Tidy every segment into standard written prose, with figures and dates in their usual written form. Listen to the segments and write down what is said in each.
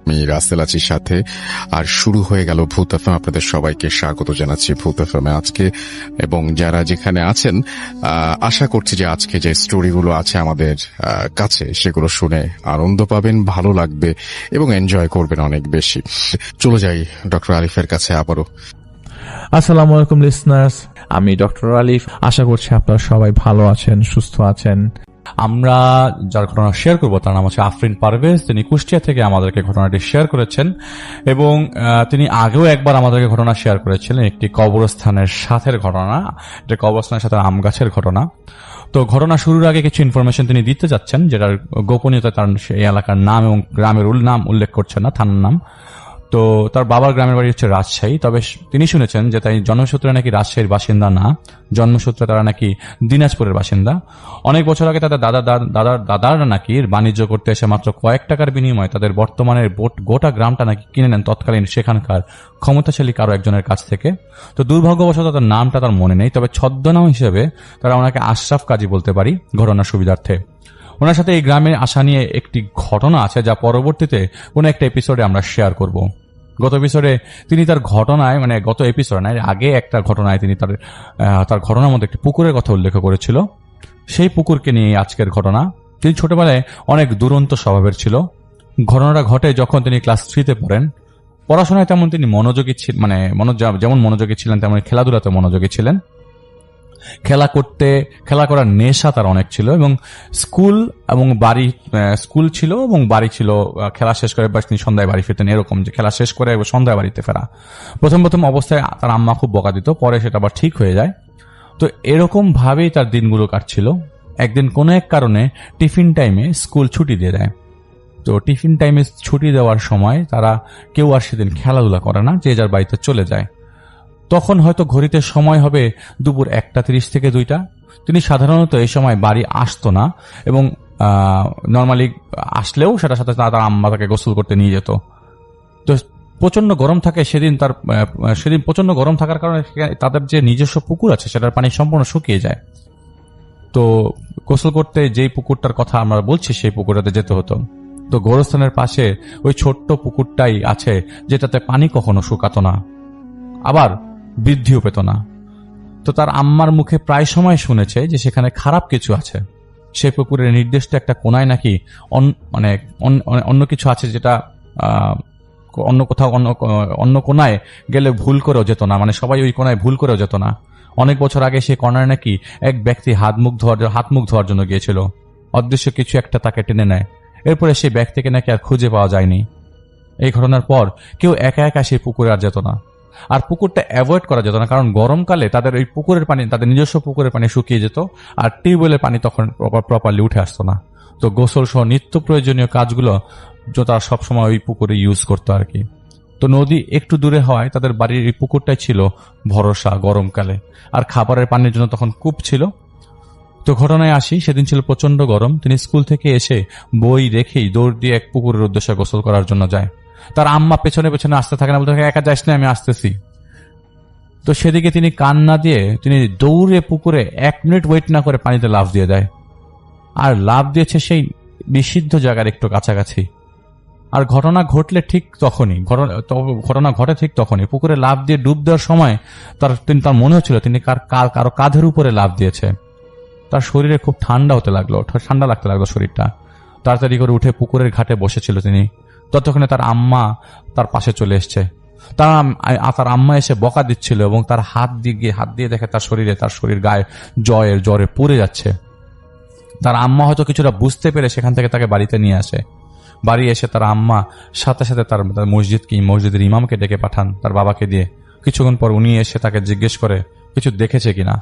আমি রাসেল আছি সাথে। আর শুরু হয়ে গেল ভূত এফএম। আপনাদের সবাইকে স্বাগত জানাচ্ছি ভূত এফএম আজকে, এবং যারা যেখানে আছেন আশা করছি যে আজকে যে স্টোরিগুলো আছে আমাদের কাছে সেগুলো শুনে আনন্দ পাবেন, ভালো লাগবে এবং এনজয় করবেন অনেক বেশি। চলে যাই ডক্টর আলিফের কাছে আবারও। আসসালামু আলাইকুম লিসনার্স, আমি ডক্টর আলিফ। আশা করছি আপনারা সবাই ভালো আছেন, সুস্থ আছেন। আমরা যার ঘটনা শেয়ার করবো তার নাম হচ্ছে আফরিন পারভেজ। তিনি কুষ্টিয়া থেকে আমাদেরকে ঘটনাটি শেয়ার করেছেন এবং তিনি আগেও একবার আমাদেরকে ঘটনা শেয়ার করেছিলেন, একটি কবরস্থানের সাথের ঘটনা। এটা কবরস্থানের সাথে আম গাছের ঘটনা। তো ঘটনা শুরুর আগে কিছু ইনফরমেশন তিনি দিতে যাচ্ছেন, যেটার গোপনীয়তা, তার এই এলাকার নাম এবং গ্রামের নাম উল্লেখ করছেন না, থানার নাম। তো তার বাবার গ্রামের বাড়ি হচ্ছে রাজশাহী, তবে তিনি শুনেছেন যে তাই জন্মসূত্রে নাকি রাজশাহীর বাসিন্দা না, জন্মসূত্রে তারা নাকি দিনাজপুরের বাসিন্দা। অনেক বছর আগে তাদের দাদারা নাকি বাণিজ্য করতে এসে মাত্র কয়েক টাকার বিনিময়ে তাদের বর্তমানের গোটা গ্রামটা নাকি কিনে নেন তৎকালীন সেখানকার ক্ষমতাশালী কারো একজনের কাছ থেকে। তো দুর্ভাগ্যবশত তার নামটা তার মনে নেই, তবে ছদ্মনাম হিসেবে তারা ওনাকে আশরাফ কাজী বলতে পারি ঘটনার সুবিধার্থে। ওনার সাথে এই গ্রামে আসা নিয়ে একটি ঘটনা আছে যা পরবর্তীতে কোনো একটা এপিসোডে আমরা শেয়ার করব। গত এপিসোডে তিনি তার ঘটনায়, মানে গত এপিসোড নয়, আগে একটা ঘটনায় তিনি তার ঘটনার মধ্যে একটি পুকুরের কথা উল্লেখ করেছিল। সেই পুকুরকে নিয়ে আজকের ঘটনা। তিনি ছোটবেলায় অনেক দুরন্ত স্বভাবের ছিল। ঘটনাটা ঘটে যখন তিনি ক্লাস 3-তে পড়েন। পড়াশোনায় তেমন তিনি মনোযোগী ছিলেন, মানে যেমন মনোযোগী ছিলেন তেমন খেলাধুলাতে মনোযোগী ছিলেন। খেলা করার নেশা তার অনেক ছিল এবং স্কুল ছিল এবং বাড়ি ছিল। খেলা শেষ করে তিনি সন্ধ্যায় বাড়ি ফিরতেন, এরকম যে খেলা শেষ করে সন্ধ্যায় বাড়িতে ফেরা। প্রথম অবস্থায় তার আম্মা খুব বকা দিত, পরে সেটা আবার ঠিক হয়ে যায়। তো এরকম ভাবেই তার দিনগুলো কাটছিল। একদিন কোনো এক কারণে টিফিন টাইমে স্কুল ছুটি দিয়ে দেয়। তো টিফিন টাইমে ছুটি দেওয়ার সময় তারা কেউ আর সেদিন খেলাধুলা করে না, যে যার বাড়িতে চলে যায়। তখন হয়তো ঘড়িতে সময় হবে দুপুর 1:30 থেকে 2টা। তিনি সাধারণত এই সময় বাড়ি আসতো না এবং নর্মালি আসলেও সেটার সাথে তার আম্মা তাকে গোসল করতে নিয়ে যেত। তো প্রচন্ড গরম থাকে সেদিন প্রচন্ড গরম থাকার কারণে তাদের যে নিজস্ব পুকুর আছে সেটার পানি সম্পূর্ণ শুকিয়ে যায়। তো গোসল করতে যেই পুকুরটার কথা আমরা বলছি সেই পুকুরটাতে যেতে হতো। তো গোরস্থানের পাশে ওই ছোট্ট পুকুরটাই আছে যেটাতে পানি কখনো শুকাতো না, আবার বৃদ্ধিও পেত না। তো তার আম্মার মুখে প্রায় সময় শুনেছে যে সেখানে খারাপ কিছু আছে। সেই পুকুরের নির্দিষ্ট একটা কোনায় নাকি অন্য কিছু আছে, যেটা অন্য কোথাও অন্য কোনায় গেলে ভুল করেও যেত না, মানে সবাই ওই কোনায় ভুল করেও যেত না। অনেক বছর আগে সেই কর্নারে নাকি এক ব্যক্তি হাত মুখ ধোয়ার জন্য গিয়েছিল। অদৃশ্য কিছু একটা তাকে টেনে নেয়। এরপরে সেই ব্যক্তিকে নাকি আর খুঁজে পাওয়া যায়নি। এই ঘটনার পর কেউ একা একা সেই পুকুরে আর যেত না। আর পুকুরটা অ্যাভয়েড করা যেত না, কারণ গরমকালে তাদের ওই পুকুরের পানি, তাদের নিজস্ব পুকুরের পানি শুকিয়ে যেত আর টিউবওয়েলের পানি তখন প্রপারলি উঠে আসতো না। তো গোসল সহ নিত্য প্রয়োজনীয় কাজগুলো তারা সবসময় ওই পুকুরে ইউজ করতো আর কি। তো নদী একটু দূরে হওয়ায় তাদের বাড়ির এই পুকুরটাই ছিল ভরসা গরমকালে, আর খাবারের পানির জন্য তখন কূপ ছিল। তো ঘটনায় আসি, সেদিন ছিল প্রচন্ড গরম। তিনি স্কুল থেকে এসে বই রেখেই দৌড় দিয়ে এক পুকুরের উদ্দেশ্যে গোসল করার জন্য যায়। তার আম্মা পেছনে পেছনে আসতে থাকে না, বলতে থাকে একা যাস না, আমি আসতেছি। তো সেদিকে তিনি কান না দিয়ে তিনি দৌড়ে পুকুরে 1 মিনিট ওয়েট না করে পানিতে লাফ দিয়ে দেয়। আর লাফ দিয়েছে সেই নিষিদ্ধ জায়গার একটু কাছাকাছি। আর ঘটনা ঘটে ঠিক তখনই পুকুরে লাফ দিয়ে ডুব দেওয়ার সময় তার মনে হচ্ছিল তিনি কারো কাঁধের উপরে লাফ দিয়েছে। তার শরীরে খুব ঠান্ডা লাগতে লাগলো শরীরটা। তাড়াতাড়ি করে উঠে পুকুরের ঘাটে বসেছিল তিনি। ততক্ষণে তার আম্মা তার পাশে চলে এসছে। তার আম্মা এসে বকা দিচ্ছিল এবং তার হাত দিয়ে দেখে তার শরীর গায়ে জ্বরে পুড়ে যাচ্ছে। তার আম্মা হয়তো কিছুটা বুঝতে পেরে সেখান থেকে তাকে বাড়িতে নিয়ে আসে। বাড়ি এসে তার আম্মা সাথে সাথে তার মসজিদের ইমামকে ডেকে পাঠান তার বাবাকে দিয়ে। কিছুক্ষণ পর উনি এসে তাকে জিজ্ঞেস করে কিছু দেখেছে কিনা।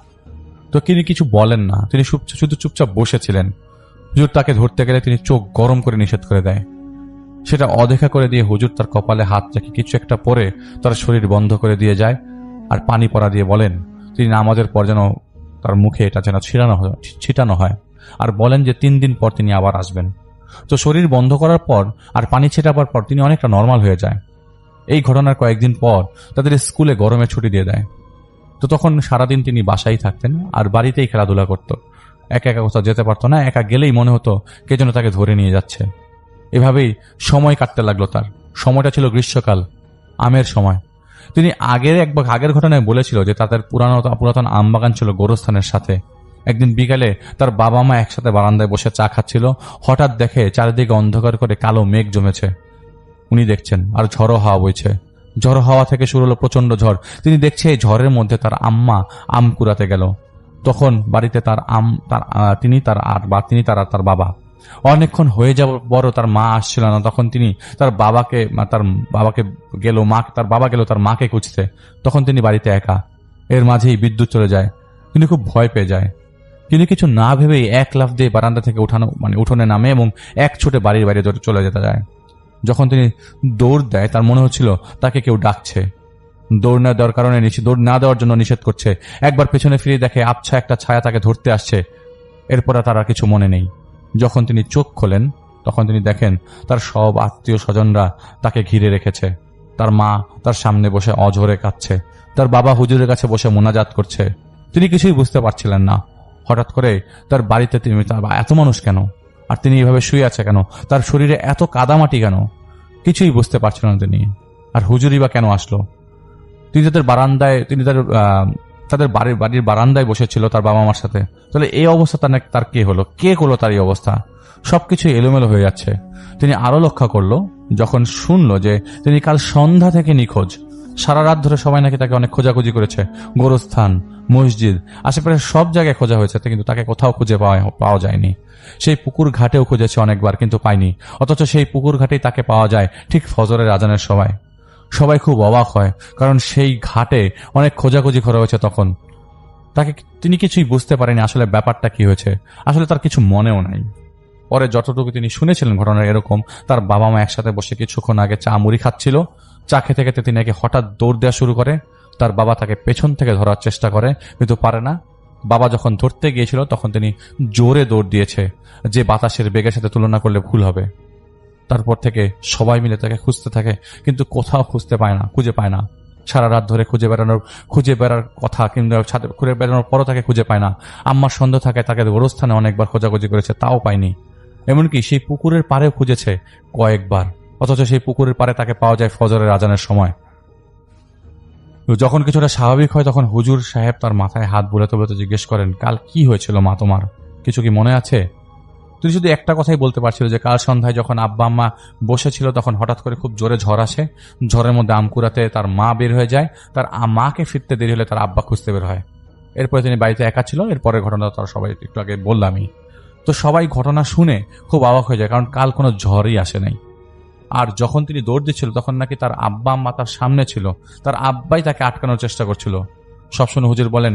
তো তিনি কিছু বলেন না, তিনি শুধু চুপচাপ বসেছিলেন। হুজুর তাকে ধরতে গেলে তিনি চোখ গরম করে নিষেধ করে দেয়। সেটা অদেখা করে দিয়ে হুজুর তার কপালে হাত রেখে কিছু একটা পরে তার শরীর বন্ধ করে দিয়ে যায় আর পানি পড়া দিয়ে বলেন তিনি নামাজের পর যেন তার মুখে এটা যেন ছিটানো হয়, আর বলেন যে 3 দিন পর তিনি আবার আসবেন। তো শরীর বন্ধ করার পর আর পানি ছেটাবার পর তিনি অনেকটা নর্মাল হয়ে যায়। এই ঘটনার কয়েকদিন পর তাদের স্কুলে গরমে ছুটি দিয়ে দেয়। তো তখন সারাদিন তিনি বাসায় থাকতেন আর বাড়িতেই খেলাধুলা করত। একা একা কোথাও যেতে পারতো না, একা গেলেই মনে হতো কে যেন তাকে ধরে নিয়ে যাচ্ছে। এভাবেই সময় কাটতে লাগলো তার। সময়টা ছিল গ্রীষ্মকাল, আমের সময়। তিনি আগের ঘটনায় বলেছিল যে তাদের পুরাতন আম বাগান ছিল গোরস্থানের সাথে। একদিন বিকালে তার বাবা মা একসাথে বারান্দায় বসে চা খাচ্ছিল। হঠাৎ দেখে চারিদিকে অন্ধকার করে কালো মেঘ জমেছে। উনি দেখছেন আর ঝড়ো হাওয়া বইছে। ঝড়ো হাওয়া থেকে শুরু হলো প্রচন্ড ঝড়। তিনি দেখছে এই ঝড়ের মধ্যে তার আম্মা আম কুড়াতে গেল। তখন বাড়িতে তিনি তার বাবা। অনেকক্ষণ হয়ে যাব বড় তার মা আসছিল না। তখন তিনি তার বাবা গেল তার মাকে খুঁজতে। তখন তিনি বাড়িতে একা। এর মাঝেই বিদ্যুৎ চলে যায়। তিনি খুব ভয় পেয়ে যায়। তিনি কিছু না ভেবেই এক লাফ দিয়ে বারান্দা থেকে উঠোনে নামে এবং এক ছুটে বাড়ির বাইরে চলে যেতে যায়। যখন তিনি দৌড় দেয় তার মনে হচ্ছিল তাকে কেউ ডাকছে। দৌড় না দেওয়ার জন্য নিষেধ করছে। একবার পেছনে ফিরে দেখে আবছা একটা ছায়া তাকে ধরতে আসছে। এরপর তার আর কিছু মনে নেই। যখন তিনি চোখ খোলেন তখন তিনি দেখেন তার সব আত্মীয় স্বজনরা তাকে ঘিরে রেখেছে। তার মা তার সামনে বসে অঝরে কাঁদছে। তার বাবা হুজুরের কাছে বসে মোনাজাত করছে। তিনি কিছুই বুঝতে পারছিলেন না। হঠাৎ করে তার বাড়িতে এত মানুষ কেন, আর তিনি এইভাবে শুয়ে আছে কেন, তার শরীরে এত কাদামাটি কেন, কিছুই বুঝতে পারছিলেন না তিনি। আর হুজুরই বা কেন আসলো? তিনি তাদের বাড়ির বারান্দায় বসেছিল তার বাবা মার সাথে। তাহলে এই অবস্থা তার কে হলো? কে করলো তার এই অবস্থা? সবকিছু এলোমেলো হয়ে যাচ্ছে। তিনি আরো লক্ষ্য করলো যখন শুনলো যে তিনি কাল সন্ধ্যা থেকে নিখোঁজ। সারা রাত ধরে সবাই নাকি তাকে অনেক খোঁজাখুঁজি করেছে। গোরস্থান, মসজিদ, আশেপাশে সব জায়গায় খোঁজা হয়েছে, কিন্তু তাকে কোথাও খুঁজে পাওয়া যায়নি। সেই পুকুর ঘাটেও খুঁজেছে অনেকবার, কিন্তু পায়নি। অথচ সেই পুকুর ঘাটেই তাকে পাওয়া যায় ঠিক ফজরের আজানের সময়। সবাই খুব অবাক হয়, কারণ সেই ঘাটে অনেক খোঁজাখুঁজি করা হয়েছে তখন। তিনি কিছুই বুঝতে পারেনি আসলে ব্যাপারটা কি হয়েছে। আসলে তার কিছু মনেও নাই। পরে যতটুকু তিনি শুনেছিলেন ঘটনা এরকম, তার বাবা মা একসাথে বসে কিছুক্ষণ আগে চা মুড়ি খাচ্ছিল। চা খেতে খেতে তিনি নাকি হঠাৎ দৌড় দেওয়া শুরু করে। তার বাবা তাকে পেছন থেকে ধরার চেষ্টা করে, কিন্তু পারে না। বাবা যখন ধরতে গিয়েছিল তখন তিনি জোরে দৌড় দিয়েছে, যে বাতাসের বেগের সাথে তুলনা করলে ভুল হবে। তারপর থেকে সবাই মিলে তাকে খুঁজতে থাকে, কিন্তু কোথাও খুঁজে পায় না। সারা রাত ধরে খুঁজে বেড়ার কথা, কিন্তু ঘুরে বেড়ানোর পরও তাকে খুঁজে পায় না। আম্মার সন্দেহ থাকে তাকে গোরস্থানে অনেকবার খোঁজাখুঁজি করেছে, তাও পায়নি। এমনকি সেই পুকুরের পাড়েও খুঁজেছে কয়েকবার, অথচ সেই পুকুরের পাড়ে তাকে পাওয়া যায় ফজরের আজানের সময়। যখন কিছুটা স্বাভাবিক হয় তখন হুজুর সাহেব তার মাথায় হাত বুলাতে বুলাতে জিজ্ঞেস করেন, কাল কি হয়েছিল মা তোমার? কিছু কি মনে আছে? তিনি শুধু একটা কথাই বলতে পারছিল যে কাল সন্ধ্যায় যখন আব্বা আম্মা বসেছিল তখন হঠাৎ করে খুব জোরে ঝড় আসে। ঝড়ের মধ্যে আম কুড়াতে তার মা বের হয়ে যায়। তার মাকে ফিরতে দেরি হলে তার আব্বা খুঁজতে বের হয়। এরপরে তিনি বাড়িতে একা ছিল। এরপরের ঘটনা তার সবাই একটু আগে বললামই। তো সবাই ঘটনা শুনে খুব অবাক হয়ে যায়, কারণ কাল কোনো ঝড়ই আসে নাই। আর যখন তিনি দৌড় দিচ্ছিল তখন নাকি তার আব্বা আম্মা তার সামনে ছিল। তার আব্বাই তাকে আটকানোর চেষ্টা করছিল। সবসময় হুজুর বলেন,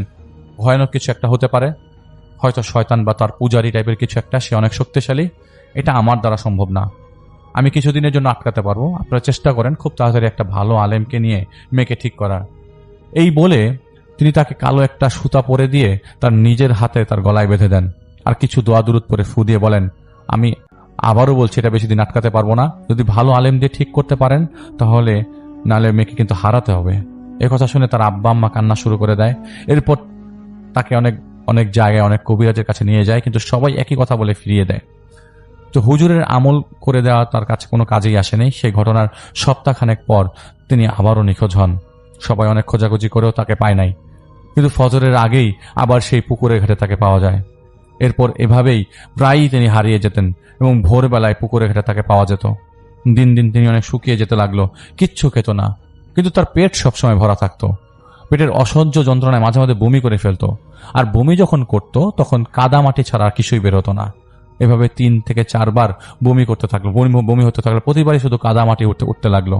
ভয়ানক কিছু একটা হতে পারে, হয়তো শয়তান বা তার পূজারি টাইপের কিছু একটা, সে অনেক শক্তিশালী। এটা আমার দ্বারা সম্ভব না, আমি কিছুদিনের জন্য আটকাতে পারবো। আপনারা চেষ্টা করেন খুব তাড়াতাড়ি একটা ভালো আলেমকে নিয়ে মেয়েকে ঠিক করার। এই বলে তিনি তাকে কালো একটা সুতা পরে দিয়ে তার নিজের হাতে তার গলায় বেঁধে দেন। আর কিছু দোয়া দুরুদ পরে ফু দিয়ে বলেন, আমি আবারও বলছি এটা বেশি দিন আটকাতে পারবো না। যদি ভালো আলেম দিয়ে ঠিক করতে পারেন তাহলে, নাহলে মেয়েকে কিন্তু হারাতে হবে। এই কথা শুনে তার আব্বা আম্মা কান্না শুরু করে দেয়। এরপর তাকে অনেক জায়গায় অনেক কবিরাজের কাছে নিয়ে যায়, কিন্তু সবাই একই কথা বলে ফিরিয়ে দেয়। তো হুজুরের আমল করে দেওয়া তার কাছে কোনো কাজেই আসেনি। সেই ঘটনার সপ্তাহখানেক পর তিনি আবারও নিখোঁজ হন। সবাই অনেক খোঁজাখুঁজি করেও তাকে পায় নাই, কিন্তু ফজরের আগেই আবার সেই পুকুরের ঘাটে তাকে পাওয়া যায়। এরপর এভাবেই প্রায়ই তিনি হারিয়ে যেতেন এবং ভোরবেলায় পুকুরের ঘাটে তাকে পাওয়া যেত। দিন দিন তিনি অনেক শুকিয়ে যেতে লাগলো, কিচ্ছু খেত না, কিন্তু তার পেট সবসময় ভরা থাকতো। পেটের অসহ্য যন্ত্রণায় মাঝে মাঝে বমি করে ফেলতো, আর বমি যখন করত তখন কাদামাটি ছাড়া আর কিছুই বের হতো না। এভাবে 3 থেকে 4 বার বমি করতে থাকলো, বমি হতে থাকলো। প্রতিবারই শুধু কাদামাটি উঠতে লাগলো।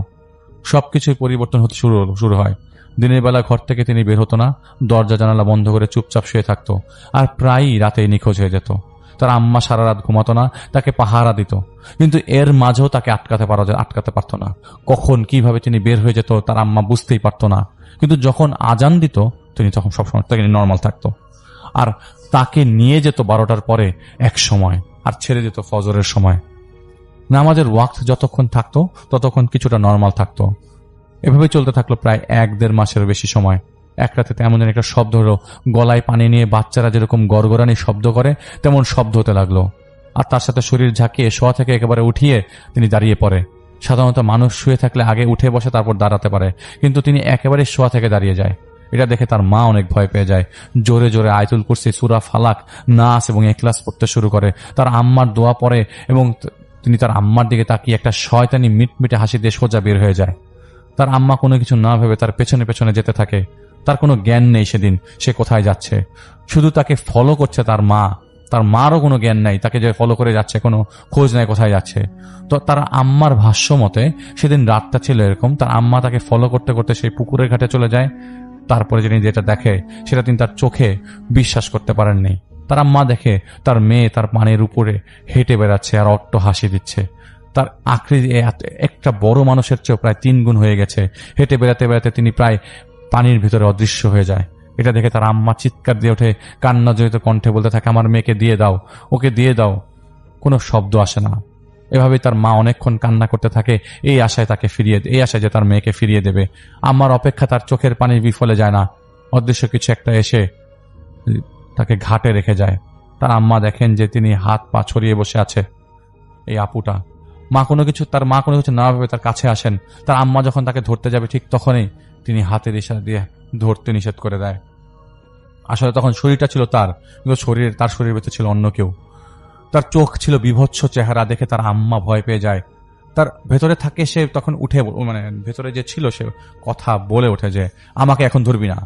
সবকিছুই পরিবর্তন হতে শুরু হয়। দিনের বেলা ঘর থেকে তিনি বের হতো না, দরজা জানালা বন্ধ করে চুপচাপ শুয়ে থাকতো, আর প্রায়ই রাতে নিখোঁজ হয়ে যেত। তার আম্মা সারা রাত ঘুমাতো না, তাকে পাহারা দিত, কিন্তু এর মাঝেও তাকে আটকাতে পারতো না। কখন কিভাবে তিনি বের হয়ে যেত তার আম্মা বুঝতেই পারতো না। কিন্তু যখন আজান দিত তিনি তখন সবসময় নর্মাল থাকতো। আর তাকে নিয়ে যেত 12টার পরে এক সময়, আর ছেড়ে দিত ফজরের সময়। নামাজের ওয়াক্ত যতক্ষণ থাকতো ততক্ষণ কিছুটা নর্মাল থাকতো। এভাবে চলতে থাকলো প্রায় 1-1.5 মাসের বেশি সময়। এক রাতে তেমন একটা শব্দ হলো, গলায় পানি নিয়ে বাচ্চারা যেরকম গড়গড়ানি শব্দ করে তেমন শব্দ হতে লাগলো। আর তার সাথে শরীর ঝাঁকিয়ে শোয়া থেকে একেবারে উঠিয়ে তিনি দাঁড়িয়ে পড়ে। সাধারণত মানুষ শুয়ে থাকলে আগে উঠে বসে তারপর দাঁড়াতে পারে, কিন্তু তিনি একেবারে শোয়া থেকে দাঁড়িয়ে যায়। এটা দেখে তার মা অনেক ভয় পেয়ে যায়। জোরে জোরে আয়াতুল কুরসি, সূরা ফালাক, নাস এবং ইখলাস পড়তে শুরু করে। তার আম্মার দোয়া পড়ে এবং তিনি তার আম্মার দিকে তাকিয়ে একটা শয়তানি মিটমিটে হাসি দিয়ে সোজা বের হয়ে যায়। তার আম্মা কোনো কিছু না ভেবে তার পেছনে পেছনে যেতে থাকে। তার কোনো জ্ঞান নেই সেদিন সে কোথায় যাচ্ছে, শুধু তাকে ফলো করছে তার মা। তার মারও কোনো জ্ঞান নাই, তাকে যে ফলো করে যাচ্ছে কোনো খোঁজ নাই কোথায় যাচ্ছে। তো তার আম্মার ভাষ্য মতে সেদিন রাতটা ছিল এরকম, তার আম্মা তাকে ফলো করতে করতে সেই পুকুরের ঘাটে চলে যায়। তারপরে যিনি যেটা দেখে সেটা তিনি তার চোখে বিশ্বাস করতে পারেননি। তার আম্মা দেখে তার মেয়ে তার পানির উপরে হেঁটে বেড়াচ্ছে আর অট্ট হাসি দিচ্ছে। তার আকৃতি একটা বড় মানুষের চেয়েও প্রায় 3 গুণ হয়ে গেছে। হেঁটে বেড়াতে বেড়াতে তিনি প্রায় পানির ভিতরে অদৃশ্য হয়ে যায়। এটা দেখে তার আম্মা চিৎকার দিয়ে ওঠে, কান্না জড়িত কণ্ঠে বলতে থাকে, আমার মেয়েকে দিয়ে দাও, ওকে দিয়ে দাও। কোনো শব্দ আসে না। এভাবেই তার মা অনেকক্ষণ কান্না করতে থাকে, এই আশায় যে তার মেয়েকে ফিরিয়ে দেবে। আম্মার অপেক্ষা তার চোখের পানি বিফলে যায় না। অদৃশ্য কিছু একটা এসে তাকে ঘাটে রেখে যায়। তার আম্মা দেখেন যে তিনি হাত পা ছড়িয়ে বসে আছে এই আপুটা। তার মা কোনো কিছু না ভেবে তার কাছে আসেন। তার আম্মা যখন তাকে ধরতে যাবে ঠিক তখনই তিনি হাতের ইশারা দিয়ে ধরতে নিষেধ করে দেয়। আসলে তখন শরীরটা ছিল তার, কিন্তু তার শরীরের ভেতর ছিল অন্য কেউ। তার চোখ ছিল বিভৎস চেহারা দেখে তার আম্মা ভয় পেয়ে যায়। তার ভেতরে থাকে সে তখন উঠে, ভেতরে যে ছিল সে কথা বলে ওঠে যে, আমাকে এখন ধরবি না,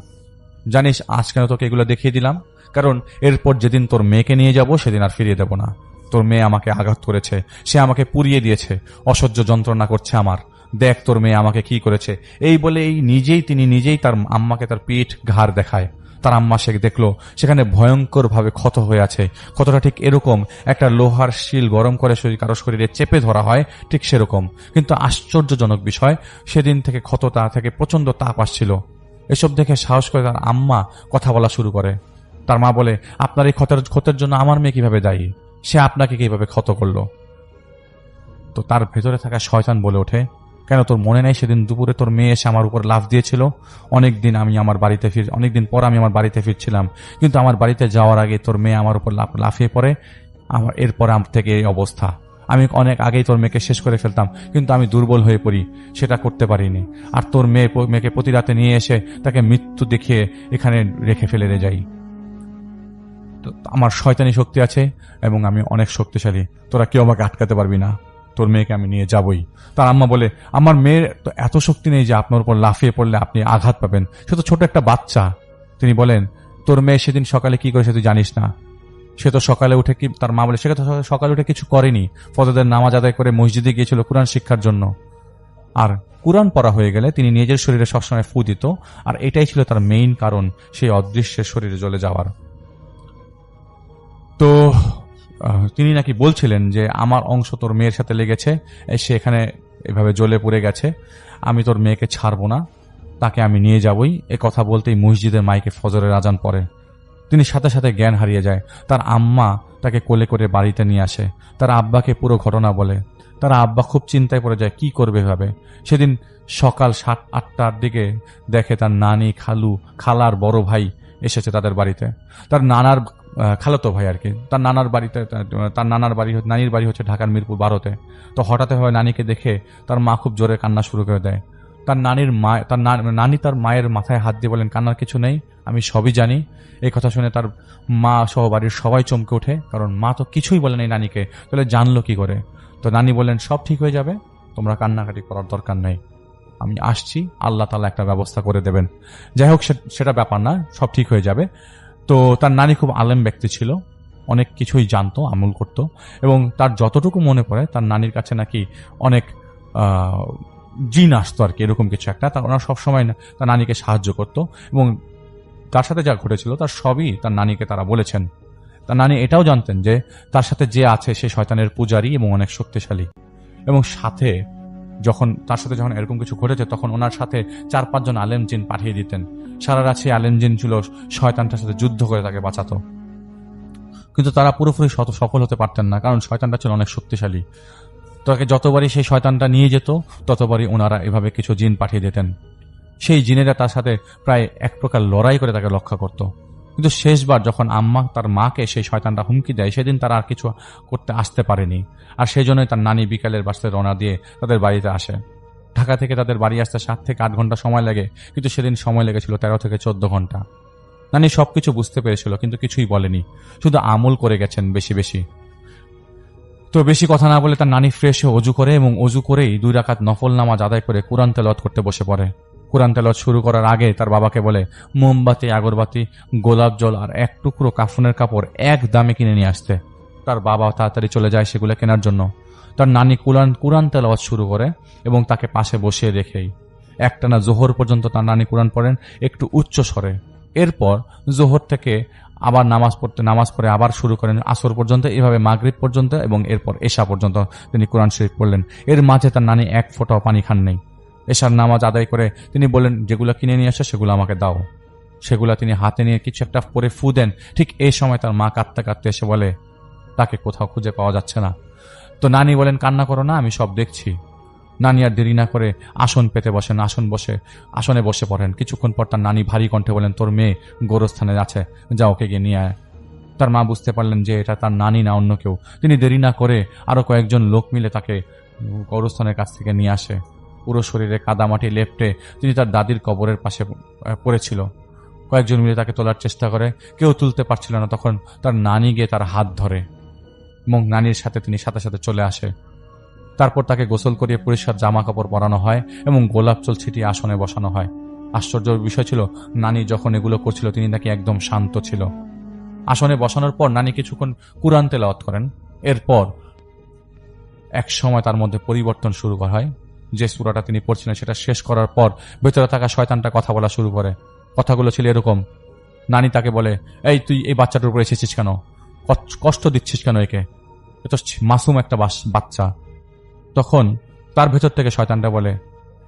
জানিস আজ কেন তোকে এগুলো দেখিয়ে দিলাম, কারণ এরপর যেদিন তোর মেয়েকে নিয়ে যাব সেদিন আর ফিরিয়ে দেব না। তোর মেয়ে আমাকে আঘাত করেছে, সে আমাকে পুড়িয়ে দিয়েছে, অসহ্য যন্ত্রণা করছে আমার। দেখ তোর মেয়ে আমাকে কি করেছে। এই বলে তিনি নিজেই তার আম্মাকে তার পিঠ ঘাড় দেখায়। তার আম্মা সে দেখলো সেখানে ভয়ঙ্কর ভাবে ক্ষত হয়ে আছে। ক্ষতটা ঠিক এরকম একটা লোহার শিল গরম করে কারো শরীরে চেপে ধরা হয়, ঠিক সেরকম। কিন্তু আশ্চর্যজনক বিষয়, সেদিন থেকে ক্ষতটা থেকে প্রচন্ড তাপ আসছিল। এসব দেখে সাহস করে তার আম্মা কথা বলা শুরু করে। তার মা বলে, আপনার এই ক্ষতের জন্য আমার মেয়ে কিভাবে দায়ী? সে আপনাকে কিভাবে ক্ষত করলো? তো তার ভেতরে থাকা শয়তান বলে ওঠে, কেন তোর মনে নেই সেদিন দুপুরে তোর মেয়ে এসে আমার উপর লাফ দিয়েছিল? অনেকদিন পর আমি আমার বাড়িতে ফিরছিলাম, কিন্তু আমার বাড়িতে যাওয়ার আগে তোর মেয়ে আমার উপর লাফিয়ে পড়ে। এরপরে আমার থেকে এই অবস্থা। আমি অনেক আগেই তোর মেয়েকে শেষ করে ফেলতাম, কিন্তু আমি দুর্বল হয়ে পড়ি, সেটা করতে পারিনি। আর তোর মেয়েকে প্রতি রাতে নিয়ে এসে তাকে মৃত্যু দেখিয়ে এখানে রেখে ফেলে যাই। তো আমার শয়তানি শক্তি আছে এবং আমি অনেক শক্তিশালী, তোরা কেউ আমাকে আটকাতে পারবি না, তোর মেয়েকে আমি নিয়ে যাবই। তার আম্মা বলে, আমার মেয়ের তো এত শক্তি নেই যে আপনার উপর লাফিয়ে পড়লে আপনি আঘাত পাবেন, সে তো ছোট একটা বাচ্চা। তিনি বলেন, তোর মেয়ে সেদিন সকালে কি করেছে তুই জানিস না? সে তো সকালে উঠে তার মা বলে, সে তো সকালে উঠে কিছু করেনি, ফজরের নামাজ আদায় করে মসজিদে গিয়েছিল কোরআন শিক্ষার জন্য। আর কোরআন পড়া হয়ে গেলে তিনি নিজের শরীরে সবসময় ফু দিত, আর এটাই ছিল তার মেইন কারণ সেই অদৃশ্যের শরীরে জ্বলে যাওয়ার। তো তিনি নাকি বলছিলেন যে আমার অংশ তোর মেয়ের সাথে লেগেছে, সে এখানে এভাবে জ্বলে পড়ে গেছে, আমি তোর মেয়েকে ছাড়বো না, তাকে আমি নিয়ে যাবই। এ কথা বলতেই মসজিদের মাইকে ফজরের আজান পড়ে। তিনি সাথে সাথে জ্ঞান হারিয়ে যায়। তার আম্মা তাকে কোলে করে বাড়িতে নিয়ে আসে, তার আব্বাকে পুরো ঘটনা বলে। তার আব্বা খুব চিন্তায় পড়ে যায়, কি করবে ভাবে। সেদিন সকাল 7-8টার দিকে দেখে তার নানি, খালার বড় ভাই এসেছে তাদের বাড়িতে। তার নানার খালাতো ভাই আর কি। তার নানার নানির বাড়ি হচ্ছে ঢাকার মিরপুর 12-তে। তো হঠাৎ হয় নানিকে দেখে তার মা খুব জোরে কান্না শুরু করে দেয়। নানি তার মায়ের মাথায় হাত দিয়ে বলেন, কান্নার কিছু নেই, আমি সবই জানি। এই কথা শুনে তার মা সহ বাড়ির সবাই চমকে ওঠে, কারণ মা তো কিছুই বলেন এই নানিকে, তাহলে জানলো কি করে? তো নানি বলেন, সব ঠিক হয়ে যাবে, তোমরা কান্নাকাটি করার দরকার নেই, আমি আসছি, আল্লাহ তাআলা একটা ব্যবস্থা করে দেবেন। যাই হোক, সেটা ব্যাপার না, সব ঠিক হয়ে যাবে। তো তার নানি খুব আলেম ব্যক্তি ছিল, অনেক কিছুই জানতো, আমল করত, এবং তার যতটুকু মনে পড়ে তার নানির কাছে নাকি অনেক জিন আসতো আর কি, এরকম কিছু একটা। ওনারা সবসময় তার নানিকে সাহায্য করত, এবং তার সাথে যা ঘটেছিল তার সবই তার নানিকে তারা বলেছেন। তার নানি এটাও জানতেন যে তার সাথে যে আছে সে শয়তানের পূজারী এবং অনেক শক্তিশালী। এবং তার সাথে যখন এরকম কিছু ঘটেছে তখন ওনার সাথে 4-5 জন আলেম জিন পাঠিয়ে দিতেন। সারা রাত সেই আলেম জিন ছিল শয়তানটার সাথে যুদ্ধ করে তাকে বাঁচাতো, কিন্তু তারা পুরোপুরি সফল হতে পারতেন না, কারণ শয়তানটা ছিল অনেক শক্তিশালী। তাকে যতবারই সেই শয়তানটা নিয়ে যেত ততবারই ওনারা এভাবে কিছু জিন পাঠিয়ে দিতেন। সেই জিনেরা তার সাথে প্রায় এক প্রকার লড়াই করে তাকে রক্ষা করত। কিন্তু শেষবার যখন আম্মা তার মাকে সেই শয়তানটা হুমকি দেয়, সেদিন তারা আর কিছু করতে আসতে পারেনি। আর সেই জন্যই তার নানি বিকালের বাসে রওনা দিয়ে তাদের বাড়িতে আসে। ঢাকা থেকে তাদের বাড়ি আসতে 7 থেকে 8 ঘন্টা সময় লাগে, কিন্তু সেদিন সময় লেগেছিল 13 থেকে 14 ঘন্টা। নানি সবকিছু বুঝতে পেরেছিল, কিন্তু কিছুই বলেনি, শুধু আমল করে গেছেন বেশি বেশি। তো বেশি কথা না বলে তার নানি ফ্রেশ হয়ে অজু করে, এবং অজু করেই 2 রাকাত নফল নামাজ আদায় করে কুরআন তেলাওয়াত করতে বসে পড়ে। কুরআন তেলাওয়াত শুরু করার আগে তার বাবাকে বলে মোমবাতি, আগরবাতি, গোলাপ জল আর এক টুকরো কাফনের কাপড় এক দামে কিনে নিয়ে আসতে। তার বাবা তাড়াতাড়ি চলে যায় সেগুলো কেনার জন্য। তার নানি কুরআন তেলাওয়াত শুরু করে এবং তাকে পাশে বসিয়ে রেখেই একটানা জোহর পর্যন্ত তার নানি কুরআন পড়েন একটু উচ্চ স্বরে। এরপর জোহর থেকে আবার নামাজ পড়ে আবার শুরু করেন আসর পর্যন্ত, এভাবে মাগরিব পর্যন্ত, এবং এরপর এশা পর্যন্ত তিনি কোরআন শরীফ পড়লেন। এর মাঝে তার নানি এক ফোঁটাও পানি খান নেই। এশার নামাজ আদায় করে তিনি বললেন, যেগুলো কিনে নিয়ে আসে সেগুলো আমাকে দাও। সেগুলো তিনি হাতে নিয়ে কিছু একটা পরে ফু দেন। ঠিক এই সময় তার মা কাঁদতে কাঁদতে এসে বলে তাকে কোথাও খুঁজে পাওয়া যাচ্ছে না। তো নানি বলেন, কান্না করো না, আমি সব দেখছি। নানি আর দেরি না করে আসন পেতে বসেন, আসনে বসে পড়েন। কিছুক্ষণ পর তার নানি ভারী কণ্ঠে বলেন, তোর মেয়ে গোরস্থানে আছে, যা ওকে গিয়ে নিয়ে আয়। তার মা বুঝতে পারলেন যে এটা তার নানি না অন্য কেউ। তিনি দেরি না করে আরো কয়েকজন লোক মিলে তাকে গোরস্থানের কাছ থেকে নিয়ে আসে। পুরো শরীরে কাদামাটি লেপটে তিনি তার দাদির কবরের পাশে পড়েছিল। কয়েকজন মিলে তাকে তোলার চেষ্টা করে, কেউ তুলতে পারছিল না। তখন তার নানি গিয়ে তার হাত ধরে এবং নানির সাথে তিনি সাথে সাথে চলে আসে। তারপর তাকে গোসল করিয়ে পরিষ্কার জামা কাপড় পরানো হয় এবং গোলাপ জল ছিটিয়ে আসনে বসানো হয়। আশ্চর্যের বিষয় ছিল, নানি যখন এগুলো করছিল তিনি নাকি একদম শান্ত ছিল। আসনে বসানোর পর নানি কিছুক্ষণ কুরআন তেলাওয়াত করেন। এরপর এক সময় তার মধ্যে পরিবর্তন শুরু করা হয়। যে সূরাটা তিনি পড়ছিলেন সেটা শেষ করার পর ভেতরে থাকা শয়তানটা কথা বলা শুরু করে। কথাগুলো ছিল এরকম, নানি তাকে বলে, এই তুই এই বাচ্চাটার উপরে এসেছিস কেন? কষ্ট দিচ্ছিস কেন একে? এ তো মাসুম একটা বাচ্চা। তখন তার ভেতর থেকে শয়তানটা বলে,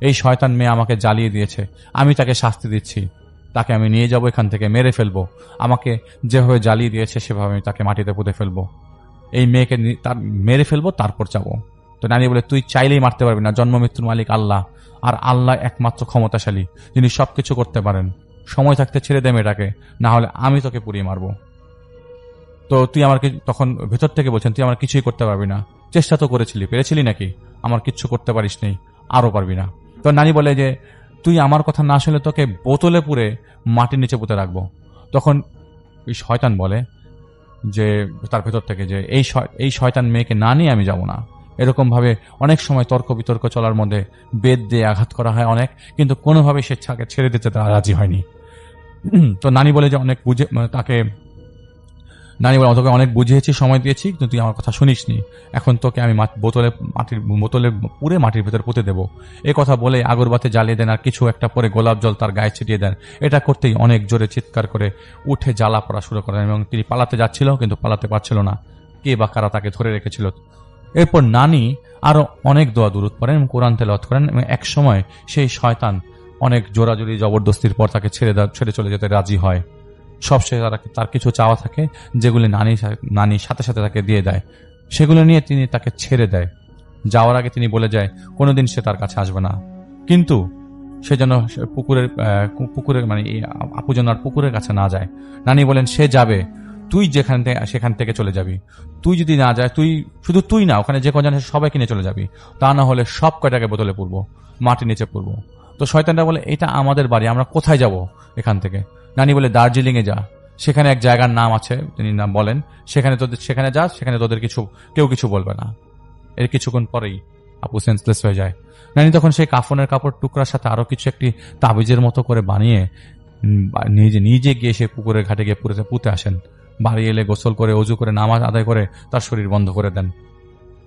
এই শয়তান মেয়ে আমাকে জ্বালিয়ে দিয়েছে, আমি তাকে শাস্তি দিচ্ছি। তাকে আমি নিয়ে যাব, এখান থেকে মেরে ফেলবো। আমাকে যেভাবে জ্বালিয়ে দিয়েছে সেভাবে আমি তাকে মাটিতে পুঁতে ফেলবো। এই মেয়েকে তার মেরে ফেলবো, তারপর যাব। তো নানি বলে, তুই চাইলেই মারতে পারবি না, জন্ম মৃত্যুর মালিক আল্লাহ, আর আল্লাহ একমাত্র ক্ষমতাশালী, যিনি সবকিছু করতে পারেন। সময় থাকতে ছেড়ে দে মেয়েটাকে, না হলে আমি তোকে পুড়িয়ে মারবো। তো তুই আমাকে তখন ভেতর থেকে বলছেন, তুই আমার কিছুই করতে পারবি না। চেষ্টা তো করেছিলি, পেরেছিলি নাকি? আমার কিচ্ছু করতে পারিস নেই, আরো পারবি না। তো নানি বলে যে, তুই আমার কথা না শুনলে তোকে বোতলে পুরে মাটির নিচে পুঁতে রাখবো। তখন ওই শয়তান বলে যে তার ভেতর থেকে যে এই শয়তান মেয়েকে না নিয়ে আমি যাব না। এরকম ভাবে অনেক সময় তর্ক বিতর্ক চলার মধ্যে বেদ দিয়ে আঘাত করা হয় অনেক, কিন্তু কোনোভাবে সে ছেড়ে দিতে তারা রাজি হয়নি। তো নানি বলে যে অনেক বুঝে তাকে নানি বলে, তোকে অনেক বুঝিয়েছি, সময় দিয়েছি, কিন্তু তুই আমার কথা শুনিসনি। এখন তোকে আমি বোতলে পুরে মাটির ভেতর পুঁতে দেবো। এ কথা বলে আগরবাতি জ্বালিয়ে দেন আর কিছু একটা পরে গোলাপ জল তার গায়ে ছিটিয়ে দেন। এটা করতেই অনেক জোরে চিৎকার করে উঠে জ্বালা পড়া শুরু করেন এবং তিনি পালাতে যাচ্ছিল, কিন্তু পালাতে পারছিল না। কে বা কারা তাকে ধরে রেখেছিল। এরপর নানি আরো অনেক দোয়া দুরূদ পড়েন এবং কোরআন তেলাওয়াত করেন, এবং এক সময় সেই শয়তান অনেক জোরাজুরি জবরদস্তির পর তাকে ছেড়ে চলে যেতে রাজি হয়। সবশেষে তার কিছু চাওয়া থাকে, যেগুলি নানি সাথে সাথে তাকে দিয়ে দেয়। সেগুলো নিয়ে তিনি তাকে ছেড়ে দেয়। যাওয়ার আগে তিনি বলে যায় কোনোদিন সে তার কাছে আসবে না, কিন্তু সে যেন পুকুরের মানে আপু যেন আর পুকুরের কাছে না যায়। নানি বলেন, সে যাবে, তুই সেখান থেকে চলে যাবি। তুই যদি না যায়, শুধু তুই না, ওখানে যে কজন আছে সবাইকে নিয়ে চলে যাবি। তা না হলে সব কয়টাকে বোতলে পুরবো, মাটির নিচে পুরবো। তো শয়তানটা বলে, এটা আমাদের বাড়ি, আমরা কোথায় যাব এখান থেকে? নানি বলে, দার্জিলিং এ যা, সেখানে এক জায়গার নাম আছে, তিনি নাম বলেন, সেখানে যা, সেখানে তোদের কেউ কিছু বলবে না। এর কিছুক্ষণ পরেই আপু সেন্সলেস হয়ে যায়। নানি তখন সেই কাফনের কাপড় টুকরার সাথে আরো কিছু একটি তাবিজের মতো করে বানিয়ে নিজে গিয়ে সে পুকুরের ঘাটে গিয়ে পুঁতে আসেন। বাড়ি এলে গোসল করে অজু করে নামাজ আদায় করে তার শরীর বন্ধ করে দেন,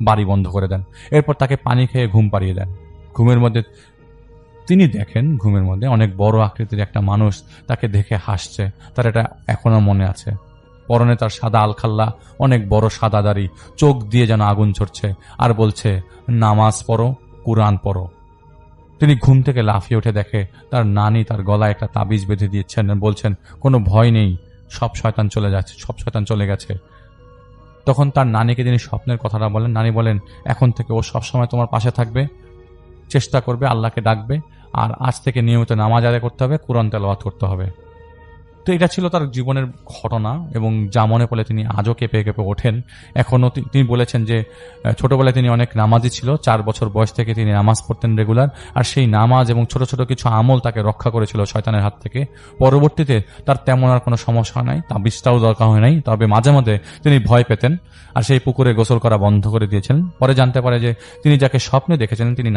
বাড়ি বন্ধ করে দেন। এরপর তাকে পানি খেয়ে ঘুম পাড়িয়ে দেন। ঘুমের মধ্যে তিনি দেখেন অনেক বড় আকৃতির একটা মানুষ তাকে দেখে হাসছে। তার এটা এখনো মনে আছে। পরনে তার সাদা আলখাল্লা, অনেক বড় সাদা দাড়ি, চোখ দিয়ে যেন আগুন ঝরছে, আর বলছে, নামাজ পড়ো, কুরআন পড়ো। তিনি ঘুম থেকে লাফিয়ে উঠে দেখে তার নানি তার গলায় একটা তাবিজ বেঁধে দিয়েছেন, বলছেন, কোনো ভয় নেই, সব শয়তান চলে গেছে। তখন তার নানিকে তিনি স্বপ্নের কথাটা বলেন। নানি বলেন, এখন থেকে ও সবসময় তোমার পাশে থাকবে, চেষ্টা করবে, আল্লাহকে ডাকবে, আর আজ থেকে নিয়মিত নামাজ আদায় করতে হবে, কুরআন তেলাওয়াত করতে হবে। তো এটা ছিল তার জীবনের ঘটনা, এবং যা মনে পড়ে তিনি আজও কেঁপে কেঁপে ওঠেন। এখনো তিনি বলেছেন যে ছোটবেলায় তিনি অনেক নামাজি ছিল, 4 বছর বয়স থেকে তিনি নামাজ পড়তেন রেগুলার, আর সেই নামাজ এবং ছোট ছোট কিছু আমল তাকে রক্ষা করেছিল শয়তানের হাত থেকে। পরবর্তীতে তার তেমন আর কোনো সমস্যা নাই, তাবিজটাও দরকার হয় নাই, তবে মাঝে মাঝে তিনি ভয় পেতেন আর সেই পুকুরে গোসল করা বন্ধ করে দিয়েছেন। পরে জানতে পারে যে তিনি যাকে স্বপ্নে দেখেছেন তিনি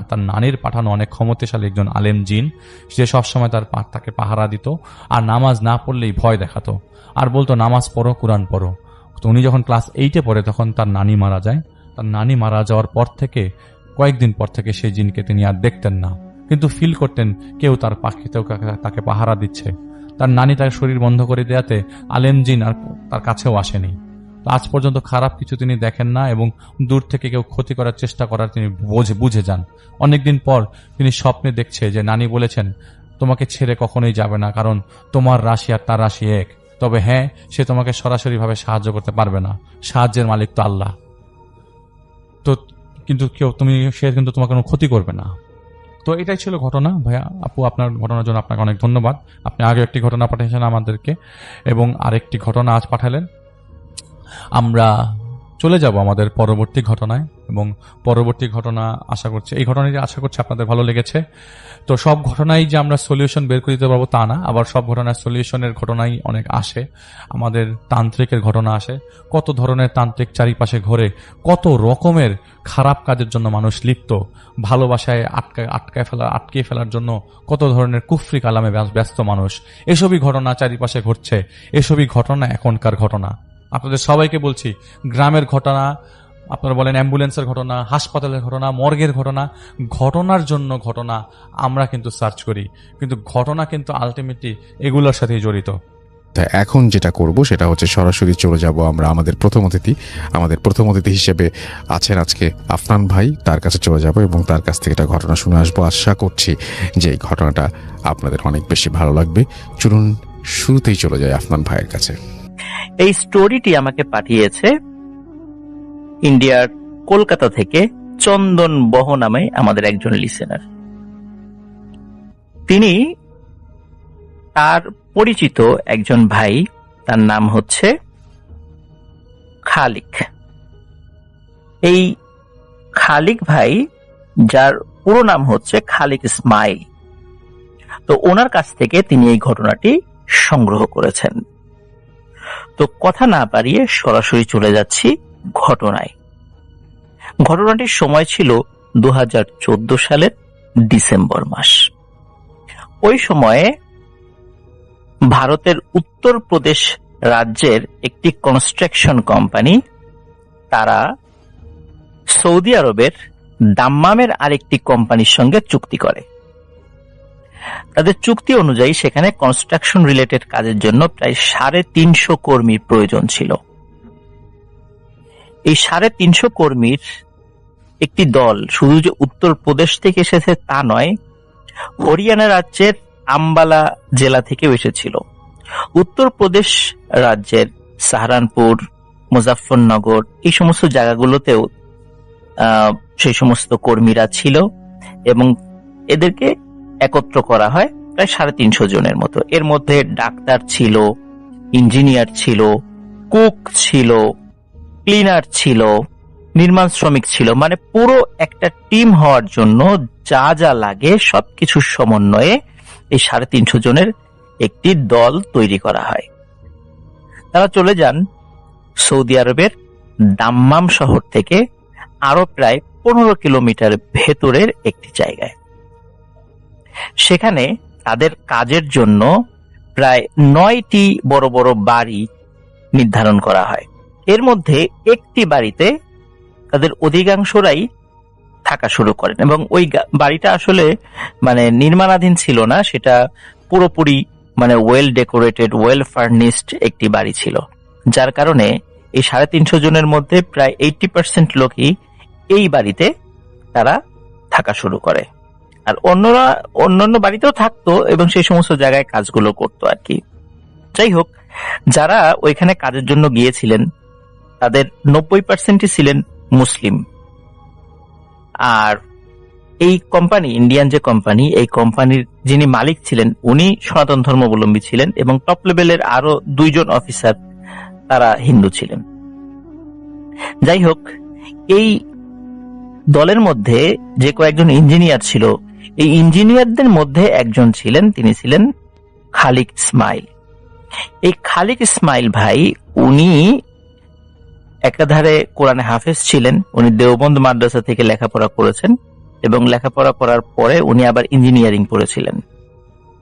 তার নানির পাঠানো অনেক ক্ষমতাশালী একজন আলেম জিন, যে সবসময় তাকে পাহারা দিত আর নামাজ না পড়লেই ভয় দেখাতো আর বলতো নামাজ পড়ো, কোরআন পড়ো। তো উনি যখন ক্লাস 8-এ পড়ে তখন তার নানি মারা যায়। তার নানি মারা যাওয়ার পর থেকে কয়েকদিন পর থেকে সেই জিনকে তিনি আর দেখতেন না, কিন্তু ফিল করতেন কেউ তার পাখিতেও তাকে পাহারা দিচ্ছে। তার নানি তার শরীর বন্ধ করে দেওয়াতে আলেম জিন আর তার কাছেও আসেনি। আজ পর্যন্ত খারাপ কিছু তিনি দেখেন না, এবং দূর থেকে কেউ ক্ষতি করার চেষ্টা করার তিনি বুঝে যান। অনেকদিন পর তিনি স্বপ্নে দেখছে যে নানি বলেছেন তোমাকে ছেড়ে কখনোই যাবে না, কারণ তোমার রাশি আর তার রাশি এক। তবে হ্যাঁ, সে তোমাকে সরাসরি ভাবে সাহায্য করতে পারবে না, সাহায্যের মালিক তো আল্লাহ। তো কিন্তু সে কিন্তু তোমার কোনো ক্ষতি করবে না। তো এটাই ছিল ঘটনা। ভাইয়া, আপু, আপনার ঘটনার জন্য আপনাকে অনেক ধন্যবাদ। আপনি আগে একটি ঘটনা পাঠিয়েছেন আমাদেরকে এবং আরেকটি ঘটনা আজ পাঠালেন। আমরা চলে যাব আমাদের পরবর্তী ঘটনায়, এবং পরবর্তী ঘটনা আশা করছি আপনাদের ভালো লেগেছে। তো সব ঘটনাই যে আমরা সলিউশন বের করে দিতে পারবো তা না, আবার সব ঘটনায় সলিউশনের ঘটনাই অনেক আসে। আমাদের তান্ত্রিকের ঘটনা আসে, কত ধরনের তান্ত্রিক চারিপাশে ঘোরে, কত রকমের খারাপ কাজের জন্য মানুষ লিপ্ত, ভালোবাসায় আটকে ফেলার জন্য কত ধরনের কুফরি কালামে ব্যস্ত মানুষ। এসবই ঘটনা চারিপাশে ঘটছে, এসবই ঘটনা এখনকার ঘটনা। আপনাদের সবাইকে বলছি, গ্রামের ঘটনা, আপনারা বলেন অ্যাম্বুলেন্সের ঘটনা, হাসপাতালের ঘটনা, মর্গের ঘটনা, ঘটনার জন্য ঘটনা আমরা কিন্তু সার্চ করি, কিন্তু ঘটনা কিন্তু আলটিমেটলি এগুলোর সাথেই জড়িত। তা এখন যেটা করব সেটা হচ্ছে সরাসরি চলে যাব আমরা আমাদের প্রথম অতিথি হিসেবে আছেন আজকে আফনান ভাই, তার কাছে চলে যাব এবং তার কাছ থেকে একটা ঘটনা শুনে আসবো। আশা করছি যে এই ঘটনাটা আপনাদের অনেক বেশি ভালো লাগবে। চলুন শুরুতেই চলে যায় আফনান ভাইয়ের কাছে। এই স্টোরিটি আমাকে পাঠিয়েছে ইন্ডিয়ার কলকাতা থেকে চন্দন বহ নামে আমাদের একজন লিসেনার। তিনি তার পরিচিত একজন ভাই, তার নাম হচ্ছে খালিক। এই খালিক ভাই, যার পুরো নাম হচ্ছে খালিক ইসমাইল, তো ওনার কাছ থেকে তিনি এই ঘটনাটি সংগ্রহ করেছেন। তো কথা না বাড়িয়ে সরাসরি চলে যাচ্ছি ঘটনায়। ঘটনাটির সময় ছিল 2014 সালের ডিসেম্বর মাস। ওই সময়ে ভারতের উত্তরপ্রদেশ রাজ্যের একটি কনস্ট্রাকশন কোম্পানি, তারা সৌদি আরবের দাম্মামের আরেকটি কোম্পানির সঙ্গে চুক্তি করে। তাদের চুক্তি অনুযায়ী সেখানে কনস্ট্রাকশন রিলেটেড কাজের জন্য প্রায় 350 কর্মীর প্রয়োজন ছিল। এই 350 কর্মীর একটি দল শুধু যে উত্তরপ্রদেশ থেকে এসেছে তা নয়, হরিয়ানা রাজ্যের আম্বালা জেলা থেকেও এসেছিল। উত্তরপ্রদেশ রাজ্যের সাহারানপুর, মুজাফফরনগর, এই সমস্ত জায়গাগুলোতেও সেই সমস্ত কর্মীরা ছিল এবং এদেরকে একত্র করা হয় প্রায় 350 জনের মতো। এর মধ্যে ডাক্তার ছিল, ইঞ্জিনিয়ার ছিল, কুক ছিল, ক্লিনার ছিল, নির্মাণ শ্রমিক ছিল, মানে পুরো একটা টিম হওয়ার জন্য যা যা লাগে সবকিছুর সমন্বয়ে এই 350 জনের একটি দল তৈরি করা হয়। তারা চলে যান সৌদি আরবের দাম্মাম শহর থেকে আরো প্রায় 15 কিলোমিটার ভেতরের একটি জায়গায়। সেখানে তাদের কাজের জন্য প্রায় 9টি বড় বড় বাড়ি নির্ধারণ করা হয়। এর মধ্যে একটি বাড়িতে তাদের অধিকাংশরাই থাকা শুরু করেন এবং ওই বাড়িটা আসলে মানে নির্মাণাধীন ছিল না, সেটা পুরোপুরি মানে ওয়েল ডেকোরেটেড, ওয়েল ফার্নিশড একটি বাড়ি ছিল, যার কারণে এই 350 জনের মধ্যে প্রায় 80% লোকই এই বাড়িতে তারা থাকা শুরু করে, আর অন্যরা অন্যান্য বাড়িতেও থাকতো এবং সেই সমস্ত জায়গায় কাজগুলো করতো আর কি। যাই হোক, যারা ওইখানে কাজের জন্য গিয়েছিলেন তাদের 90%ই ছিলেন মুসলিম। আর এই কোম্পানি, ইন্ডিয়ান যে কোম্পানি, এই কোম্পানির যিনি মালিক ছিলেন উনি সনাতন ধর্মাবলম্বী ছিলেন এবং টপ লেভেলের আরো 2 জন অফিসার তারা হিন্দু ছিলেন। যাই হোক, এই দলের মধ্যে যে কয়েকজন ইঞ্জিনিয়ার ছিল, এই ইঞ্জিনিয়ারদের মধ্যে একজন ছিলেন, তিনি ছিলেন খালিক ইসমাইল। এই খালিক ইসমাইল ভাই, উনি একাধারে কোরআনে হাফেজ ছিলেন। উনি দেওবন্দ মাদ্রাসা থেকে লেখাপড়া করেছেন এবং লেখাপড়া করার পরে উনি আবার ইঞ্জিনিয়ারিং পড়েছিলেন,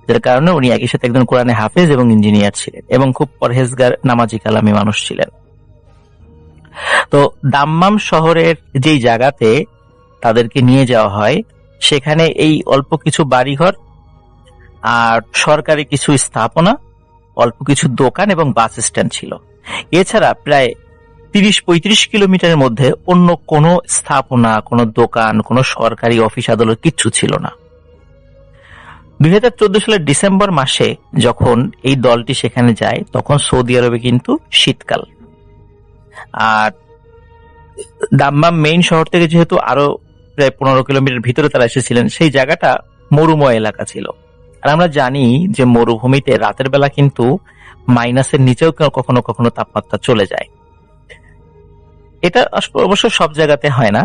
যার কারণে উনি একই সাথে একজন কোরআনে হাফেজ এবং ইঞ্জিনিয়ার ছিলেন এবং খুব পরহেজগার, নামাজি কালামি মানুষ ছিলেন। তো দাম্মাম শহরের যেই জায়গাতে তাদেরকে নিয়ে যাওয়া হয়, সেখানে এই অল্প কিছু বাড়িঘর আর সরকারি কিছু স্থাপনা, অল্প কিছু দোকান এবং বাস স্ট্যান্ড ছিল। এছাড়া প্রায় 30-35 কিলোমিটারের মধ্যে অন্য কোনো স্থাপনা, কোনো দোকান, কোনো সরকারি অফিস আদালত কিচ্ছু ছিল না। 2014 সালের ডিসেম্বর মাসে যখন এই দলটি সেখানে যায়, তখন সৌদি আরবে কিন্তু শীতকাল। আর দাম্মাম মেইন শহর থেকে যেহেতু আরো প্রায় 15 কিলোমিটার ভিতরে তারা এসেছিলেন, সেই জায়গাটা মরুময় এলাকা ছিল। আর আমরা জানি যে মরুভূমিতে রাতের বেলা কিন্তু মাইনাসের নিচেও কখনো কখনো তাপমাত্রা চলে যায়। এটা অবশ্য সব জায়গাতে হয় না,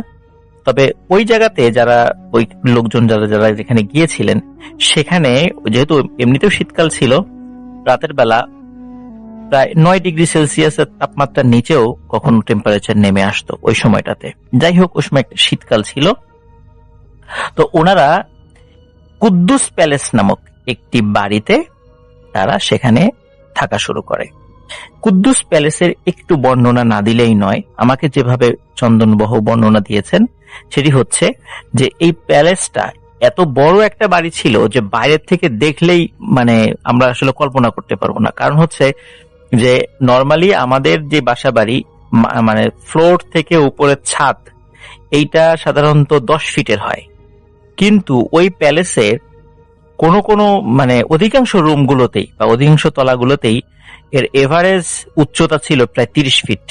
তবে ওই জায়গাতে যারা, ওই লোকজন যারা যারা যেখানে গিয়েছিলেন, সেখানে যেহেতু এমনিতেও শীতকাল ছিল, রাতের বেলা প্রায় 9 ডিগ্রি সেলসিয়াসের তাপমাত্রার নিচেও কখনো টেম্পারেচার নেমে আসতো ওই সময়টাতে। যাই হোক, ওই সময় একটা শীতকাল ছিল। তো ওনারা কুদ্দুস প্যালেস নামক একটি বাড়িতে তারা সেখানে থাকা শুরু করে। কুদ্দুস প্যালেসের একটু বর্ণনা না দিলেই নয়। আমাকে যেভাবে চন্দনবহ বর্ণনা দিয়েছেন, সেটি হচ্ছে যে এই প্যালেসটা এত বড় একটা বাড়ি ছিল যে বাইরের থেকে দেখলেই মানে আমরা আসলে কল্পনা করতে পারবো না। কারণ হচ্ছে যে নর্মালি আমাদের যে বাসা বাড়ি, মানে ফ্লোর থেকে উপরের ছাদ, এইটা সাধারণত 10 ফিটের হয়, কিন্তু ওই প্যালেসের কোনো কোনো মানে অধিকাংশ রুমগুলোতেই বা অধিকাংশ তলাগুলোতেই এর এভারেজ উচ্চতা ছিল প্রায় 30 ফিট,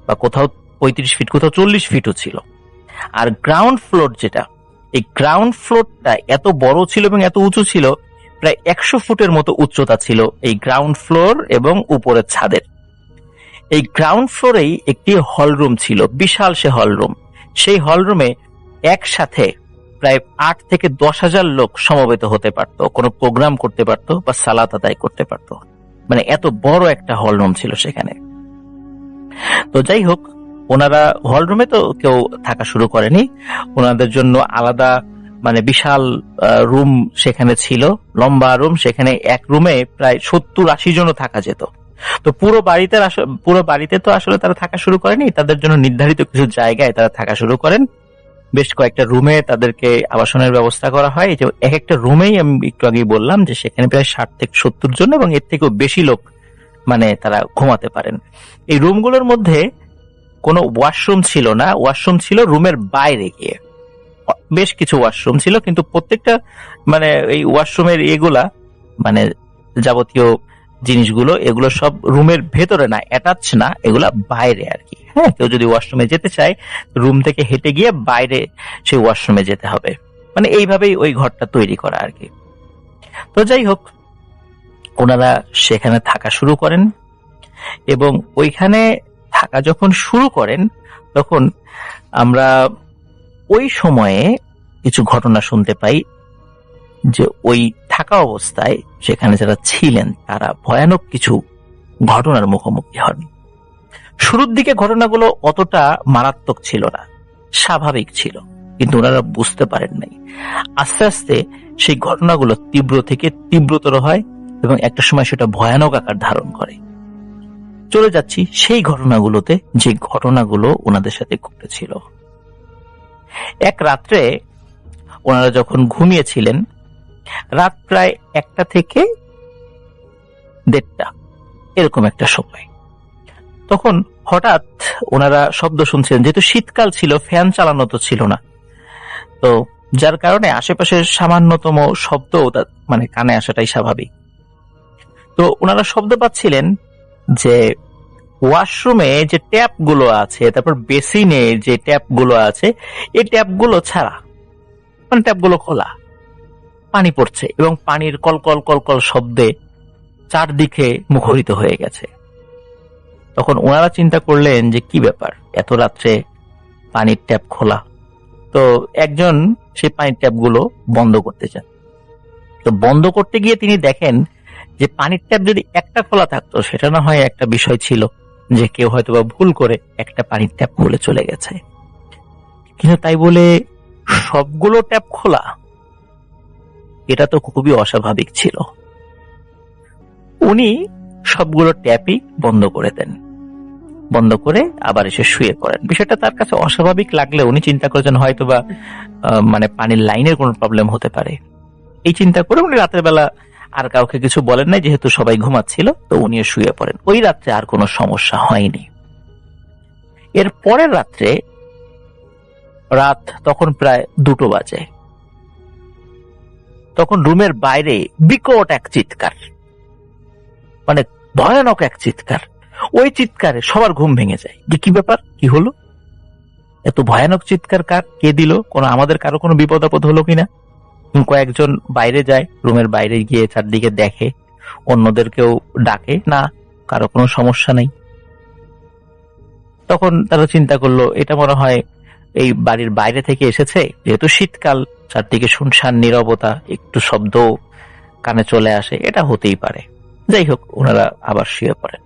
বা কোথাও 35 ফিট, কোথাও 40 ফিটও ছিল। আর গ্রাউন্ড ফ্লোর যেটা, এই গ্রাউন্ড ফ্লোরটা এত বড় ছিল এবং এত উঁচু ছিল, প্রায় 100 ফুটের মতো উচ্চতা ছিল এই গ্রাউন্ড ফ্লোর এবং উপরের ছাদের। এই গ্রাউন্ড ফ্লোরেই একটি হলরুম ছিল, বিশাল সে হলরুম। সেই হলরুমে একসাথে প্রায় 8 থেকে 10,000 লোক সমবেত হতে পারত, কোনো প্রোগ্রাম করতে পারত বা সালাত আদায় করতে পারত। মানে এত বড় একটা হলরুম ছিল সেখানে। তো যাই হোক, ওনারা হলরুমে তো কেউ থাকা শুরু করেনি, ওনাদের জন্য আলাদা মানে বিশাল রুম সেখানে ছিল, লম্বা রুম। সেখানে এক রুমে প্রায় 70-80 জনও থাকা যেত। তো পুরো বাড়িতে তো আসলে তারা থাকা শুরু করেনি, তাদের জন্য নির্ধারিত কিছু জায়গায় তারা থাকা শুরু করেন। বেশ কয়েকটা রুমে তাদেরকে আবাসনের ব্যবস্থা করা হয়। যে এক একটা রুমেই আমি একটু আগেই বললাম যে সেখানে প্রায় 60 থেকে 70 জন এবং এর থেকেও বেশি লোক মানে তারা ঘুমাতে পারেন। এই রুমগুলোর মধ্যে কোনো ওয়াশরুম ছিল না, ওয়াশরুম ছিল রুমের বাইরে গিয়ে। বেশ কিছু ওয়াশরুম ছিল, কিন্তু প্রত্যেকটা মানে এই ওয়াশরুমের এগুলা মানে যাবতীয় জিনিসগুলো, এগুলো সব রুমের ভেতরে না, অ্যাটাচ না, এগুলা বাইরে আর কি। হ্যাঁ, কেউ যদি ওয়াশরুমে যেতে চায়, রুম থেকে হেঁটে গিয়ে বাইরে সেই ওয়াশরুমে যেতে হবে। মানে এইভাবেই ওই ঘরটা তৈরি করা আর কি। তো যাই হোক, ওনারা সেখানে থাকা শুরু করেন এবং ওইখানে থাকা যখন শুরু করেন, তখন আমরা ওই সময়ে কিছু ঘটনা শুনতে পাই যে ওই থাকা অবস্থায় সেখানে যারা ছিলেন তারা ভয়ানক কিছু ঘটনার মুখোমুখি হন। শুরুর দিকে ঘটনাগুলো অতটা মারাত্মক ছিল না, স্বাভাবিক ছিল, কিন্তু ওনারা বুঝতে পারেন নাই। আস্তে আস্তে সেই ঘটনাগুলো তীব্র থেকে তীব্রতর হয় এবং একটা সময় সেটা ভয়ানক আকার ধারণ করে। চলে যাচ্ছি সেই ঘটনাগুলোতে, যে ঘটনাগুলো ওনাদের সাথে ঘটেছিল। এক রাত্রে ওনারা যখন ঘুমিয়েছিলেন, রাত প্রায় 1টা থেকে 1:30 এরকম একটা সময়, তখন হঠাৎ ওনারা শব্দ শুনছিলেন। যেহেতু শীতকাল ছিল, ফ্যান চালানো তো ছিল না, তো যার কারণে আশেপাশের সামান্যতম শব্দ মানে কানে আসাটাই স্বাভাবিক। তো ওনারা শব্দ পাচ্ছিলেন যে ওয়াশরুমে যে ট্যাপ গুলো আছে, তারপর বেসিনে যে ট্যাপ গুলো আছে, এই ট্যাপ গুলো ছাড়া মানে ট্যাপগুলো খোলা, পানি পড়ছে এবং পানির কলকল কলকল শব্দে চারদিকে মুখরিত হয়ে গেছে। তখন ওনারা চিন্তা করলেন যে কি ব্যাপার, এত রাত্রে পানির ট্যাপ খোলা। তো একজন সেই পানির ট্যাপগুলো বন্ধ করতে চান। তো বন্ধ করতে গিয়ে তিনি দেখেন যে পানির ট্যাপ যদি একটা খোলা থাকতো সেটা না হয় একটা বিষয় ছিল, যে কেউ হয়তোবা ভুল করে একটা পানির ট্যাপ খুলে চলে গেছে, কিন্তু তাই বলে সবগুলো ট্যাপ খোলা, এটা তো খুবই অস্বাভাবিক ছিল। উনি সবগুলো ট্যাপই বন্ধ করে দেন, বন্ধ করে আবার এসে শুয়ে পড়েন। বিষয়টা তার কাছে অস্বাভাবিক লাগলে উনি চিন্তা করেছেন হয়তোবা মানে পানির লাইনের কোনো প্রবলেম হতে পারে। এই চিন্তা করে উনি রাতের বেলা আর কাউকে কিছু বলেন নাই, যেহেতু সবাই ঘুমাচ্ছিল, তো উনিও শুয়ে পড়েন। ওই রাত্রে আর কোনো সমস্যা হয়নি। এর পরের রাত্রে, রাত তখন প্রায় 2টো বাজে, তখন রুমের বাইরে বিকট এক চিৎকার, মানে ভয়ানক এক চিৎকার। ওই চিৎকারে সবার ঘুম ভেঙে যায় যে কি ব্যাপার, কি হলো, এত ভয়ানক চিৎকার কার, কে দিল, আমাদের কারো কোনো বিপদ আপদ হলো কিনা। কয়েকজন বাইরে যায়, রুমের বাইরে গিয়ে চারদিকে দেখে, অন্যদেরকেও ডাকে, না কারো কোনো সমস্যা নেই। তখন তারা চিন্তা করলো এটা মনে হয় এই বাড়ির বাইরে থেকে এসেছে, যেহেতু শীতকাল, চারদিকে শুনশান নীরবতা, একটু শব্দ কানে চলে আসে, এটা হতেই পারে। যাই হোক, ওনারা আবার শুয়ে পড়েন।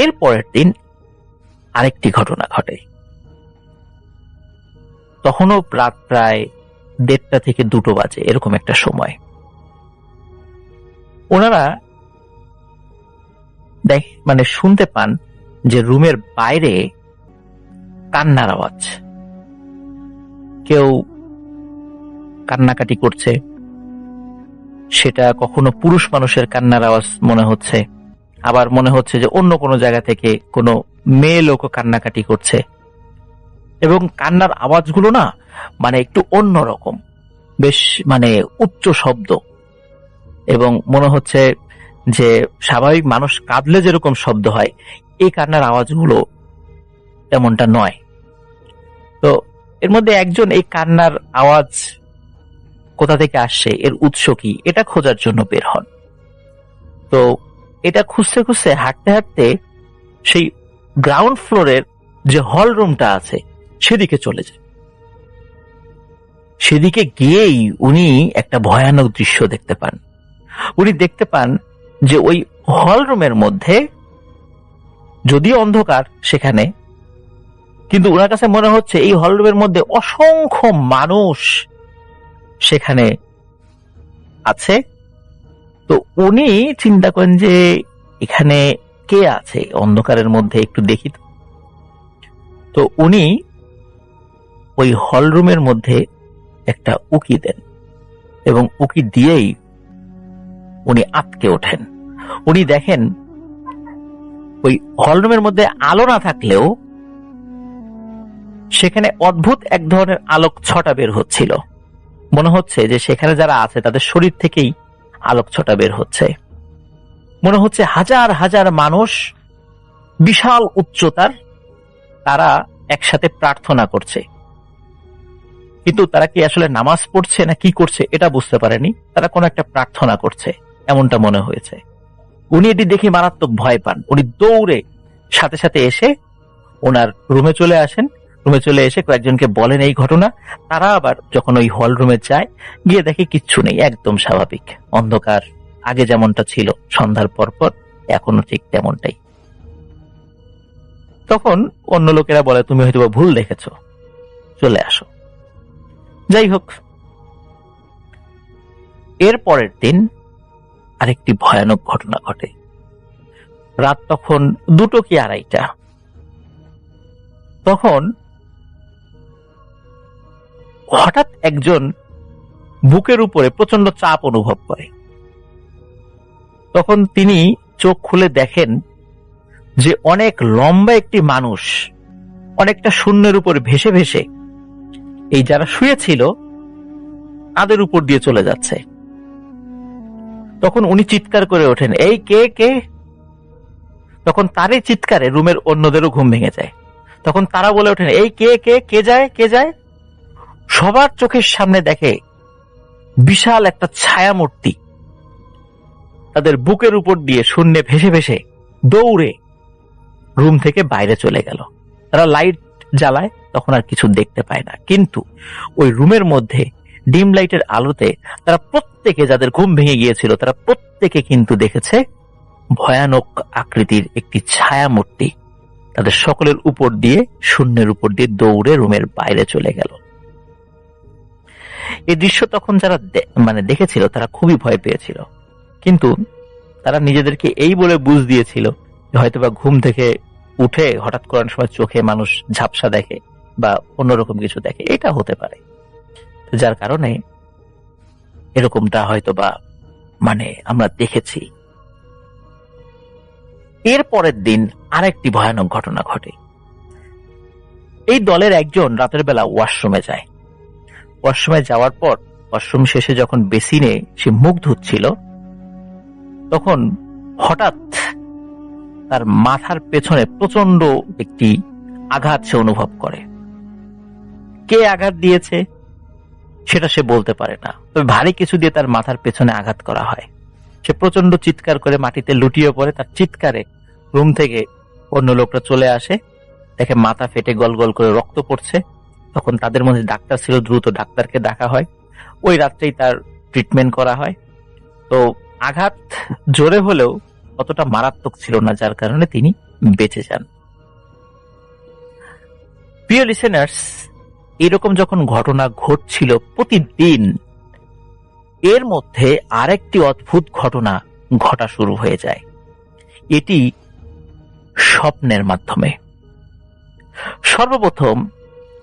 এর পরের দিন আরেকটি ঘটনা ঘটে। তখনও রাত প্রায় 1:30 থেকে 2টো বাজে, এরকম একটা সময়। ওনারা মানে শুনতে পান যে রুমের বাইরে কান্নার আওয়াজ, কেউ কান্নাকাটি করছে। সেটা কখনো পুরুষ মানুষের কান্নার আওয়াজ মনে হচ্ছে, আবার মনে হচ্ছে যে অন্য কোনো জায়গা থেকে কোনো মেয়ে লোকও কান্নাকাটি করছে। এবং কান্নার আওয়াজগুলো না মানে একটু অন্যরকম, বেশ মানে উচ্চ শব্দ, এবং মনে হচ্ছে যে স্বাভাবিক মানুষ কাঁদলে যেরকম শব্দ হয়, এই কান্নার আওয়াজগুলো তেমনটা নয়। তো এর মধ্যে একজন এই কান্নার আওয়াজ কোথা থেকে আসছে, এর উৎস কি, এটা খোঁজার জন্য বের হন। তো এটা খুঁজতে খুঁজতে হাঁটতে হাঁটতে সেই গ্রাউন্ড ফ্লোরের যে হল রুমটা আছে সেদিকে চলে যায়। সেদিকে গিয়েই উনি একটা ভয়ানক দৃশ্য দেখতে পান। উনি দেখতে পান যে ওই হল রুমের মধ্যে, যদিও অন্ধকার সেখানে, কিন্তু ওনার কাছে মনে হচ্ছে এই হল রুমের মধ্যে অসংখ্য মানুষ সেখানে আছে। তো উনি চিন্তা করেন যে এখানে কে আছে অন্ধকারের মধ্যে, একটু দেখি। তো উনি ওই হল রুমের মধ্যে একটা উকি দেন, এবং উকি দিয়েই উনি আটকে ওঠেন। উনি দেখেন ওই হল রুমের মধ্যে আলো না থাকলেও সেখানে অদ্ভুত এক ধরনের আলোক ছটা বের হচ্ছিল। মনে হচ্ছে যে সেখানে যারা আছে তাদের শরীর থেকেই আলোক ছটা বের হচ্ছে। মনে হচ্ছে হাজার হাজার মানুষ, বিশাল উচ্চতার, তারা একসাথে প্রার্থনা করছে। কিন্তু তারা কি আসলে নামাজ পড়ছে না কি করছে এটা বুঝতে পারেনি, তারা কোনো একটা প্রার্থনা করছে এমনটা মনে হয়েছে। উনি এটি দেখে মারাত্মক ভয় পান। উনি দৌড়ে সাথে সাথে এসে ওনার রুমে চলে আসেন। রুমে চলে এসে কয়েকজনকে বলেন এই ঘটনা। তারা আবার যখন ওই হল রুমে যায়, গিয়ে দেখে কিচ্ছু নেই, একদম স্বাভাবিক অন্ধকার, আগে যেমনটা ছিল সন্ধ্যার পরপর এখনো ঠিক তেমনটাই। তখন অন্য লোকেরা বলে তুমি হয়তো ভুল দেখেছ, চলে আসো। যাই হোক, এর পরের দিন আরেকটি ভয়ানক ঘটনা ঘটে। রাত তখন 2টো কি 2:30। তখন হঠাৎ একজন বুকের উপরে প্রচন্ড চাপ অনুভব করে। তখন তিনি চোখ খুলে দেখেন যে অনেক লম্বা একটি মানুষ অনেকটা শূন্যের উপর ভেসে ভেসে এই যারা শুয়েছিল তাদের উপর দিয়ে চলে যাচ্ছে। তখন উনি চিৎকার করে ওঠেন, এই কে কে। তখন তারই চিৎকারে রুমের অন্যদেরও ঘুম ভেঙে যায়। তখন তারা বলে ওঠেন, এই কে কে, কে যায় কে যায়। সবার চোখের সামনে দেখে বিশাল একটা ছায়ামূর্তি তাদের বুকের উপর দিয়ে শূন্যে ভেসে ভেসে দৌড়ে রুম থেকে বাইরে চলে গেল। তারা লাইট জ্বালায়, তখন আর কিছু দেখতে পায় না, কিন্তু ওই রুমের মধ্যে ডিম লাইটের আলোতে তারা প্রত্যেকে, যাদের ঘুম ভেঙে গিয়েছিল, তারা প্রত্যেকে কিন্তু দেখেছে ভয়ানক আকৃতির একটি ছায়ামূর্তি তাদের সকলের উপর দিয়ে, শূন্যের উপর দিয়ে দৌড়ে রুমের বাইরে চলে গেল। এই দৃশ্য তখন যারা দেখেছিল তারা খুবই ভয় পেয়েছিল, কিন্তু তারা নিজেদেরকে এই বলে বুঝ দিয়েছিল হয়তোবা ঘুম থেকে উঠে হঠাৎ করে অনেক সময় চোখে মানুষ ঝাপসা দেখে বা অন্যরকম কিছু দেখে, এটা হতে পারে, যার কারণে এরকমটা হয়তোবা আমরা দেখেছি। এর পরের দিন আরেকটি ভয়ানক ঘটনা ঘটে। এই দলের একজন রাতের বেলা ওয়াশরুমে যায়। ওয়াশরুমে যাওয়ার পর ওয়াশরুম শেষে যখন বেসিনে সে মুখ ধুচ্ছিল, তখন হঠাৎ তার মাথার পেছনে প্রচন্ড একটি আঘাত সে অনুভব করে। কে আঘাত দিয়েছে সেটা সে বলতে পারে না, তবে ভারী কিছু দিয়ে তার মাথার পেছনে আঘাত করা হয়। সে প্রচন্ড চিৎকার করে মাটিতে লুটিয়ে পড়ে। তার চিৎকারে রুম থেকে অন্য লোকরা চলে আসে, দেখে মাথা ফেটে গল গল করে রক্ত পড়ছে। তখন তাদের মধ্যে ডাক্তার ছিল, দ্রুত ডাক্তারকে ডাকা হয়। ওই রাত্রেই তার ট্রিটমেন্ট করা হয়। তো আঘাত জোরে হলেও অতটা মারাত্মক ছিল না, যার কারণে তিনি বেঁচে যান। প্রিয় লিসেনার্স, এরকম যখন ঘটনা ঘটছিল প্রতিদিন, এর মধ্যে আরেকটি অদ্ভুত ঘটনা ঘটা শুরু হয়ে যায়। এটি স্বপ্নের মাধ্যমে। সর্বপ্রথম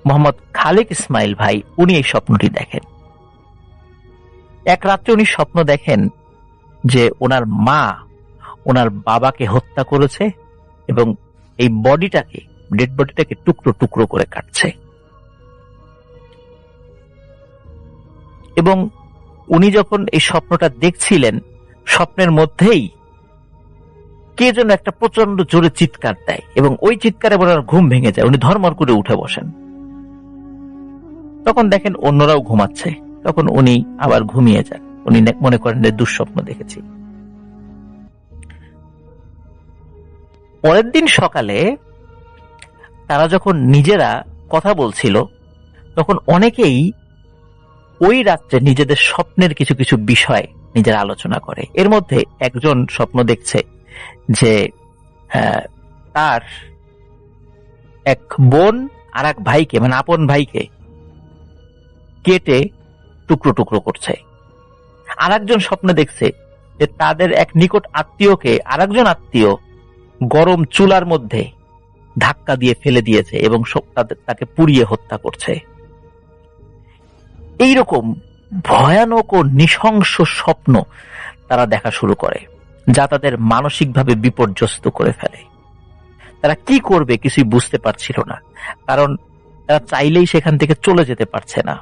মোহাম্মদ খালেক ইসমাইল ভাই, উনি এই স্বপ্নটি দেখেন। এক রাত্রে উনি স্বপ্ন দেখেন যে ওনার মা ওনার বাবাকে হত্যা করেছে এবং এই ডেড বডিটাকে টুকরো টুকরো করে কাটছে। এবং উনি যখন এই স্বপ্নটা দেখছিলেন, স্বপ্নের মধ্যেই কে যেন একটা প্রচন্ড জোরে চিৎকার দেয় এবং ওই চিৎকারে ওনার ঘুম ভেঙে যায়। উনি ধর্মর করে উঠে বসেন। তখন দেখেন অন্যরাও ঘুমাচ্ছে, তখন উনি আবার ঘুমিয়ে যান। উনি মনে করেন যে দুঃস্বপ্ন দেখেছি। পরের দিন সকালে তারা যখন নিজেরা কথা বলছিল, তখন অনেকেই ওই রাত্রে নিজেদের স্বপ্নের কিছু কিছু বিষয় নিজেরা আলোচনা করে। এর মধ্যে একজন স্বপ্ন দেখছে যে তার এক বোন আর এক ভাইকে, আপন ভাইকে কেটে টুকরো টুকরো করছে। আর একজন স্বপ্ন দেখছে যে তাদের এক নিকট আত্মীয়কে আরেকজন আত্মীয় গরম চুলার মধ্যে ধাক্কা দিয়ে ফেলে দিয়েছে এবং তাকে পুড়িয়ে হত্যা করছে। এইরকম ভয়ানক ও নৃশংস স্বপ্ন তারা দেখা শুরু করে, যা তাদের মানসিকভাবে বিপর্যস্ত করে ফেলে। তারা কি করবে কিছুই বুঝতে পারছিল না, কারণ তারা চাইলেই সেখান থেকে চলে যেতে পারছে না,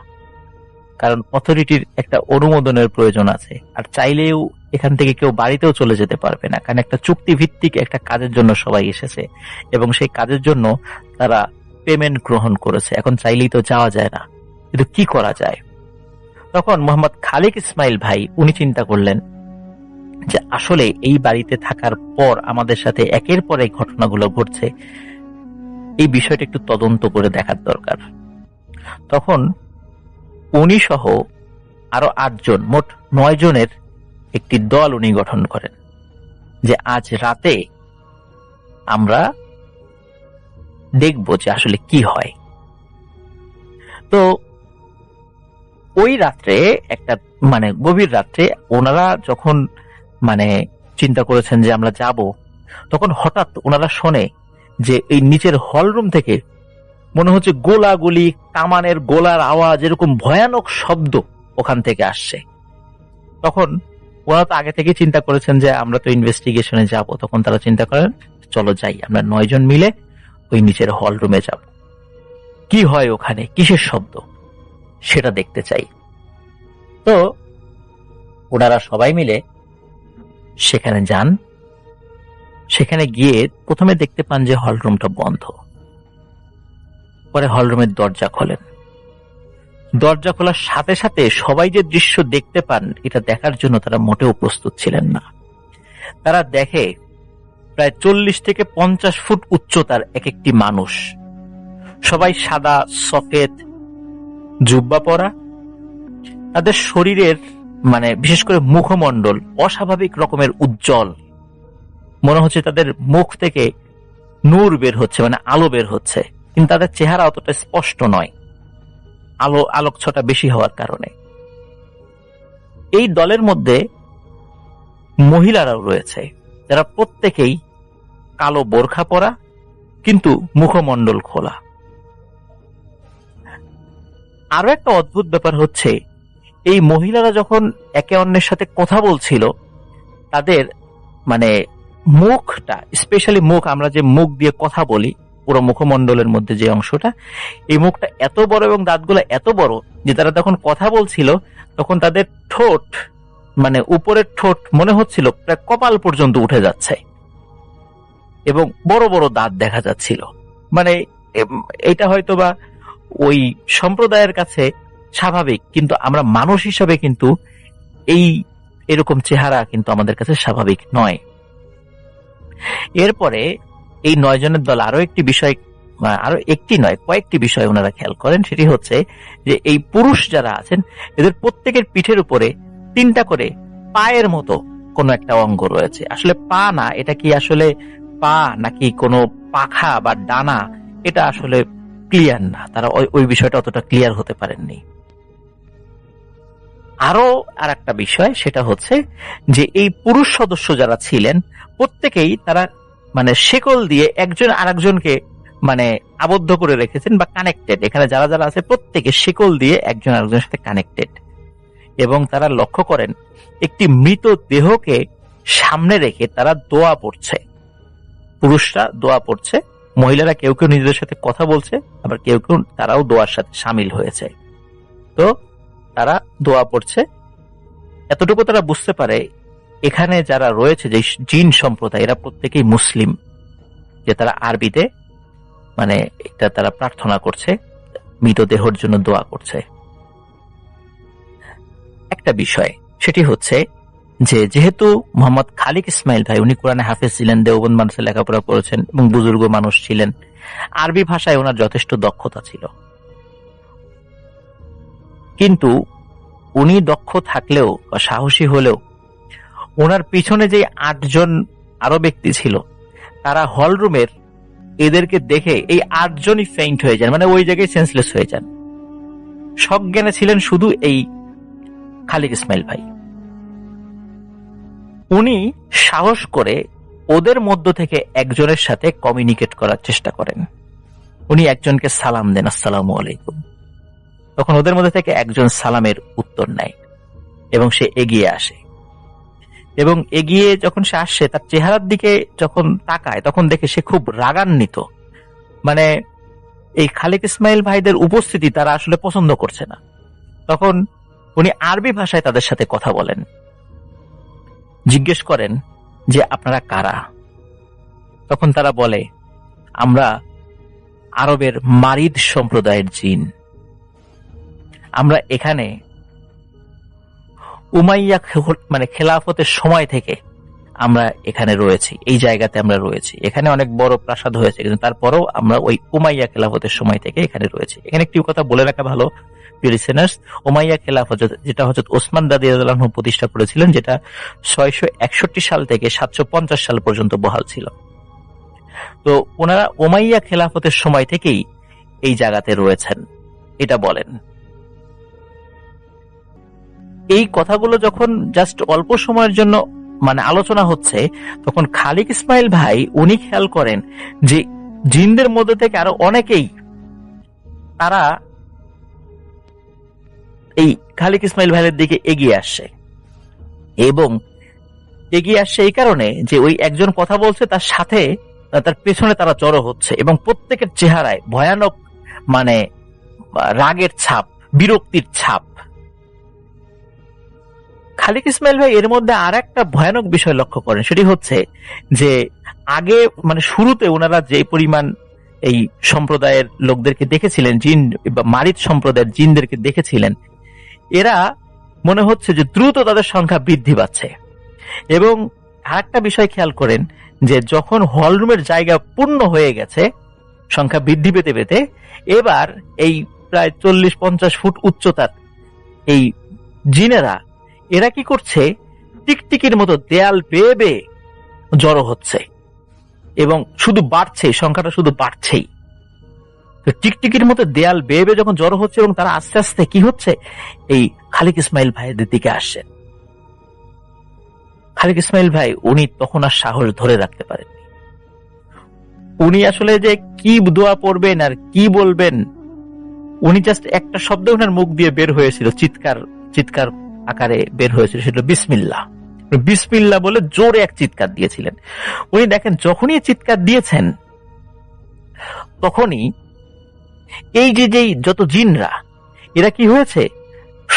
কারণ অথরিটির একটা অনুমোদনের প্রয়োজন আছে। আর চাইলেও এখান থেকে কেউ বাড়িতেও চলে যেতে পারবে না, কারণ একটা চুক্তি ভিত্তিক একটা কাজের জন্য সবাই এসেছে এবং সেই কাজের জন্য তারা পেমেন্ট গ্রহণ করেছে। এখন চাইলেই তো যাওয়া যায় না, কিন্তু কি করা যায়? তখন মোহাম্মদ খালেক ইসমাইল ভাই, উনি চিন্তা করলেন যে আসলে এই বাড়িতে থাকার পর আমাদের সাথে একের পর এক ঘটনাগুলো ঘটছে, এই বিষয়টা একটু তদন্ত করে দেখার দরকার। তখন উনি সহ আরো 8 জন, মোট 9 জনের একটি দল উনি গঠন করেন যে আজ রাতে আমরা দেখব যে আসলে কি হয়। তো ওই রাত্রে একটা গভীর রাত্রে ওনারা যখন চিন্তা করেছেন যে আমরা যাব, তখন হঠাৎ ওনারা শোনে যে এই নিচের হল রুম থেকে মনে হচ্ছে গোলাগুলি, কামানের গোলার আওয়াজ, এরকম ভয়ানক শব্দ ওখান থেকে আসছে। তখন ওনারা তো আগে থেকে চিন্তা করেছেন যে আমরা তো ইনভেস্টিগেশনে যাব। তখন তারা চিন্তা করেন চলো যাই, আমরা 9 জন মিলে ওই নিচের হল রুমে যাব, কি হয় ওখানে, কিসের শব্দ সেটা দেখতে চাই। তো ওনারা সবাই মিলে সেখানে যান। সেখানে গিয়ে প্রথমে দেখতে পান যে হল রুমটা বন্ধ। পরে হল রুমের দরজা খোলেন, দরজা খোলার সাথে সাথে সবাই যে দৃশ্য দেখতে পান এটা দেখার জন্য তারা মোটেও প্রস্তুত ছিলেন না। তারা দেখে প্রায় 40 থেকে 50 ফুট উচ্চতার এক একটি মানুষ, সবাই সাদা সফেদ জুব্বা পরা, তাদের শরীরের বিশেষ করে মুখমণ্ডল অস্বাভাবিক রকমের উজ্জ্বল, মনে হচ্ছে তাদের মুখ থেকে নূর বের হচ্ছে, আলো বের হচ্ছে, কিন্তু তাদের চেহারা অতটা স্পষ্ট নয় আলোকছটা বেশি হওয়ার কারণে। এই দলের মধ্যে মহিলারাও রয়েছে, যারা প্রত্যেকেই কালো বোরখা পরা কিন্তু মুখমণ্ডল খোলা। আরো একটা অদ্ভুত ব্যাপার হচ্ছে, এই মহিলারা যখন একে অন্যের সাথে কথা বলছিল, তাদের মুখটা, স্পেশালি মুখ, আমরা যে মুখ দিয়ে কথা বলি, পুরো মুখমণ্ডলের মধ্যে যে অংশটা, এই মুখটা এত বড় এবং দাঁতগুলো এত বড় যে তারা তখন কথা বলছিল তখন তাদের ঠোঁট, উপরের ঠোঁট মনে হচ্ছিল প্রায় কপাল পর্যন্ত উঠে যাচ্ছে এবং বড় বড় দাঁত দেখা যাচ্ছিল। এটা হয়তোবা ওই সম্প্রদায়ের কাছে স্বাভাবিক, কিন্তু আমরা মানুষ হিসাবে কিন্তু এরকম চেহারা কিন্তু আমাদের কাছে স্বাভাবিক নয়। এরপরে এই 9 জনের দল আরো একটি বিষয়, আরো একটি নয় কয়েকটি বিষয় ওনারা খেয়াল করেন। সেটি হচ্ছে যে এই পুরুষ যারা আছেন এদের প্রত্যেকের পিঠের উপরে 3টা করে পায়ের মতো কোনো একটা অঙ্গ রয়েছে। আসলে পা না, এটা কি আসলে পা নাকি কোনো পাখা বা ডানা, এটা আসলে ক্লিয়ার না, তারা ওই বিষয়টা অতটা ক্লিয়ার হতে পারেননি। আরো আর একটা বিষয়, সেটা হচ্ছে যে এই পুরুষ সদস্য যারা ছিলেন প্রত্যেকেই তারা শেকল দিয়ে একজন আরেকজনকে আবদ্ধ করে রেখেছেন বা কানেক্টেড। এখানে যারা যারা আছে প্রত্যেকে শেকল দিয়ে একজন আরেকজনের সাথে কানেক্টেড, এবং তারা লক্ষ্য করেন একটি মৃত দেহকে সামনে রেখে তারা দোয়া পড়ছে। পুরুষরা দোয়া পড়ছে, মহিলারা কেউ কেউ নিজেদের সাথে কথা বলছে, আবার কেউ কেউ তারাও দোয়ার সাথে সামিল হয়েছে। তো তারা দোয়া পড়ছে, এতটুকু তারা বুঝতে পারে এখানে যারা রয়েছে যে জিন সম্প্রদায়, এরা প্রত্যেকেই মুসলিম, যে তারা আরবিতে এটা তারা প্রার্থনা করছে, মৃতদেহের জন্য দোয়া করছে। একটা বিষয় সেটি হচ্ছে যে যেহেতু মোহাম্মদ খালিক ইসমাইল ভাই উনি কোরআনে হাফেজ ছিলেন, দেওবন্দ মাদ্রাসায় লেখাপড়া করেছেন এবং বুজুর্গ মানুষ ছিলেন, আরবি ভাষায় ওনার যথেষ্ট দক্ষতা ছিল, কিন্তু উনি দক্ষ থাকলেও বা সাহসী হলেও ওনার পিছনে যে 8 জন আরো ব্যক্তি ছিল, তারা হলরুমের এদেরকে দেখে এই 8 জনই ফেইন্ট হয়ে যান, ওই জায়গায় সেন্সলেস হয়ে যান। সজ্ঞানে ছিলেন শুধু এই খালিক ইসমাইল ভাই। উনি সাহস করে ওদের মধ্য থেকে একজনের সাথে কমিউনিকেট করার চেষ্টা করেন। উনি একজনকে সালাম দেন, আসসালামু আলাইকুম। তখন ওদের মধ্যে থেকে একজন সালামের উত্তর নেয় এবং সে এগিয়ে আসে, এবং এগিয়ে যখন সে আসছে তার চেহারার দিকে যখন তাকায় তখন দেখে সে খুব রাগান্বিত। এই খালিক ইসমাইল ভাইদের উপস্থিতি তারা আসলে পছন্দ করছে না। তখন উনি আরবি ভাষায় তাদের সাথে কথা বলেন, জিজ্ঞেস করেন যে আপনারা কারা। তখন তারা বলে আমরা আরবের মারিদ সম্প্রদায়ের জিন, আমরা এখানে উমাইয়া খেলাফতের সময় থেকে আমরা এখানে রয়েছি, এই জায়গাতে আমরা রয়েছি। এখানে অনেক বড় প্রাসাদ হয়েছে, কিন্তু তারপরেও আমরা ওই উমাইয়া খেলাফতের সময় থেকে এখানে রয়েছি। এখানে একটি কথা বলে রাখা ভালো লিসেনার্স, উমাইয়া খেলাফত যেটা হযরত ওসমান রাদিয়াল্লাহু আনহু প্রতিষ্ঠা করেছিলেন, যেটা 661 সাল থেকে 750 সাল পর্যন্ত বহাল ছিল। তো ওনারা উমাইয়া খেলাফতের সময় থেকেই এই জায়গাতে রয়েছেন, এটা বলেন। এই কথাগুলো যখন জাস্ট অল্প সময়ের জন্য আলোচনা হচ্ছে, তখন খালিক ইসমাইল ভাই উনি খেয়াল করেন যে জিনদের মধ্যে থেকে আরো অনেকেই তারা এই খালিক ইসমাইল ভাইয়ের দিকে এগিয়ে আসছে, এবং এগিয়ে আসছে এই কারণে যে ওই একজন কথা বলছে তার সাথে তার পেছনে তারা জড়ো হচ্ছে, এবং প্রত্যেকের চেহারায় ভয়ানক রাগের ছাপ, বিরক্তির ছাপ। খালিক ইসমাইল ভাই এর মধ্যে আর একটা ভয়ানক বিষয় লক্ষ্য করেন, সেটি হচ্ছে যে আগে শুরুতে ওনারা যে পরিমাণ এই সম্প্রদায়ের লোকদেরকে দেখেছিলেন, জিন বা মারিদ সম্প্রদায়ের জিনদেরকে দেখেছিলেন, এরা মনে হচ্ছে যে দ্রুত তাদের সংখ্যা বৃদ্ধি পাচ্ছে। এবং আরেকটা বিষয় খেয়াল করেন যে যখন হলরুমের জায়গা পূর্ণ হয়ে গেছে সংখ্যা বৃদ্ধি পেতে পেতে, এবার এই প্রায় 40-50 ফুট উচ্চতার এই জিনেরা এরা কি করছে, টিকটিকির মতো দেয়াল বেয়ে বেয়ে জড়ো হচ্ছে এবং শুধু বাড়ছে, সংখ্যাটা শুধু বাড়ছেই। তো টিকটিকির মতো দেয়াল বেয়ে বেয়ে যখন জড়ো হচ্ছে এবং তারা আস্তে আস্তে কি হচ্ছে, এই খালিক ইসমাইল ভাইয়ের দিকে আসছেন। খালিক ইসমাইল ভাই উনি তখন আর সাহস ধরে রাখতে পারেননি। উনি আসলে যে কি দোয়া পড়বেন আর কি বলবেন, উনি জাস্ট একটা শব্দ ওনার মুখ দিয়ে বের হয়েছিল, চিৎকার আকারে বের হয়েছিল, সেটা বিসমিল্লাহ। বিসমিল্লাহ বলে জোরে এক চিৎকার দিয়েছিলেন। উনি দেখেন যখনই চিৎকার দিয়েছেন তখনই এই যে যত জিনরা এরা কি হয়েছে,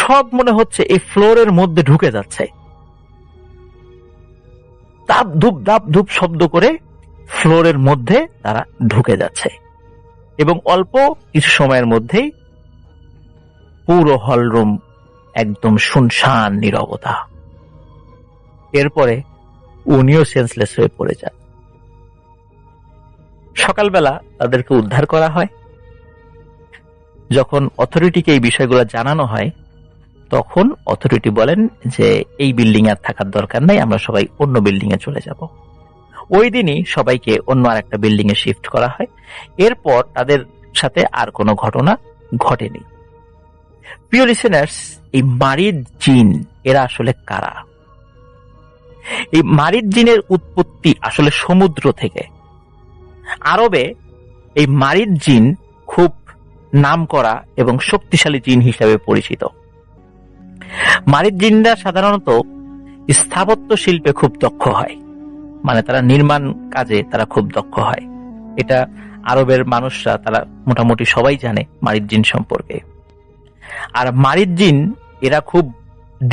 সব মনে হচ্ছে এই ফ্লোরের মধ্যে ঢুকে যাচ্ছে। দাপ ধূপ শব্দ করে ফ্লোরের মধ্যে তারা ঢুকে যাচ্ছে এবং অল্প কিছু সময়ের মধ্যেই পুরো হলরুম একদম শুনশান নীরবতা। এরপরে উনিও সেন্সলেস হয়ে পড়ে যান। সকালবেলা তাদেরকে উদ্ধার করা হয়। যখন অথরিটিকে এই বিষয়গুলো জানানো হয় তখন অথরিটি বলেন যে এই বিল্ডিং আর থাকার দরকার নাই, আমরা সবাই অন্য বিল্ডিং এ চলে যাব। ওই দিনই সবাইকে অন্য আর একটা বিল্ডিং এ শিফট করা হয়। এরপর তাদের সাথে আর কোনো ঘটনা ঘটেনি। প্রিয় লিসেনার্স, এই মারিদ জিন এরা আসলে কারা? এই মারিদ জিনের উৎপত্তি আসলে সমুদ্র থেকে। আরবে এই মারিদ জিন খুব নামকরা এবং শক্তিশালী জিন হিসেবে পরিচিত। মারিদ জিনরা সাধারণত স্থাপত্য শিল্পে খুব দক্ষ হয়, মানে তারা নির্মাণ কাজে তারা খুব দক্ষ হয়। এটা আরবের মানুষরা তারা মোটামুটি সবাই জানে মারিদ জিন সম্পর্কে। আর মারিদ জিন এরা খুব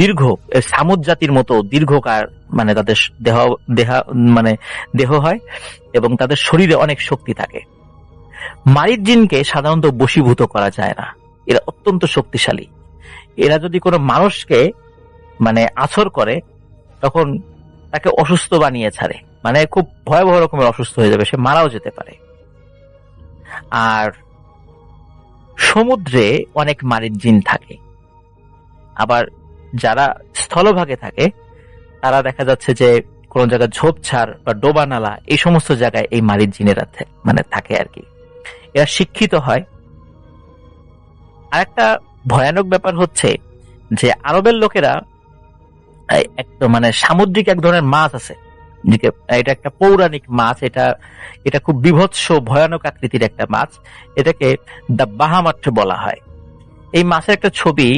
দীর্ঘ, সামুদ জাতির মতো দীর্ঘকার, মানে তাদের দেহ হয় এবং তাদের শরীরে অনেক শক্তি থাকে। মারিদ জিনকে সাধারণত বশীভূত করা যায় না, এরা অত্যন্ত শক্তিশালী। এরা যদি কোনো মানুষকে আছর করে তখন তাকে অসুস্থ বানিয়ে ছাড়ে, মানে খুব ভয়াবহ রকমের অসুস্থ হয়ে যাবে, সে মারাও যেতে পারে। আর সমুদ্রে অনেক মারিদ জিন থাকে, আবার যারা স্থলভাগে থাকে তারা দেখা যাচ্ছে যে কোন জায়গায় ঝোপঝাড় বা ডোবা নালা এই সমস্ত জায়গায় এই মারিদ জিনেরা থাকে আর কি। এরা শিক্ষিত হয়। আর একটা ভয়ানক ব্যাপার হচ্ছে যে আরবের লোকেরা সামুদ্রিক এক ধরনের মাছ আছে, এটা একটা পৌরাণিক মাছ, এটা খুব বিভৎস ভয়ানক আকৃতির একটা মাছ, এটাকে দ্য বাহামাট বলা হয়। এই মাছের একটা ছবি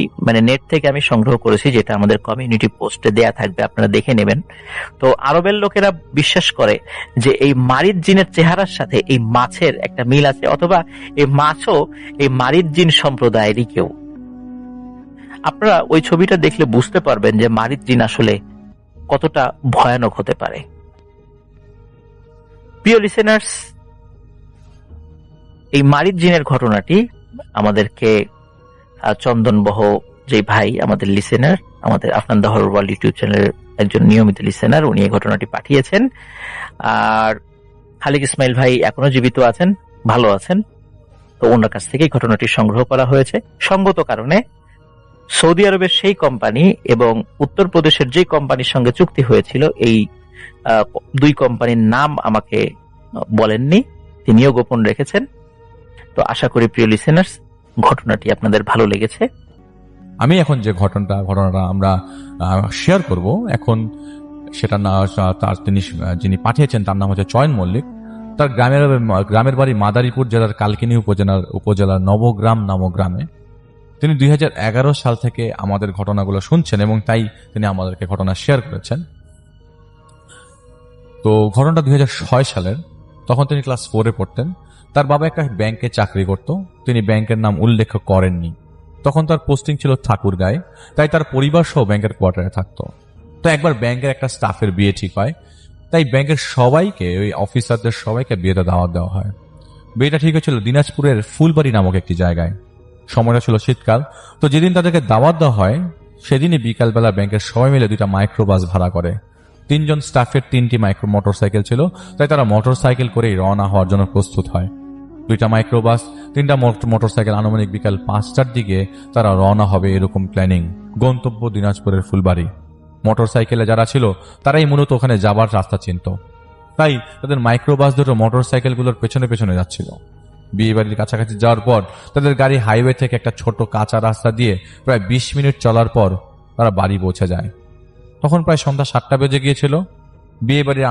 নেট থেকে আমি সংগ্রহ করেছি, যেটা আমাদের কমিউনিটি পোস্টে দেয়া থাকবে, আপনারা দেখে নেবেন। তো আরবের লোকেরা বিশ্বাস করে যে এই মারিদ জিনের চেহারার সাথে এই মাছের একটা মিল আছে, অথবা এই মাছও এই মারিদ জিন সম্প্রদায়েরই কেউ। আপনারা ওই ছবিটা দেখলে বুঝতে পারবেন যে মারিদ জিন আসলে কতটা ভয়ানক হতে পারে। প্রিয় লিসেনার্স, এই মারিদ জিনের ঘটনাটি আমাদেরকে চন্দনবহ যে ভাই আমাদের লিসেনার, আমাদের আফনান দা হরর ওয়ার্ল্ড ইউটিউব চ্যানেলের একজন নিয়মিত লিসেনার, উনি এই ঘটনাটি পাঠিয়েছেন। আর খালিক ইসমাইল ভাই এখনো জীবিত আছেন, ভালো আছেন, তো ওনার কাছ থেকে এই ঘটনাটি সংগ্রহ করা হয়েছে। সঙ্গত কারণে সৌদি আরবের সেই কোম্পানি এবং উত্তরপ্রদেশের যে কোম্পানির সঙ্গে চুক্তি হয়েছিল, এই দুই কোম্পানির নাম আমাকে বলেননি, তিনিও গোপন রেখেছেন। তো আশা করি প্রিয় লিসেনার্স ঘটনাটি আপনাদের ভালো লেগেছে। আমি এখন যে ঘটনাটা আমরা শেয়ার করব এখন, সেটা না তার যিনি পাঠিয়েছেন তার নাম হচ্ছে চয়ন মল্লিক। তার গ্রামের বাড়ি মাদারীপুর জেলার কালকিনি উপজেলার নবগ্রাম নামক গ্রামে। তিনি 2011 সাল থেকে আমাদের ঘটনাগুলো শুনছেন এবং তাই তিনি আমাদেরকে ঘটনা শেয়ার করেছেন। তো ঘটনাটা 2006 সালের, তখন তিনি ক্লাস 4-এ পড়তেন। তার বাবা একটা ব্যাংকে চাকরি করত, তিনি ব্যাংকের নাম উল্লেখ করেননি। তখন তার পোস্টিং ছিল ঠাকুরগাঁয়ে, তাই তার পরিবার সহ ব্যাংকের কোয়ার্টারে থাকতো। তো একবার ব্যাংকের একটা স্টাফের বিয়ে ঠিক হয়, তাই ব্যাংকের সবাইকে, ওই অফিসারদের সবাইকে বিয়েতে দাওয়াত দেওয়া হয়। বিয়েটা ঠিক হয়েছিল দিনাজপুরের ফুলবাড়ি নামক একটি জায়গায়। সময়টা ছিল শীতকাল। তো যেদিন তাদেরকে দাওয়াত দেওয়া হয় সেদিনই বিকালবেলা ব্যাংকের সবাই মিলে 2টা মাইক্রোবাস ভাড়া করে। 3 জন স্টাফের 3টি মাইক্রো মোটরসাইকেল ছিল, তাই তারা মোটরসাইকেল করেই রওনা হওয়ার জন্য প্রস্তুত হয়। 2টা মাইক্রোবাস, 3টা মোটরসাইকেল, আনুমানিক বিকাল 5টার দিকে তারা রওনা হবে এরকম প্ল্যানিং। গন্তব্য দিনাজপুরের ফুলবাড়ি। মোটরসাইকেলে যারা ছিল তারাই মূলত ওখানে যাবার রাস্তা চিনত, তাই তাদের মাইক্রোবাস দুটো মোটরসাইকেলগুলোর পেছনে পেছনে যাচ্ছিল। বিয়ে বাড়ির কাছাকাছি যাওয়ার পর তাদের গাড়ি হাইওয়ে থেকে একটা ছোট কাঁচা রাস্তা দিয়ে প্রায় 20 মিনিট চলার পর তারা বাড়ি পৌঁছে যায়। তখন প্রায় সন্ধ্যা 7টা বেজে গিয়েছিল। বিয়ে বাড়ির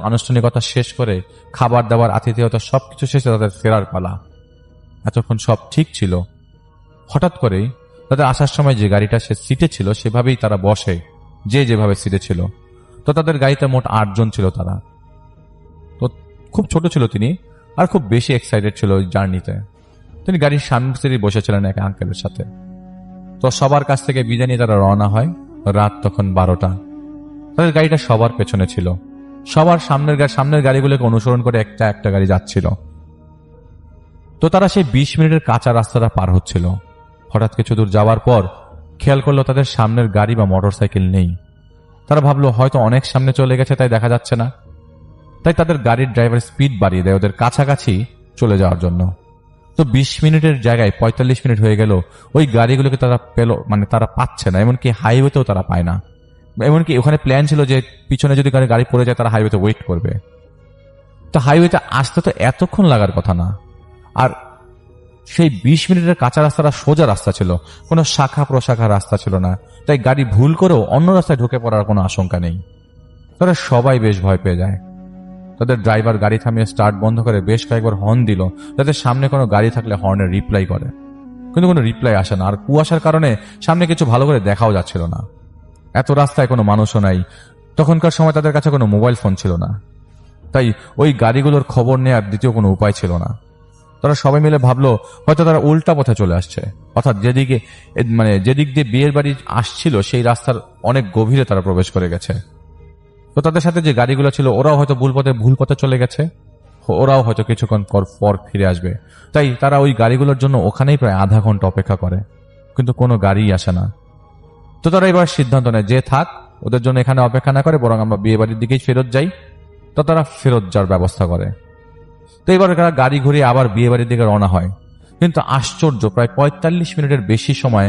আনুষ্ঠানিকতা শেষ করে খাবার দাবার, আতিথেয়তা সবকিছু শেষে তাদের ফেরার পালা। এতক্ষণ সব ঠিক ছিল। হঠাৎ করেই তাদের আসার সময় যে গাড়িটা সে সিটে ছিল সেভাবেই তারা বসে, যে যেভাবে সিটে ছিল। তো তাদের গাড়িতে মোট 8 জন ছিল। তারা তো খুব ছোট ছিল তিনি, আর খুব বেশি এক্সাইটেড ছিল ওই জার্নিতে। তিনি গাড়ির সামনের সিটে বসেছিলেন এক আঙ্কেলের সাথে। তো সবার কাছ থেকে বিদায় নিয়ে তারা রওনা হয়। রাত তখন 12টা। তাদের গাড়িটা সবার পেছনে ছিল। সবার সামনের গাড়িগুলোকে অনুসরণ করে একটা একটা গাড়ি যাচ্ছিল। তো তারা সেই 20 মিনিটের কাঁচা রাস্তাটা পার হচ্ছিল। হঠাৎ কিছু দূর যাওয়ার পর খেয়াল করলো তাদের সামনের গাড়ি বা মোটরসাইকেল নেই। তারা ভাবলো হয়তো অনেক সামনে চলে গেছে, তাই দেখা যাচ্ছে না। তাই তাদের গাড়ির ড্রাইভার স্পিড বাড়িয়ে দেয় ওদের কাছাকাছি চলে যাওয়ার জন্য। তো 20 মিনিটের জায়গায় 45 মিনিট হয়ে গেল। ওই গাড়িগুলোকে তারা পেল, মানে তারা পাচ্ছে না। এমনকি হাইওয়েতেও তারা পায় না। এমনকি ওখানে প্ল্যান ছিল যে পিছনে যদি গাড়ি পড়ে যায় তারা হাইওয়েতে ওয়েট করবে। তো হাইওয়েতে আসতে তো এতক্ষণ লাগার কথা না। আর সেই 20 মিনিটের কাঁচা রাস্তাটা সোজা রাস্তা ছিল, কোনো শাখা প্রশাখা রাস্তা ছিল না। তাই গাড়ি ভুল করেও অন্য রাস্তায় ঢুকে পড়ার কোনো আশঙ্কা নেই। তারা সবাই বেশ ভয় পেয়ে যায়। তাদের ড্রাইভার গাড়ি থামিয়ে স্টার্ট বন্ধ করে বেশ কয়েকবার হর্ন দিল, যাতে সামনে কোনো গাড়ি থাকলে হর্নের রিপ্লাই করে। কিন্তু কোনো রিপ্লাই আসে না। আর কুয়াশার কারণে সামনে কিছু ভালো করে দেখাও যাচ্ছিল না। এত রাস্তায় কোনো মানুষও নাই। তখনকার সময় তাদের কাছে কোনো মোবাইল ফোন ছিল না, তাই ওই গাড়িগুলোর খবর নেওয়ার দ্বিতীয় কোনো উপায় ছিল না। তারা সবাই মিলে ভাবলো হয়তো তারা উল্টা পথে চলে আসছে, অর্থাৎ যেদিক দিয়ে বিয়ের বাড়ি আসছিল সেই রাস্তার অনেক গভীরে তারা প্রবেশ করে গেছে। তো তাদের সাথে যে গাড়িগুলো ছিল ওরাও হয়তো ভুল পথে চলে গেছে, ওরাও হয়তো কিছুক্ষণ পর ফিরে আসবে। তাই তারা ওই গাড়িগুলোর জন্য ওখানেই প্রায় আধা ঘন্টা অপেক্ষা করে, কিন্তু কোনো গাড়িই আসে না। তো তারা এবার সিদ্ধান্ত নেয় যে থাক, ওদের জন্য এখানে অপেক্ষা না করে বরং আমরা বিয়ে বাড়ির দিকেই ফেরত যাই। তো তারা ফেরত যাওয়ার ব্যবস্থা করে। তো এবার তারা গাড়ি ঘুরিয়ে আবার বিয়ে বাড়ির দিকে রওনা হয়। কিন্তু আশ্চর্য, প্রায় 45 মিনিটের বেশি সময়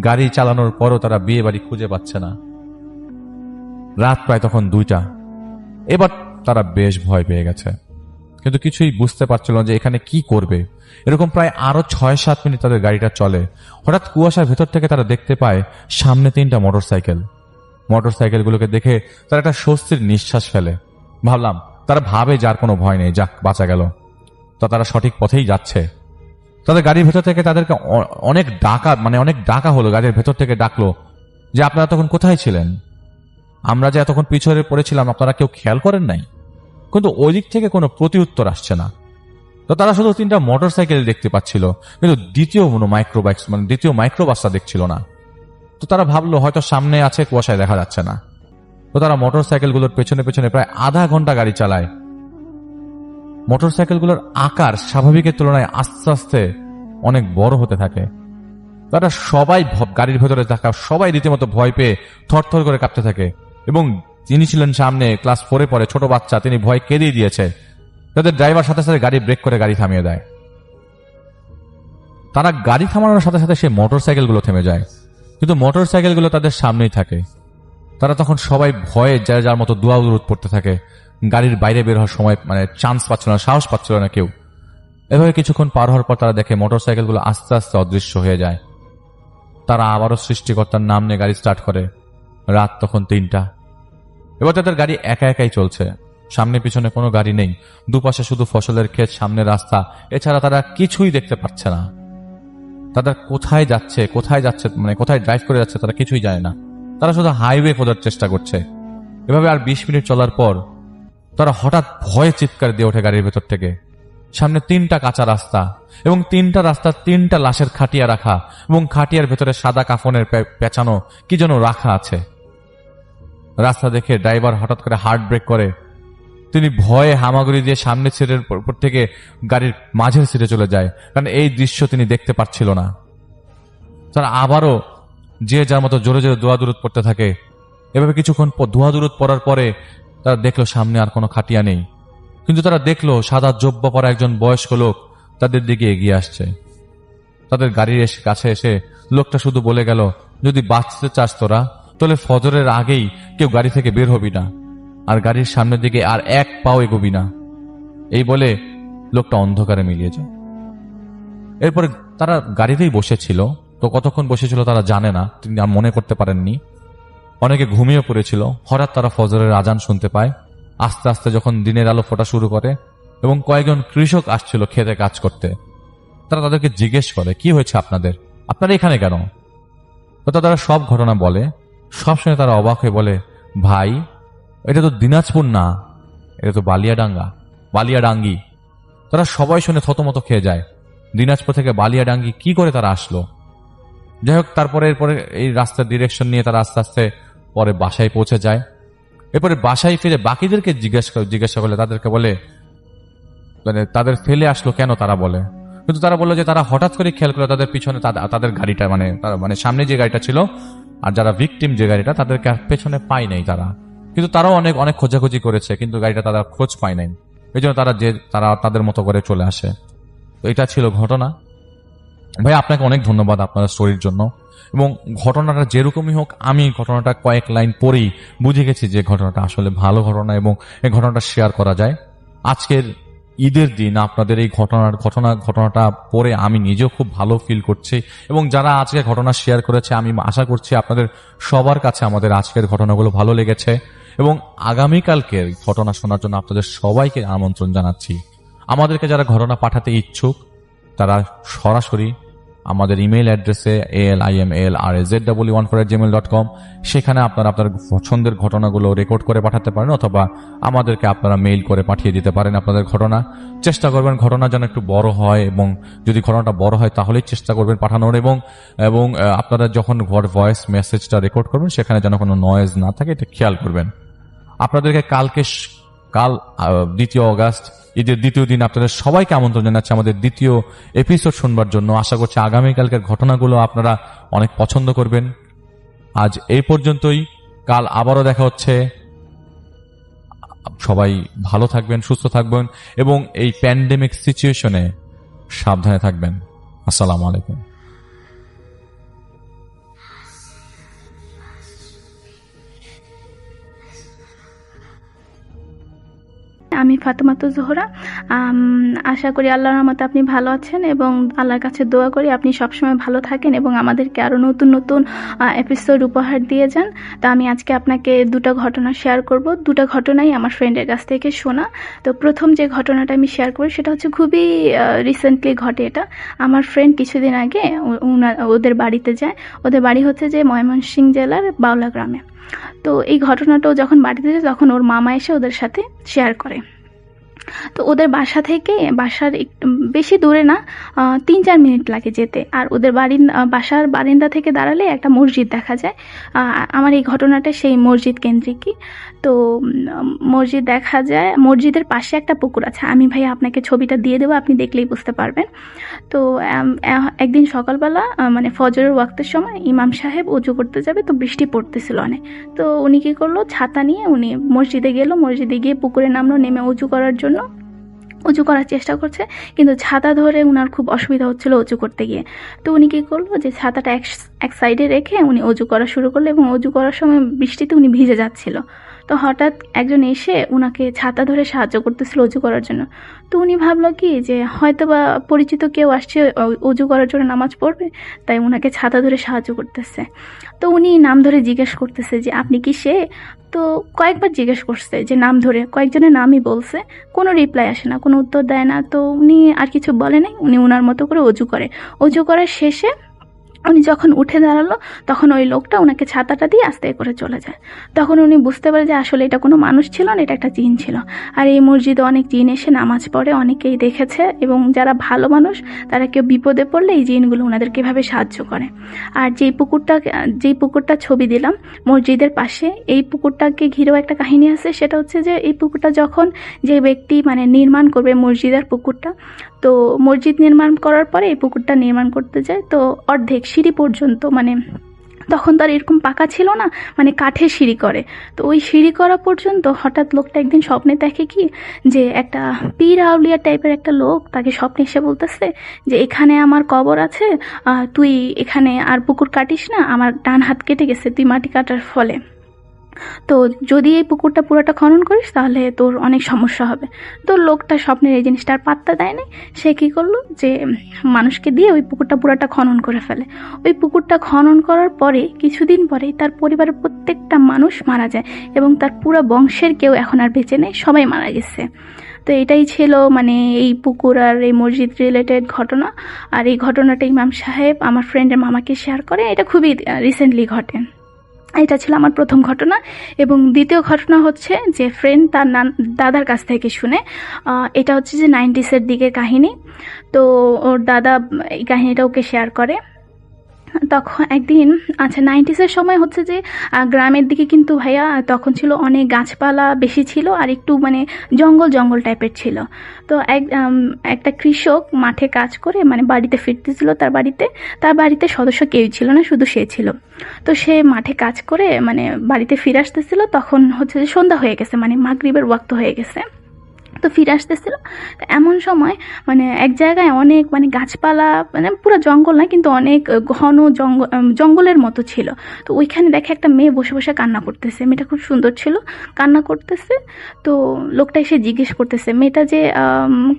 গাড়ি চালানোর পরও তারা বিয়ে বাড়ি খুঁজে পাচ্ছে না। রাত প্রায় তখন 2টা। এবার তারা বেশ ভয় পেয়ে গেছে, কিন্তু কিছুই বুঝতে পারছিল না যে এখানে কি করবে। এরকম প্রায় আরো 6-7 মিনিট তাদের গাড়িটা চলে। হঠাৎ কুয়াশার ভেতর থেকে তারা দেখতে পায় সামনে 3টা মোটরসাইকেলগুলোকে দেখে তারা একটা স্বস্তির নিঃশ্বাস ফেলে। তারা ভাবে যার কোনো ভয় নেই, যাক বাঁচা গেল। তো তারা সঠিক পথেই যাচ্ছে। তাদের গাড়ির ভেতর থেকে তাদেরকে অনেক ডাকা হলো। গাড়ির ভেতর থেকে ডাকলো যে আপনারা তখন কোথায় ছিলেন? আমরা যে এতক্ষণ পিছনে পড়েছিলাম আপনারা কেউ খেয়াল করেন নাই? কিন্তু ওই দিক থেকে কোনো প্রতি উত্তর আসছে না। তো তারা শুধু 3টা মোটরসাইকেল দেখতে পাচ্ছিল, কিন্তু দ্বিতীয় মাইক্রোবাসটা দেখছিল না। তো তারা ভাবলো হয়তো সামনে আছে, কুয়াশায় দেখা যাচ্ছে না। তো তারা মোটরসাইকেলগুলোর পেছনে পেছনে প্রায় আধা ঘন্টা গাড়ি চালায়। মোটরসাইকেলগুলোর আকার স্বাভাবিকের তুলনায় আস্তে আস্তে অনেক বড় হতে থাকে। তারা সবাই গাড়ির ভেতরে থাকা সবাই রীতিমতো ভয় পেয়ে থরথর করে কাঁপতে থাকে। এবং যিনি ছিলেন সামনে, ক্লাস 4-এ পড়ে, ছোট বাচ্চা, তিনি ভয় কেঁদেই দিয়েছে। তাদের ড্রাইভার সাথে সাথে গাড়ি ব্রেক করে গাড়ি থামিয়ে দেয়। তারা গাড়ি থামানোর সাথে সাথে সেই মোটরসাইকেলগুলো থেমে যায়, কিন্তু মোটরসাইকেলগুলো তাদের সামনেই থাকে। তারা তখন সবাই ভয়ে যার মতো দুয়াউরুদ পড়তে থাকে। গাড়ির বাইরে বের হওয়ার সময় চান্স পাচ্ছিল না, সাহস পাচ্ছিল না কেউ। এভাবে কিছুক্ষণ পার হওয়ার পর তারা দেখে মোটরসাইকেলগুলো আস্তে আস্তে অদৃশ্য হয়ে যায়। তারা আবারও সৃষ্টিকর্তার নাম নিয়ে গাড়ি স্টার্ট করে। রাত তখন 3টা। এবার তাদের গাড়ি একা একাই চলছে। সামনে পিছনে কোনো গাড়ি নেই। দুপাশে শুধু ফসলের ক্ষেত, সামনে রাস্তা, এছাড়া তারা কিছুই দেখতে পাচ্ছে না। তাদের কোথায় যাচ্ছে, কোথায় ড্রাইভ করে যাচ্ছে তারা কিছুই জানে না। তারা শুধু হাইওয়ে খোঁজার চেষ্টা করছে। এভাবে আর 20 মিনিট চলার পর তারা হঠাৎ ভয়ে চিৎকার দিয়ে ওঠে গাড়ির ভেতর থেকে। সামনে 3টা কাঁচা রাস্তা, এবং 3টা রাস্তার 3টা লাশের খাটিয়া রাখা, এবং খাটিয়ার ভেতরে সাদা কাফনের পেঁচানো কি যেন রাখা আছে। রাস্তা দেখে ড্রাইভার হঠাৎ করে হার্ট ব্রেক করে। তিনি ভয়ে হামাগুড়ি দিয়ে সামনের সিটের উপর থেকে গাড়ির মাঝের সিটে চলে যায়, কারণ এই দৃশ্য তিনি দেখতে পাচ্ছিল না। তারা আবারও যে যার মতো জোরে জোরে দোয়া দুরুদ পড়তে থাকে। এভাবে কিছুক্ষণ দোয়া দুরুদ পড়ার পরে তারা দেখলো সামনে আর কোনো খাটিয়া নেই, কিন্তু তারা দেখলো সাদা জব্বা পরা একজন বয়স্ক লোক তাদের দিকে এগিয়ে আসছে। তাদের গাড়ির কাছে এসে লোকটা শুধু বলে গেল, যদি বাঁচতে চাস তোরা তাহলে ফজরের আগেই কেউ গাড়ি থেকে বের হবি না, আর গাড়ির সামনের দিকে আর এক পাও এগোবি না। এই বলে লোকটা অন্ধকারে মিলিয়ে যায়। এরপরে তারা গাড়িতেই বসেছিল, তো কতক্ষণ বসেছিল তারা জানে না, তিনি আর মনে করতে পারেননি। অনেকে ঘুমিয়ে পড়েছিল। হঠাৎ তারা ফজরের আজান শুনতে পায়। আস্তে আস্তে যখন দিনের আলো ফোটা শুরু করে এবং কয়েকজন কৃষক আসছিল খেতে কাজ করতে, তারা তাদেরকে জিজ্ঞেস করে, কি হয়েছে আপনাদের, আপনারা এখানে কেন? তো তারা সব ঘটনা বলে। সব সময় তারা অবাক হয়ে বলে, ভাই এটা তো দিনাজপুর না, এটা তো বালিয়াডাঙ্গি। তারা সবাই শুনে থতমত খেয়ে যায়, দিনাজপুর থেকে বালিয়াডাঙ্গি কি করে তারা আসলো? যাই হোক, তারপরে এরপরে এই রাস্তার ডিরেকশন নিয়ে তারা আস্তে আস্তে পরে বাসায় পৌঁছে যায়। এরপরে বাসায় ফিরে বাকিদেরকে জিজ্ঞাসা করলে তাদেরকে বলে, মানে তাদের ফেলে আসলো কেন তারা বলে, কিন্তু তারা বললো যে তারা হঠাৎ করে খেয়াল করে তাদের পিছনে তাদের গাড়িটা মানে সামনে যে গাড়িটা ছিল আর যারা ভিকটিম যে গাড়িটা, তাদেরকে পেছনে পায় নাই তারা। কিন্তু তারাও অনেক অনেক খোঁজাখুঁজি করেছে, কিন্তু গাড়িটা তারা খোঁজ পায় নাই। এই জন্য তারা তাদের মতো করে চলে আসে। তো এটা ছিল ঘটনা। ভাই আপনাকে অনেক ধন্যবাদ আপনার স্টোরির জন্য। এবং ঘটনাটা যেরকমই হোক, আমি ঘটনাটা কয়েক লাইন পরেই বুঝে গেছি যে ঘটনাটা আসলে ভালো ঘটনা এবং এই ঘটনাটা শেয়ার করা যায়। আজকের ঈদের দিন আপনাদের এই ঘটনাটা পড়ে আমি নিজেও খুব ভালো ফিল করছি, এবং যারা আজকে ঘটনা শেয়ার করেছে আমি আশা করছি আপনাদের সবার কাছে আমাদের আজকের ঘটনাগুলো ভালো লেগেছে। এবং আগামীকালকের ঘটনা শোনার জন্য আপনাদের সবাইকে আমন্ত্রণ জানাচ্ছি। আমাদেরকে যারা ঘটনা পাঠাতে ইচ্ছুক তারা সরাসরি আমাদের ইমেইল অ্যাড্রেসে ALIMALRAZW14@gmail.com, সেখানে আপনারা আপনার পছন্দের ঘটনাগুলো রেকর্ড করে পাঠাতে পারেন, অথবা আমাদেরকে আপনারা মেইল করে পাঠিয়ে দিতে পারেন আপনাদের ঘটনা। চেষ্টা করবেন ঘটনা যেন একটু বড় হয়, এবং যদি ঘটনাটা বড় হয় তাহলেই চেষ্টা করবেন পাঠানোর। এবং আপনারা যখন ভয়েস মেসেজটা রেকর্ড করবেন সেখানে যেন কোনো নয়েজ না থাকে, এটা খেয়াল করবেন। আপনাদেরকে কাল 2 অগাস্ট ঈদের দ্বিতীয় দিন আপনাদের সবাইকে আমন্ত্রণ জানাচ্ছি আমাদের দ্বিতীয় এপিসোড শুনবার জন্য। আশা করছি আগামীকালকের ঘটনাগুলো আপনারা অনেক পছন্দ করবেন। আজ এই পর্যন্তই, কাল আবারও দেখা হচ্ছে। সবাই ভালো থাকবেন, সুস্থ থাকবেন এবং এই প্যান্ডেমিক সিচুয়েশনে সাবধানে থাকবেন। আসসালামু আলাইকুম। আমি ফাতেমাতুজ জোহরা। আশা করি আল্লাহর রহমতে আপনি ভালো আছেন, এবং আল্লাহর কাছে দোয়া করি আপনি সবসময় ভালো থাকেন এবং আমাদেরকে আরও নতুন নতুন এপিসোড উপহার দিয়ে যান। তো আমি আজকে আপনাকে 2টা ঘটনা শেয়ার করব। 2টা ঘটনাই আমার ফ্রেন্ডের কাছ থেকে শোনা। তো প্রথম যে ঘটনাটা আমি শেয়ার করি সেটা হচ্ছে খুবই রিসেন্টলি ঘটে। এটা আমার ফ্রেন্ড কিছুদিন আগে ওদের বাড়িতে যায়। ওদের বাড়ি হচ্ছে যে ময়মনসিংহ জেলার বাউলা গ্রামে। তো এই ঘটনাটাও যখন বাড়িতে যায় তখন ওর মামা এসে ওদের সাথে শেয়ার করে। তো ওদের বাসার বেশি দূরে না, 3-4 মিনিট লাগে যেতে। আর ওদের বাসার বারিন্দা থেকে দাঁড়ালে একটা মসজিদ দেখা যায়। আমার এই ঘটনাটা সেই মসজিদ কেন্দ্রিকই। তো মসজিদ দেখা যায়, মসজিদের পাশে একটা পুকুর আছে। আমি ভাই আপনাকে ছবিটা দিয়ে দেবো, আপনি দেখলেই বুঝতে পারবেন। তো একদিন সকালবেলা মানে ফজরের ওয়াক্তের সময় ইমাম সাহেব উজু করতে যাবে, তো বৃষ্টি পড়তেছিল অনেক। তো উনি কী করলো, ছাতা নিয়ে উনি মসজিদে গিয়ে পুকুরে নামলো। নেমে উজু করার চেষ্টা করছে, কিন্তু ছাতা ধরে উনার খুব অসুবিধা হচ্ছিল উজু করতে গিয়ে। তো উনি কী করলো, যে ছাতাটা এক সাইডে রেখে উনি উজু করা শুরু করলো, এবং উজু করার সময় বৃষ্টিতে উনি ভিজে যাচ্ছিল। তো হঠাৎ একজন এসে উনাকে ছাতা ধরে সাহায্য করতেছিল উজু করার জন্য। তো উনি ভাবলো কি যে হয়তো বা পরিচিত কেউ আসছে উজু করার জন্য, নামাজ পড়বে, তাই উনাকে ছাতা ধরে সাহায্য করতেছে। তো উনি নাম ধরে জিজ্ঞেস করতেছে যে আপনি কি সে? তো কয়েকবার জিজ্ঞেস করছে যে নাম ধরে, কয়েকজনের নামই বলছে, কোনো রিপ্লাই আসে না, কোনো উত্তর দেয় না। তো উনি আর কিছু বলে নাই, উনি উনার মতো করে উজু করার শেষে উনি যখন উঠে দাঁড়ালো তখন ওই লোকটা ওনাকে ছাতাটা দিয়ে আস্তে করে চলে যায়। তখন উনি বুঝতে পারে যে আসলে এটা কোনো মানুষ ছিল না, এটা একটা জিন ছিল। আর এই মসজিদে অনেক জিন এসে নামাজ পড়ে, অনেকেই দেখেছে, এবং যারা ভালো মানুষ তারা কেউ বিপদে পড়লে এই জিনগুলো ওনাদেরকে এভাবে সাহায্য করে। আর যেই পুকুরটা ছবি দিলাম মসজিদের পাশে, এই পুকুরটাকে ঘিরেও একটা কাহিনী আছে। সেটা হচ্ছে যে এই পুকুরটা যখন যে ব্যক্তি মানে নির্মাণ করবে মসজিদের পুকুরটা, তো মসজিদ নির্মাণ করার পরে এই পুকুরটা নির্মাণ করতে যায়, তো অর্ধেক সিঁড়ি পর্যন্ত মানে তখন তো আর এরকম পাকা ছিল না, মানে কাঠের সিঁড়ি করে। তো ওই সিঁড়ি করা পর্যন্ত হঠাৎ লোকটা একদিন স্বপ্নে দেখে কি যে একটা পীর আউলিয়া টাইপের একটা লোক তাকে স্বপ্নে এসে বলতেছে যে এখানে আমার কবর আছে, তুই এখানে আর পুকুর কাটিস না, আমার ডান হাত কেটে গেছে তুই মাটি কাটার ফলে, তো যদি এই পুকুরটা পুরোটা খনন করিস তাহলে তোর অনেক সমস্যা হবে। তো লোকটা স্বপ্নের এই জিনিসটা আর পাত্তা দেয়নি, সে কী করলো যে মানুষকে দিয়ে ওই পুকুরটা পুরোটা খনন করে ফেলে। ওই পুকুরটা খনন করার পরে কিছুদিন পরেই তার পরিবারের প্রত্যেকটা মানুষ মারা যায়, এবং তার পুরো বংশের কেউ এখন আর বেঁচে নেই, সবাই মারা গেছে। তো এটাই ছিল মানে এই পুকুর আর এই মসজিদ রিলেটেড ঘটনা। আর এই ঘটনাটা ইমাম সাহেব আমার ফ্রেন্ডের মামাকে শেয়ার করে, এটা খুবই রিসেন্টলি ঘটে। এটা ছিল আমার প্রথম ঘটনা। এবং দ্বিতীয় ঘটনা হচ্ছে যে ফ্রেন্ড তার দাদার কাছ থেকে শুনে, এটা হচ্ছে যে 90s দিকের কাহিনী। তো ওর দাদা এই কাহিনীটা ওকে শেয়ার করে। তখন একদিন, আচ্ছা 90s সময় হচ্ছে যে গ্রামের দিকে কিন্তু ভাইয়া তখন ছিল অনেক গাছপালা বেশি ছিল, আর একটু মানে জঙ্গল জঙ্গল টাইপের ছিল। তো একটা কৃষক মাঠে কাজ করে মানে বাড়িতে ফিরতেছিল, তার বাড়িতে সদস্য কেউই ছিল না, শুধু সে ছিল। তো সে মাঠে কাজ করে মানে বাড়িতে ফিরে আসতেছিল, তখন হচ্ছে যে সন্ধ্যা হয়ে গেছে, মানে মাগরিবের ওয়াক্ত হয়ে গেছে। তো ফিরে আসতেছিল, এমন সময় মানে এক জায়গায় অনেক মানে গাছপালা, মানে পুরো জঙ্গল না কিন্তু অনেক ঘন জঙ্গলের মতো ছিল। তো ওইখানে দেখে একটা মেয়ে বসে বসে কান্না করতেছে, মেয়েটা খুব সুন্দর ছিল, কান্না করতেছে। তো লোকটা এসে জিজ্ঞেস করতেছে, মেয়েটা যে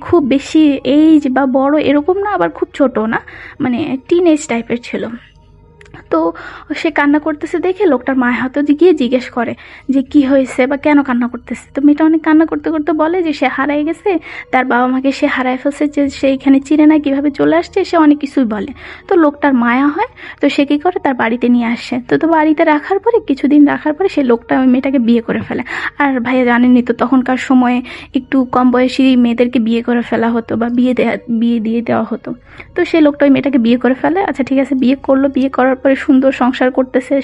খুব বেশি এইজ বা বড় এরকম না, আবার খুব ছোট না, মানে টিন এজ টাইপের ছিল। তো সে কান্না করতেছে দেখে লোকটার মায়ের হাতে গিয়ে জিজ্ঞেস করে যে কি হয়েছে বা কেন কান্না করতেছে। তো মেয়েটা অনেক কান্না করতে করতে বলে যে সে হারাই গেছে, তার বাবা মাকে সে হারায় ফেলছে, যে সে এখানে চিনে না কিভাবে চলে আসছে, সে অনেক কিছুই বলে। তো লোকটার মায়া হয়, তো সে কী করে তার বাড়িতে নিয়ে আসে। তো বাড়িতে রাখার পরে কিছুদিন রাখার পরে সে লোকটা ওই মেয়েটাকে বিয়ে করে ফেলে। আর ভাইয়া জানেনই তো তখনকার সময়ে একটু কম বয়সী মেয়েদেরকে বিয়ে করে ফেলা হতো বা বিয়ে দিয়ে দেওয়া হতো। তো সেই লোকটা ওই মেয়েটাকে বিয়ে করে ফেলে। আচ্ছা ঠিক আছে, বিয়ে করলো, বিয়ে করার পরে সুন্দর সংসার করতেছে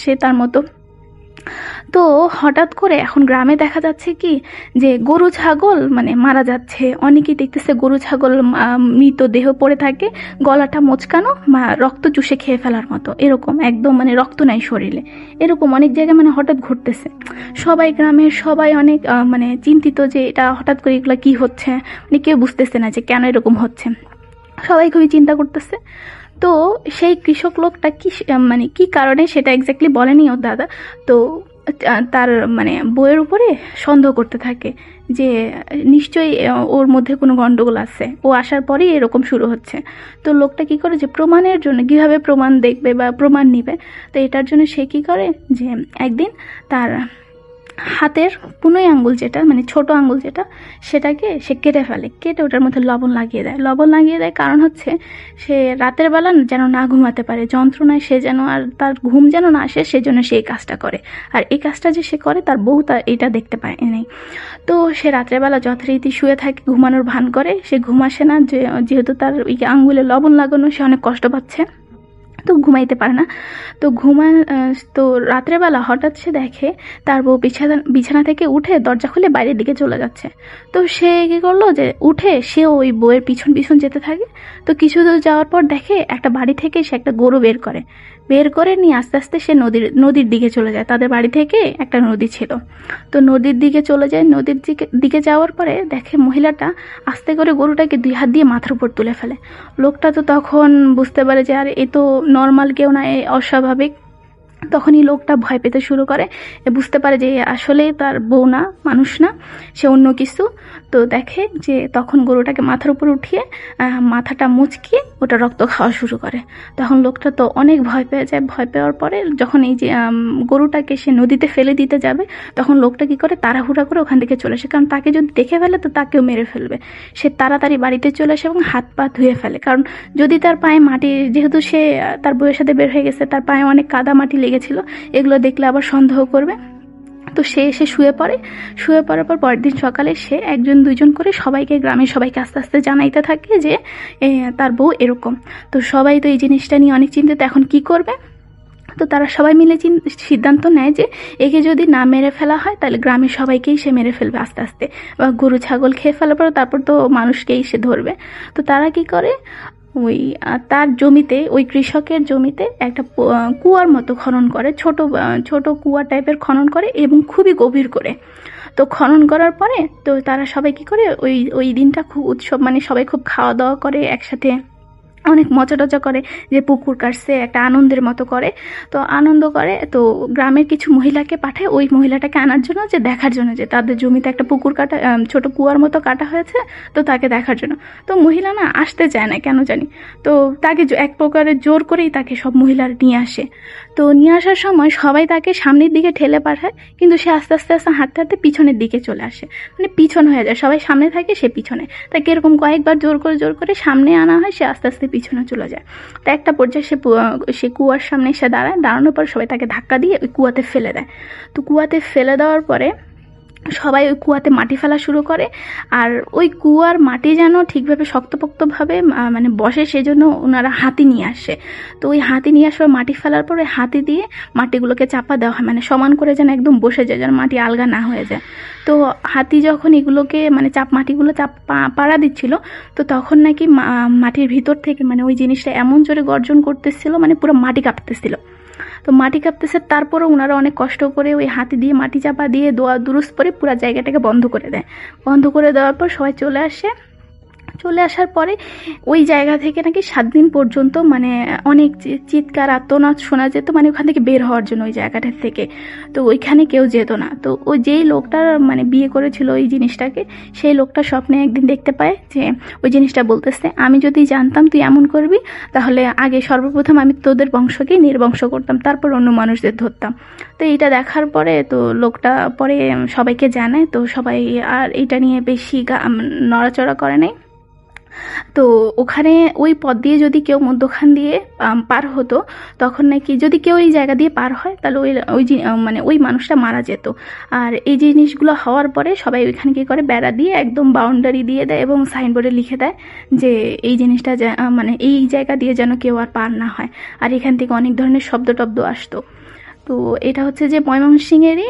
সে তার মতো। তো হঠাৎ করে এখন গ্রামে দেখা যাচ্ছে কি যে গরু ছাগল মানে মারা যাচ্ছে, অনেকেই দেখতেছে গরু ছাগল মৃতদেহ পড়ে থাকে, গলাটা মোচকানো, রক্ত চুষে খেয়ে ফেলার মতো, এরকম একদম মানে রক্ত নাই শরীরে, এরকম অনেক জায়গায় মানে হঠাৎ ঘটতেছে। সবাই গ্রামের সবাই অনেক মানে চিন্তিত যে এটা হঠাৎ করে এগুলো কি হচ্ছে, মানে কেউ বুঝতেছে না যে কেন এরকম হচ্ছে, সবাই খুবই চিন্তা করতেছে। তো সেই কৃষক লোকটা মানে কি কারণে সেটা এক্স্যাক্টলি বলেনি ওর দাদা। তো তার মানে বইয়ের উপরে সন্দেহ করতে থাকে যে নিশ্চয়ই ওর মধ্যে কোনো গন্ডগোল আছে, ও আসার পরেই এরকম শুরু হচ্ছে। তো লোকটা কি করে যে প্রমাণের জন্য, কীভাবে প্রমাণ দেখবে বা প্রমাণ নিবে, তো এটার জন্য সে কি করে যে একদিন তার হাতের 15 আঙ্গুল যেটা মানে ছোট আঙ্গুল যেটা, সেটাকে সে কেটে ফেলে, কেটে ওটার মধ্যে লবণ লাগিয়ে দেয়। কারণ হচ্ছে সে রাতের বেলা যেন না ঘুমাতে পারে, যন্ত্রণায় সে যেন আর তার ঘুম যেন না আসে, সেজন্য সে এই কাজটা করে। আর এই কাজটা যে সে করে তার বউ তা এটা দেখতে পায় নাই। তো সে রাত্রেবেলা যথারীতি শুয়ে থাকে, ঘুমানোর ভান করে, সে ঘুম আসে না, যেহেতু তার ওই আঙ্গুলে লবণ লাগানো, সে অনেক কষ্ট পাচ্ছে, তো ঘুমাইতে পারে না। তো রাত্রেবেলা হঠাৎ সে দেখে তার বউ বিছানা থেকে উঠে দরজা খুলে বাইরের দিকে চলে যাচ্ছে। তো সে কি করলো যে উঠে সে ওই বউয়ের পিছন পিছন যেতে থাকে। তো কিছু দূর যাওয়ার পর দেখে একটা বাড়ি থেকে সে একটা গরু বের করে নিয়ে আস্তে আস্তে সে নদীর দিকে চলে যায়। তাদের বাড়ি থেকে একটা নদী ছিল, তো নদীর দিকে চলে যায়। নদীর দিকে যাওয়ার পরে দেখে মহিলাটা আস্তে করে গরুটাকে 2 হাত দিয়ে মাথার উপর তুলে ফেলে। লোকটা তো তখন বুঝতে পারে যে আর এ তো নর্মাল কেউ না, এ অস্বাভাবিক। তখনই লোকটা ভয় পেতে শুরু করে, বুঝতে পারে যে আসলে তার বউ না, মানুষ না, সে অন্য কিছু। তো দেখে যে তখন গরুটাকে মাথার উপর উঠিয়ে মাথাটা মুচকিয়ে ওটা রক্ত খাওয়া শুরু করে। তখন লোকটা তো অনেক ভয় পেয়ে যায়। ভয় পাওয়ার পরে যখন এই যে গরুটাকে সে নদীতে ফেলে দিতে যাবে, তখন লোকটা কি করে, তাড়াহুড়া করে ওখান থেকে চলে আসে, কারণ তাকে যদি দেখে ফেলে তো তাকেও মেরে ফেলবে। সে তাড়াতাড়ি বাড়িতে চলে আসে এবং হাত পা ধুয়ে ফেলে, কারণ যদি তার পায়ে মাটি, যেহেতু সে তার বউয়ের সাথে বের হয়ে গেছে, তার পায়ে অনেক কাদা মাটি লেগেছিল, এগুলো দেখলে আবার সন্দেহ করবে। তো সে এসে শুয়ে পড়ে। শুয়ে পড়ার পর পরের দিন সকালে সে একজন দুজন করে সবাইকে, গ্রামের সবাইকে আস্তে আস্তে জানাইতে থাকে যে তার বউ এরকম। তো সবাই তো এই জিনিসটা নিয়ে অনেক চিন্তিত, এখন কি করবে। তো তারা সবাই মিলে সিদ্ধান্ত নেয় যে একে যদি না মেরে ফেলা হয় তাহলে গ্রামের সবাইকেই সে মেরে ফেলবে আস্তে আস্তে, বা গরু ছাগল খেয়ে ফেলার পর তারপর তো মানুষকেই সে ধরবে। তো তারা কি করে, ওই তার জমিতে, ওই কৃষকের জমিতে একটা কুয়ার মতো খনন করে, ছোট কুয়া টাইপের খনন করে এবং খুবই গভীর করে। তো খনন করার পরে তো তারা সবাই কি করে, ওই দিনটা খুব উৎসব, মানে সবাই খুব খাওয়া দাওয়া করে একসাথে, অনেক মজা টজা করে, যে পুকুর কাটছে একটা আনন্দের মতো করে। তো আনন্দ করে, তো গ্রামের কিছু মহিলাকে পাঠায় ওই মহিলাটাকে আনার জন্য, যে দেখার জন্য যে তাদের জমিতে একটা পুকুর কাটা, ছোট কুয়ার মতো কাটা হয়েছে, তো তাকে দেখার জন্য। তো মহিলা না আসতে চায় না কেন জানি, তো তাকে এক প্রকারের জোর করেই তাকে সব মহিলারা নিয়ে আসে। তো নিয়ে আসার সময় সবাই তাকে সামনের দিকে ঠেলে পাঠায়, কিন্তু সে আস্তে আস্তে আস্তে হাঁটতে হাঁটতে পিছনের দিকে চলে আসে, মানে পিছন হয়ে যায়, সবাই সামনে থাকে সে পিছনে। তাকে এরকম কয়েকবার জোর করে সামনে আনা হয়, সে আস্তে আস্তে পিছনে চলে যায়। তো একটা পর্যায়ে সে কুয়ার সামনে এসে দাঁড়ায়, দাঁড়ানোর পর সবাই তাকে ধাক্কা দিয়ে ওই কুয়াতে ফেলে দেয়। তো কুয়াতে ফেলে দেওয়ার পরে সবাই ওই কুয়াতে মাটি ফেলা শুরু করে, আর ওই কুয়ার মাটি যেন ঠিকভাবে শক্তপোক্তভাবে মানে বসে, সেজন্য ওনারা হাতি নিয়ে আসে। তো ওই হাতি নিয়ে আসার মাটি ফেলার পর ওই হাতি দিয়ে মাটিগুলোকে চাপা দেওয়া হয়, মানে সমান করে যেন একদম বসে যায়, যেন মাটি আলগা না হয়ে যায়। তো হাতি যখন এগুলোকে মানে মাটিগুলো পাড়া দিচ্ছিল, তো তখন নাকি মাটির ভিতর থেকে মানে ওই জিনিসটা এমন জোরে গর্জন করতেছিল, মানে পুরো মাটি কাঁপতেছিল। তো মাটি কাঁপতেছে, তারপরেও ওনারা অনেক কষ্ট করে ওই হাতি দিয়ে মাটি চাপা দিয়ে দোয়া দুরুস পরে পুরো জায়গাটাকে বন্ধ করে দেয়। বন্ধ করে দেওয়ার পর সবাই চলে আসে। চলে আসার পরে ওই জায়গা থেকে নাকি 7 দিন পর্যন্ত মানে অনেক চিৎকার আর্তনাদ শোনা যেত, মানে ওখান থেকে বের হওয়ার জন্য ওই জায়গাটার থেকে। তো ওইখানে কেউ যেত না। তো ওই যেই লোকটার মানে বিয়ে করেছিল ওই জিনিসটাকে, সেই লোকটা স্বপ্নে একদিন দেখতে পায় যে ওই জিনিসটা বলতেছে, আমি যদি জানতাম তুই এমন করবি, তাহলে আগে সর্বপ্রথম আমি তোদের বংশকেই নির্বংশ করতাম, তারপর অন্য মানুষদের ধরতাম। তো এইটা দেখার পরে তো লোকটা পরে সবাইকে জানায়। তো সবাই আর এটা নিয়ে বেশি নড়াচড়া করে নাই। তো ওখানে ওই পথ দিয়ে যদি কেউ মধ্যখান দিয়ে পার হতো, তখন নাকি যদি কেউ এই জায়গা দিয়ে পার হয় তাহলে মানে ওই মানুষটা মারা যেত। আর এই জিনিসগুলো হওয়ার পরে সবাই ওইখানে কী করে, বেড়া দিয়ে একদম বাউন্ডারি দিয়ে দেয় এবং সাইনবোর্ডে লিখে দেয় যে এই জিনিসটা মানে এই জায়গা দিয়ে যেন কেউ আর পার না হয়। আর এখান থেকে অনেক ধরনের শব্দ টব্দ আসতো। তো এটা হচ্ছে যে ময়মনসিংহেরই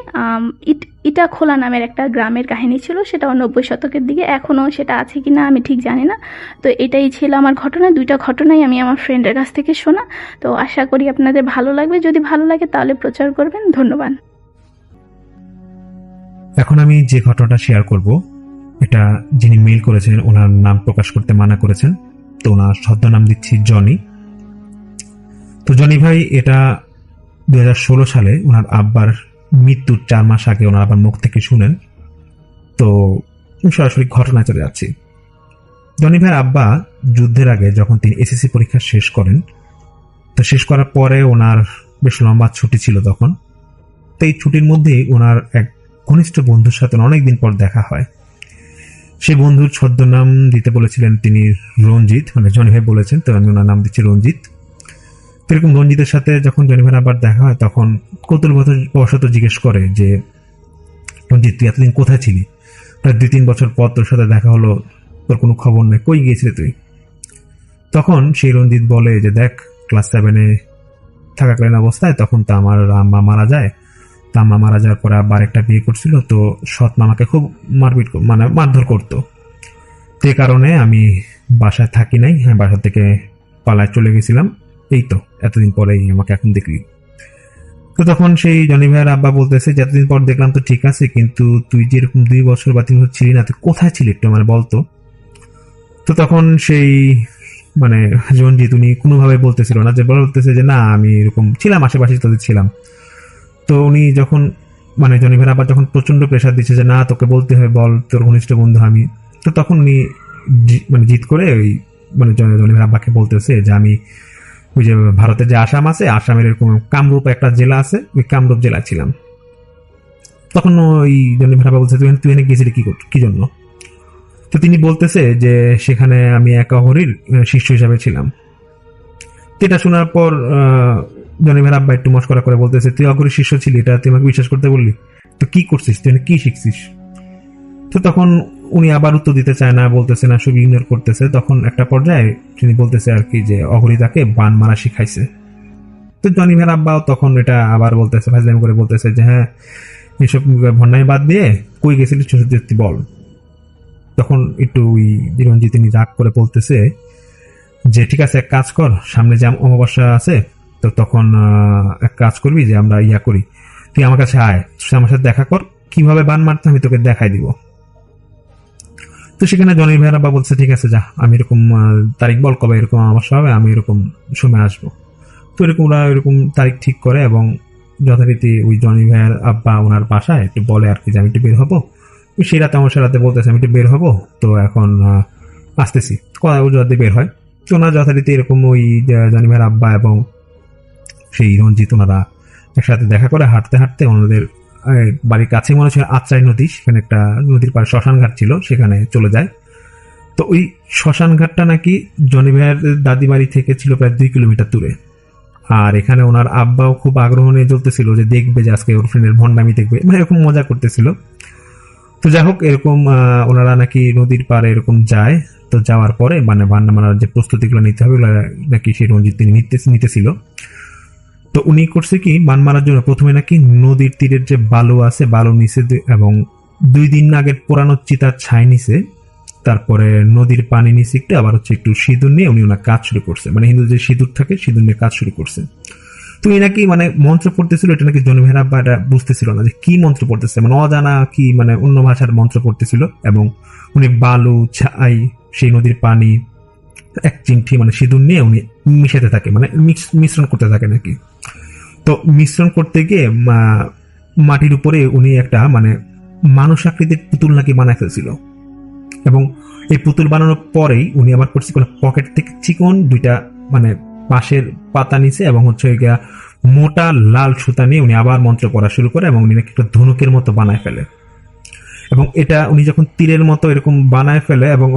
ইটাখোলা নামের একটা গ্রামের কাহিনী ছিল, সেটাও 90 শতকের দিকে, এখনও সেটা আছে কিনা আমি ঠিক জানি না। তো এটাই ছিল আমার ঘটনা, 2টা ঘটনাই আমি আমার ফ্রেন্ডের কাছ থেকে শোনা। তো আশা করি আপনাদের ভালো লাগবে, যদি ভালো লাগে তাহলে প্রচার করবেন। ধন্যবাদ। এখন আমি যে ঘটনাটা শেয়ার করব, এটা যিনি মেইল করেছেন ওনার নাম প্রকাশ করতে মানা করেছেন, তো ওনার ছদ্মনাম দিচ্ছি জনি। তো জনি ভাই এটা 2016 সালে ওনার আব্বার মৃত্যুর 4 মাস আগে ওনার আবার মুখ থেকে শুনেন। তো সরাসরি ঘটনায় চলে যাচ্ছি। জনি ভাইয়ের আব্বা যুদ্ধের আগে যখন তিনি এসএসসি পরীক্ষা শেষ করেন, তো শেষ করার পরে ওনার বেশ লম্বা ছুটি ছিল তখন। তো এই ছুটির মধ্যে ওনার এক ঘনিষ্ঠ বন্ধুর সাথে অনেকদিন পর দেখা হয়। সেই বন্ধুর ছদ্মনাম দিতে বলেছিলেন তিনি রঞ্জিত, মানে জনি ভাই বলেছেন, তো আমি ওনার নাম দিচ্ছি রঞ্জিত। এরকম রঞ্জিতের সাথে যখন জনি ভাইয়ের আবার দেখা হয়, তখন কৌতূহলবশত জিজ্ঞেস করে যে রঞ্জিত, তুই এতদিন কোথায় ছিলি? প্রায় 2-3 বছর পর তোর সাথে দেখা হলো, তোর কোনো খবর নেই, কই গিয়েছিলি তুই? তখন সেই রঞ্জিত বলে যে দেখ, ক্লাস 7-এ থাকাকালীন অবস্থায় তখন তো আমার আম্মা মারা যায়। তা আম্মা মারা যাওয়ার পরে আবার একটা বিয়ে করছিল, তো সৎ মামাকে খুব মারধর করতো। তো এই কারণে আমি বাসায় থাকি নাই, হ্যাঁ বাসা থেকে পালায় চলে গেছিলাম, এই তো এতদিন পরেই আমাকে এখন দেখলি। তো তখন সেই জনি ভাইয়ের আব্বা বলতেছে যে এতদিন পর দেখলাম তো ঠিক আছে, কিন্তু তুই যেরকম 2 বছর বা 3 বছর ছিলি না, তুই কোথায় ছিলি একটু আমার বলতো। তো তখন সেই মানে রঞ্জিত উনি কোনোভাবে বলতেছিল না, যে বলতেছে যে না আমি এরকম ছিলাম, আশেপাশে তোদের ছিলাম, তো উনি যখন মানে জনি ভাইয়ের আব্বা যখন প্রচন্ড প্রেশার দিচ্ছে যে না তোকে বলতে হয়, বল তোর ঘনিষ্ঠ বন্ধু আমি, তো তখন উনি মানে জিদ করে ওই মানে জনি ভাইয়ের আব্বাকে বলতেছে যে আমি ওই যে ভারতের যে আসাম আছে, আসামের এরকম কামরূপ একটা জেলা আছে, ওই কামরূপ জেলা ছিলাম। তখন ওই জনি ভাইয়ের আব্বা বলছে তুই এখানে গেছিলি কি জন্য? তো তিনি বলতেছে যে সেখানে আমি এক অঘরীর শিষ্য হিসাবে ছিলাম। এটা শোনার পর জনি ভাইয়ের আব্বা একটু মস্করা করে বলতেছে তুই অঘরীর শিষ্য ছিলি, এটা তুই আমাকে বিশ্বাস করতে বললি? তো কি করছিস তুই, কি শিখছিস? তো তখন উনি আবার উত্তর দিতে চায় না, বলতেছে না, শুধু ইগনোর করতেছে। তখন একটা পর্যায়ে তিনি বলতেছে আর কি যে অঘরী তাকে বান মারা শিখাইছে। তো জনি ভাইয়ের আব্বাও তখন এটা আবার বলতেছে, ফাজলামি করে বলতেছে যে হ্যাঁ এইসব ভন্ডামি বাদ দিয়ে কই গেছিলি সত্যি বল। তখন একটু ওই রঞ্জিত তিনি রাগ করে বলতেছে যে ঠিক আছে এক কাজ কর, সামনে যে অমাবস্যা আছে, তো তখন এক কাজ করবি যে আমরা ইয়া করি, তুই আমার কাছে আয়, আমার সাথে দেখা কর, কিভাবে বান মারতে আমি তোকে দেখাই দিব। তো সেখানে জনি ভাইয়ের আব্বা বলছে ঠিক আছে যা, আমি এরকম তারিখ বল কবে এরকম অমাবস্যা হবে, আমি এরকম সময় আসবো। তো এরকম ওরা এরকম তারিখ ঠিক করে এবং যথারীতি ওই জনি ভাইয়ের আব্বা ওনার বাসায় একটু বলে আর কি যে আমি একটু বের হবো। সেই রাতে আমার রাতে বলতেছে আমি একটু বের হবো, তো এখন আসতেছি, রাতে বের হয়। তো ওনারা যথারীতি এরকম ওই জনি ভাইয়ের আব্বা এবং সেই রঞ্জিত ওনারা একসাথে দেখা করে হাঁটতে হাঁটতে ওনাদের বাড়ির কাছে মনে হচ্ছে আত্রাই নদী, সেখানে একটা নদীর পাড়ে শ্মশান ঘাট ছিল, সেখানে চলে যায়। তো ওই শ্মশান ঘাটটা নাকি জনি ভাইয়ের দাদি বাড়ি থেকে ছিল প্রায় 2 কিলোমিটার দূরে। আর এখানে ওনার আব্বাও খুব আগ্রহ নিয়ে চলতেছিল যে দেখবে যে আজকে ওর ফ্রেন্ডের ভন্ডামি দেখবে, মানে এরকম মজা করতেছিল। তো যাই হোক এরকম ওনারা নাকি নদীর পাড়ে এরকম যায়। তো যাওয়ার পরে মানে বান্না মারার যে প্রস্তুতিগুলো নিতে হবে নাকি সেই রঞ্জিত তিনি নিতেছিল। তো উনি করছে কি বান মারার জন্য প্রথমে নাকি নদীর তীরের যে বালু আছে বালু নিচে এবং 2 দিন আগের পুরানো চিতার ছাই নিচে, তারপরে নদীর পানি নিচে একটু আবার হচ্ছে একটু সিঁদুর নিয়ে উনি ওনার কাজ শুরু করছে, মানে হিন্দু যে সিঁদুর থাকে সিঁদুর নিয়ে কাজ শুরু করছে। তো উনি নাকি মানে মন্ত্র পড়তেছিল, এটা নাকি জনি ভাইয়ের আব্বা এটা বুঝতেছিল না যে কি মন্ত্র পড়তেছে, মানে অজানা কি মানে অন্য ভাষার মন্ত্র পড়তেছিল। এবং উনি বালু ছাই সেই নদীর পানি এক চিমটি মানে সিঁদুর নিয়ে উনি মিশাতে থাকে, মানে মিশ্রণ করতে থাকে নাকি। তো মিশ্রণ করতে গিয়ে মাটির উপরে উনি একটা মানে মানুষ আকৃতির পুতুল নাকি বানায় ফেলছিল। এবং এই পুতুল বানানোর পরেই উনি আবার করছে কোনো পকেট থেকে চিকন 2টা মানে বাঁশের পাতা নিছে এবং হচ্ছে মোটা লাল সুতা নিয়ে উনি আবার মন্ত্র পড়া শুরু করে এবং উনি নাকি একটা ধনুকের মতো বানায় ফেলে। এবং এটা উনি যখন তীরের মতো এরকম বানায় ফেলে এবং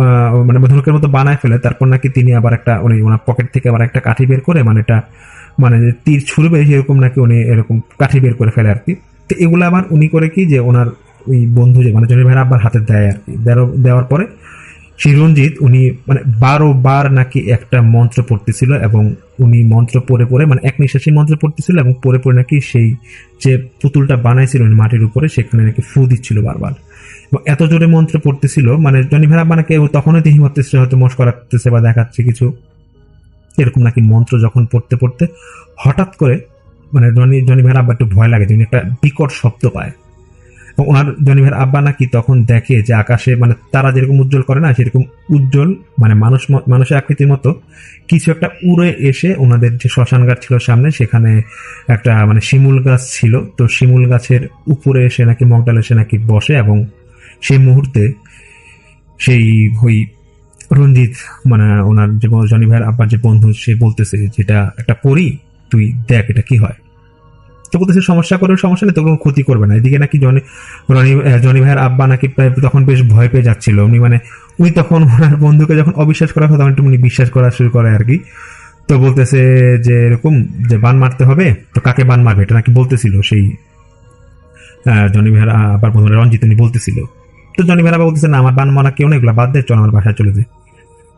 মানে ধনুকের মতো বানায় ফেলে, তারপর নাকি তিনি আবার একটা উনি ওনার পকেট থেকে আবার একটা কাঠি বের করে মানে এটা মানে তীর ছুড়বে সেরকম নাকি উনি এরকম কাঠি বের করে ফেলে আর কি। তো এগুলো আবার উনি করে কি যে ওনার ওই বন্ধু যে মানে জনি ভাইয়ের আব্বার হাতে দেয় আর কি। দেওয়ার পরে সেই রঞ্জিত উনি মানে 12 বার নাকি একটা মন্ত্র পড়তেছিল এবং উনি মন্ত্র পড়ে পড়ে মানে এক নিঃশ্বাসী মন্ত্র পড়তেছিল এবং পড়ে পড়ে নাকি সেই যে পুতুলটা বানাইছিল মাটির উপরে সেখানে নাকি ফু দিচ্ছিল বারবার। এবং এত জোরে মন্ত্র পড়তেছিল মানে জনি ভাইয়ের আব্বা নাকি তখনই তিনি ভাবতেছে হয়তো মস্করা করতেছে বা দেখাচ্ছে কিছু এরকম নাকি। মন্ত্র যখন পড়তে পড়তে হঠাৎ করে মানে জনি ভাইয়ের আব্বা একটু ভয় লাগে, তিনি একটা বিকট শব্দ পায় এবং ওনার জনি ভাইয়ের আব্বা নাকি তখন দেখে যে আকাশে মানে তারা যেরকম উজ্জ্বল করে না সেরকম উজ্জ্বল মানে মানুষের আকৃতির মতো কিছু একটা উড়ে এসে ওনাদের যে শ্মশান ঘাট ছিল সামনে সেখানে একটা মানে শিমুল গাছ ছিল। তো শিমুল গাছের উপরে এসে নাকি মগডাল এসে নাকি বসে এবং সেই মুহূর্তে সেই ওই রঞ্জিত মানে ওনার যে জনি ভাইয়ের আব্বার যে বন্ধু সে বলতেছে যেটা একটা পরি, তুই দেখ এটা কি হয়। তো বলতেছে সমস্যা নেই, তো কোনো ক্ষতি করবে না। এদিকে নাকি জনি ভাইয়ের আব্বা নাকি প্রায় তখন বেশ ভয় পেয়ে যাচ্ছিল। উনি তখন ওনার বন্ধুকে যখন অবিশ্বাস করা হয় তখন একটু উনি বিশ্বাস করা শুরু করে আর কি। তো বলতেছে যে এরকম যে বান মারতে হবে, তো কাকে বান মারবে এটা নাকি বলতেছিল সেই জনি ভাইয়ের আব্বার বন্ধু রঞ্জিত উনি বলতেছিল। তো জনি ভাইয়ের আব্বা বলতেছে না আমার বান মারা কেউ না, এগুলো বাদ দে, চল আমার বাসায় চলে যায়।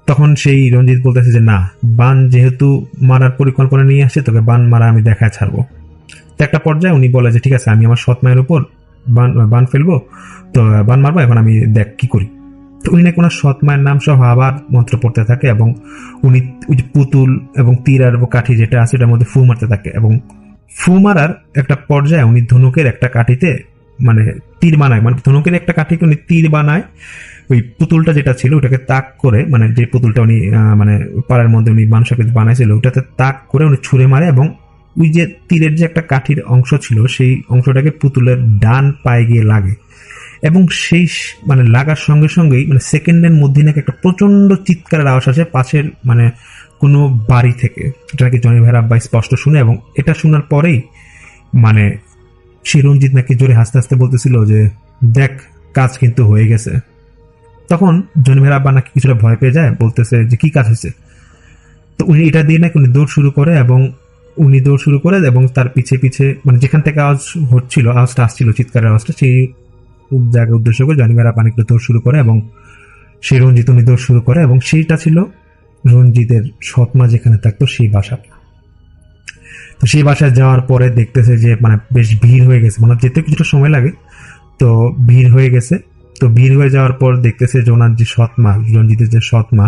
তখন সেই রঞ্জিত বলতেছে যে না, বান যেহেতু মারার পরিকল্পনা নিয়ে আসছে তোকে বান মারা আমি দেখায় ছাড়বো। তো একটা পর্যায়ে উনি বলে যে ঠিক আছে আমি আমার সৎ মায়ের উপর বান ফেলবো, তো বান মারবো, এখন আমি দেখ কি করি। তো উনি নাকি ওনার সৎ মায়ের নাম সহ আবার মন্ত্র পড়তে থাকে এবং উনি ওই যে পুতুল এবং তীর আর কাঠি যেটা আছে এটার মধ্যে ফু মারতে থাকে এবং ফু মারার একটা পর্যায়ে উনি ধনুকের একটা কাঠিতে মানে তীর বানায়, মানে ধনুকের একটা কাঠিকে উনি তীর বানায়। ওই পুতুলটা যেটা ছিল ওটাকে তাক করে মানে যে পুতুলটা উনি মানে পাড়ার মধ্যে উনি মানুষ আকৃতি বানাইছিল ওটাতে তাক করে উনি ছুঁড়ে মারে এবং ওই যে তীরের যে একটা কাঠির অংশ ছিল সেই অংশটাকে পুতুলের ডান পায়ে গিয়ে লাগে, এবং সেই মানে লাগার সঙ্গে সঙ্গেই মানে সেকেন্ডের মধ্যে নাকি একটা প্রচন্ড চিৎকারের আওয়াজ আসে পাশের মানে কোনো বাড়ি থেকে। এটা নাকি জনি ভাইয়ের আব্বা স্পষ্ট শুনে, এবং এটা শোনার পরেই মানে চিরঞ্জিত নাকি জোরে হাসতে হাসতে বলতেছিল যে দেখ কাজ কিন্তু হয়ে গেছে। তখন জনি ভাইয়ের আব্বা নাকি কিছুটা ভয় পেয়ে যায়, বলতেছে যে কি কাজ হয়েছে। তো উনি এটা দিয়ে নাকি উনি দৌড় শুরু করে, এবং উনি দৌড় শুরু করে এবং তার পিছে পিছে মানে যেখান থেকে আওয়াজ হচ্ছিল, আওয়াজটা আসছিল চিৎকারের আওয়াজটা, সেই জায়গায় উদ্দেশ্য করে জনি ভাইয়ের আব্বা নাকি দৌড় শুরু করে, এবং সেই রঞ্জিত উনি দৌড় শুরু করে, এবং সেইটা ছিল রঞ্জিতের সৎমা যেখানে থাকতো সেই বাসা। তো সেই বাসায় যাওয়ার পরে দেখতেছে যে মানে বেশ ভিড় হয়ে গেছে, মানে যেতে কিছুটা সময় লাগে, তো ভিড় হয়ে গেছে। তো ভিড় হয়ে যাওয়ার পর দেখতেছে যে ওনার যে সৎমা, রঞ্জিতের যে সৎমা,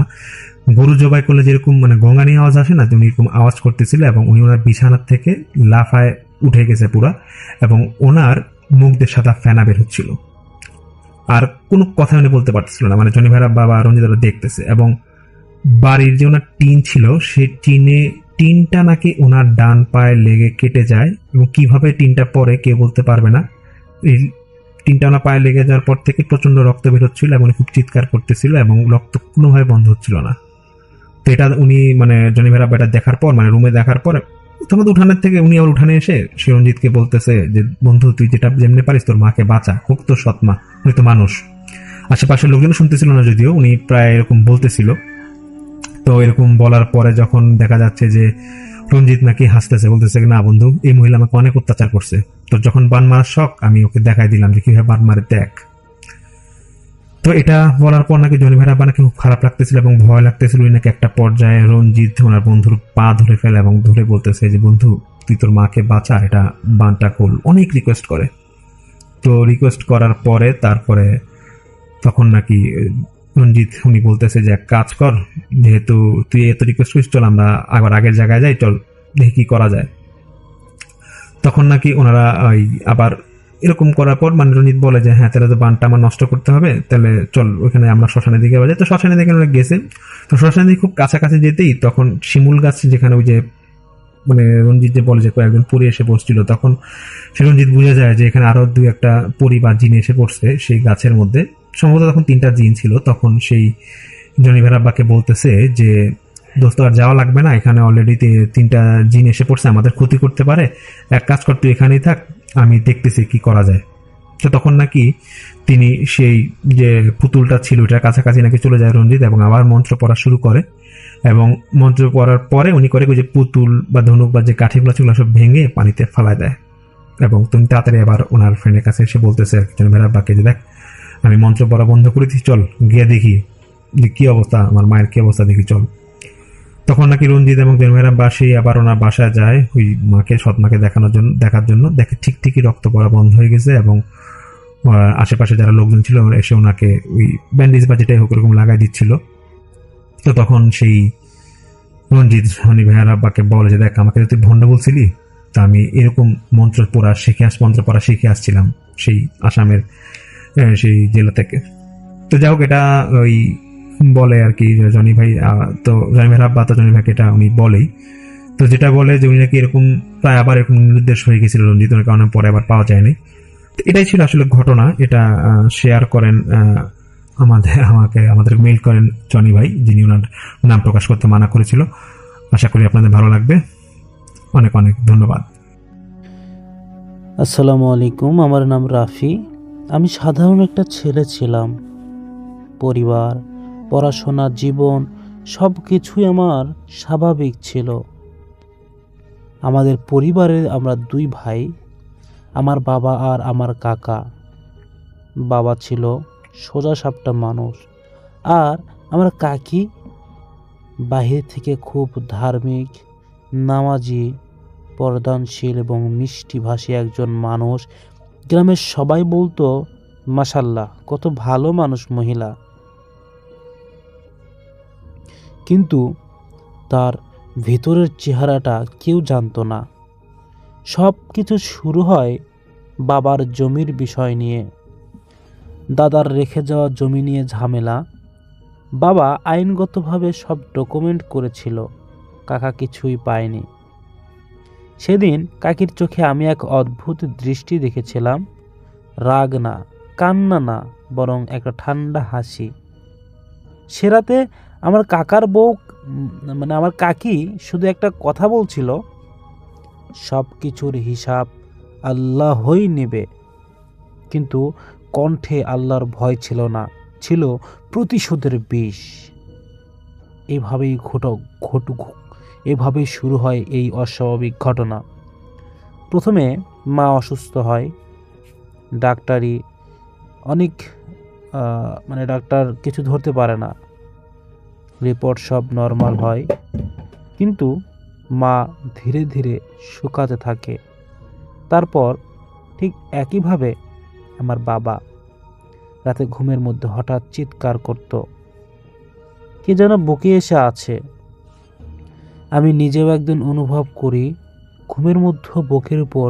গরু জবাই করলে যেরকম মানে গঙ্গানি আওয়াজ আসে না, উনি এরকম আওয়াজ করতেছিল, এবং উনি ওনার বিছানার থেকে লাফায় উঠে গেছে পুরা, এবং ওনার মুখ দিয়ে সাদা ফেনা বের হচ্ছিল, আর কোনো কথা উনি বলতে পারতেছিল না। মানে জনি ভাইয়ের বাবা রঞ্জিত দেখতেছে, এবং বাড়ির যে ওনার টিন ছিল সেই টিনটা নাকি ওনার ডান পায়ে লেগে কেটে যায়, এবং কিভাবে টিনটা পরে কেউ বলতে পারবে না। এই টিনটা ওনার পায়ে লেগে যাওয়ার পর থেকে প্রচন্ড রক্ত বের হচ্ছিল, এবং খুব চিৎকার করতেছিল, এবং রক্ত কোনোভাবে বন্ধ হচ্ছিল না। তো এটা উনি মানে জনি ভাইয়ের এটা দেখার পর মানে রুমে দেখার পর তখন উঠানের থেকে উনি আবার উঠানে এসে চিরঞ্জিতকে বলতেছে যে বন্ধু তুই যেটা যেমনি পারিস তোর মাকে বাঁচা, হোক তোর সৎমা, উনি তো মানুষ। আশেপাশের লোকজন শুনতেছিল না, যদিও উনি প্রায় এরকম বলতেছিল। তো এরকম বলার পরে যখন দেখা যাচ্ছে যে রঞ্জিত নাকি হাসতেছে, বলতেছে না বন্ধু এই মহিলা আমাকে অনেক অত্যাচার করছে, তোর যখন বান মারার শখ আমি ওকে দেখাই দিলাম যে কিভাবে বান মারে দেখ। তো এটা বলার পর নাকি জনি ভাইয়ের আব্বা নাকি খুব খারাপ লাগতেছিল এবং ভয় লাগতেছিল। উনি নাকি একটা পর্যায়ে রঞ্জিত ওনার বন্ধুর পা ধরে ফেলে এবং ধরে বলতেছে যে বন্ধু তুই তোর মাকে বাঁচা, এটা বানটা খোল, অনেক রিকোয়েস্ট করে। তো রিকোয়েস্ট করার পরে তারপরে তখন নাকি রঞ্জিত উনি বলতেছে যে এক কাজ কর, যেহেতু তুই এত রিকোয়েস্ট করিস চল আমরা আবার আগের জায়গায় যাই, চল দেখি কি করা যায়। তখন নাকি ওনারা ওই আবার এরকম করার পর মানে রঞ্জিত বলে যে হ্যাঁ তাহলে তো বানটা আমার নষ্ট করতে হবে, তাহলে চল ওইখানে আমরা শ্মশানের দিকে বাজাই। তো শ্মশানের দিকে ওরা গেছে। তো শ্মশানের দিকে খুব কাছাকাছি যেতেই তখন শিমুল গাছ যেখানে ওই যে মানে রঞ্জিত যে বলে যে কয়েকজন পরি এসে বসছিল, তখন সে রঞ্জিত বুঝে যায় যে এখানে আরো দুই একটা পরি বা জিন এসে পড়ছে সেই গাছের মধ্যে। সম্ভবত তখন 3টা জিন ছিল। তখন সেই জনি ভাইয়ের আব্বাকে বলতেছে যে দোস্ত আর যাওয়া লাগবে না, এখানে অলরেডি 3টা জিন এসে পড়ছে, আমাদের ক্ষতি করতে পারে, এক কাজ কর তুই এখানেই থাক, আমি দেখতেছি কি করা যায়। তো তখন নাকি তিনি সেই যে পুতুলটা ছিল ওটার কাছাকাছি নাকি চলে যায় রঞ্জিত এবং আবার মন্ত্র পড়া শুরু করে। এবং মন্ত্র পড়ার পরে উনি করে যে পুতুল বা ধনুক বা যে কাঠিগুলো ছিল সব ভেঙে পানিতে ফালায় দেয়। এবং তুমি তাড়াতাড়ি আবার ওনার ফ্রেন্ডের কাছে এসে বলতেছে জনি ভাইয়ের আব্বাকে যে দেখ আমি মন্ত্র পড়া বন্ধ করে দিচ্ছি, চল গিয়ে দেখি যে কি অবস্থা, আমার মায়ের কি অবস্থা দেখি চল। তখন নাকি রঞ্জিত এবং জনি ভাইয়ের আব্বা সেই আবার ওনার বাসায় যায় ওই মাকে, সৎ মাকে দেখার জন্য দেখে ঠিকই রক্ত পড়া বন্ধ হয়ে গেছে। এবং আশেপাশে যারা লোকজন ছিল এসে ওনাকে ওই ব্যান্ডেজ বা যেটাই হোক এরকম লাগাই দিচ্ছিল। তো তখন সেই রঞ্জিত জনি ভাইয়ের আব্বাকে বলে যে দেখ আমাকে তুই ভণ্ড বলছিলি, তা আমি এরকম মন্ত্র পড়া শিখে আসছিলাম সেই আসামের সেই জেলা থেকে। তো যাই হোক এটা ওই বলে আর কি জনি ভাই, তো জনি ভাইয়ের আব্বা তো জনি ভাইকে এটা উনি বলেই। তো যেটা বলে যে উনি নাকি এরকম প্রায় আবার এরকম নির্দেশ হয়ে গেছিল রঞ্জিত, ওনাকে অনেক পরে আবার পাওয়া যায়নি। তো এটাই ছিল আসলে ঘটনা। এটা শেয়ার করেন আমাদের মেইল করেন জনি ভাই, যিনি ওনার নাম প্রকাশ করতে মানা করেছিল। আশা করি আপনাদের ভালো লাগবে। অনেক অনেক ধন্যবাদ। আসসালামু আলাইকুম, আমার নাম রাফি। আমি সাধারণ একটা ছেলে ছিলাম। পরিবার, পড়াশোনা, জীবন সব কিছুই আমার স্বাভাবিক ছিল। আমাদের পরিবারে আমরা 2 ভাই, আমার বাবা আর আমার কাকা। বাবা ছিল সোজা সাপটা মানুষ, আর আমার কাকি বাহির থেকে খুব ধার্মিক, নামাজি, পর্দানশীল এবং মিষ্টিভাষী একজন মানুষ। গ্রামের সবাই বলতো মাশাল্লাহ কত ভালো মানুষ মহিলা। কিন্তু তার ভেতরের চেহারাটা কেউ জানতো না। সব কিছু শুরু হয় বাবার জমির বিষয় নিয়ে। দাদার রেখে যাওয়া জমি নিয়ে ঝামেলা। বাবা আইনগতভাবে সব ডকুমেন্ট করেছিল, কাকা কিছুই পায়নি। সেদিন কাকির চোখে আমি এক অদ্ভুত দৃষ্টি দেখেছিলাম। রাগ না, কান্না না, বরং একটা ঠান্ডা হাসি। সে রাতে আমার কাকার বউ মানে আমার কাকি শুধু একটা কথা বলছিল, সব কিছুর হিসাব আল্লাহই নেবে। কিন্তু কণ্ঠে আল্লাহর ভয় ছিল না, ছিল প্রতিশোধের বিষ। এভাবেই শুরু হয় এই অস্বাভাবিক ঘটনা। প্রথমে মা অসুস্থ হয়। ডাক্তারি অনেক ডাক্তার কিছু ধরতে পারে না, রিপোর্ট সব নর্মাল হয়। কিন্তু মা ধীরে ধীরে শুকাতে থাকে। তারপর ঠিক একইভাবে আমার বাবা রাতে ঘুমের মধ্যে হঠাৎ চিৎকার করত, কে যেন বুকে এসে আছে। আমি নিজেও একদিন অনুভব করি ঘুমের মধ্যে বুকের উপর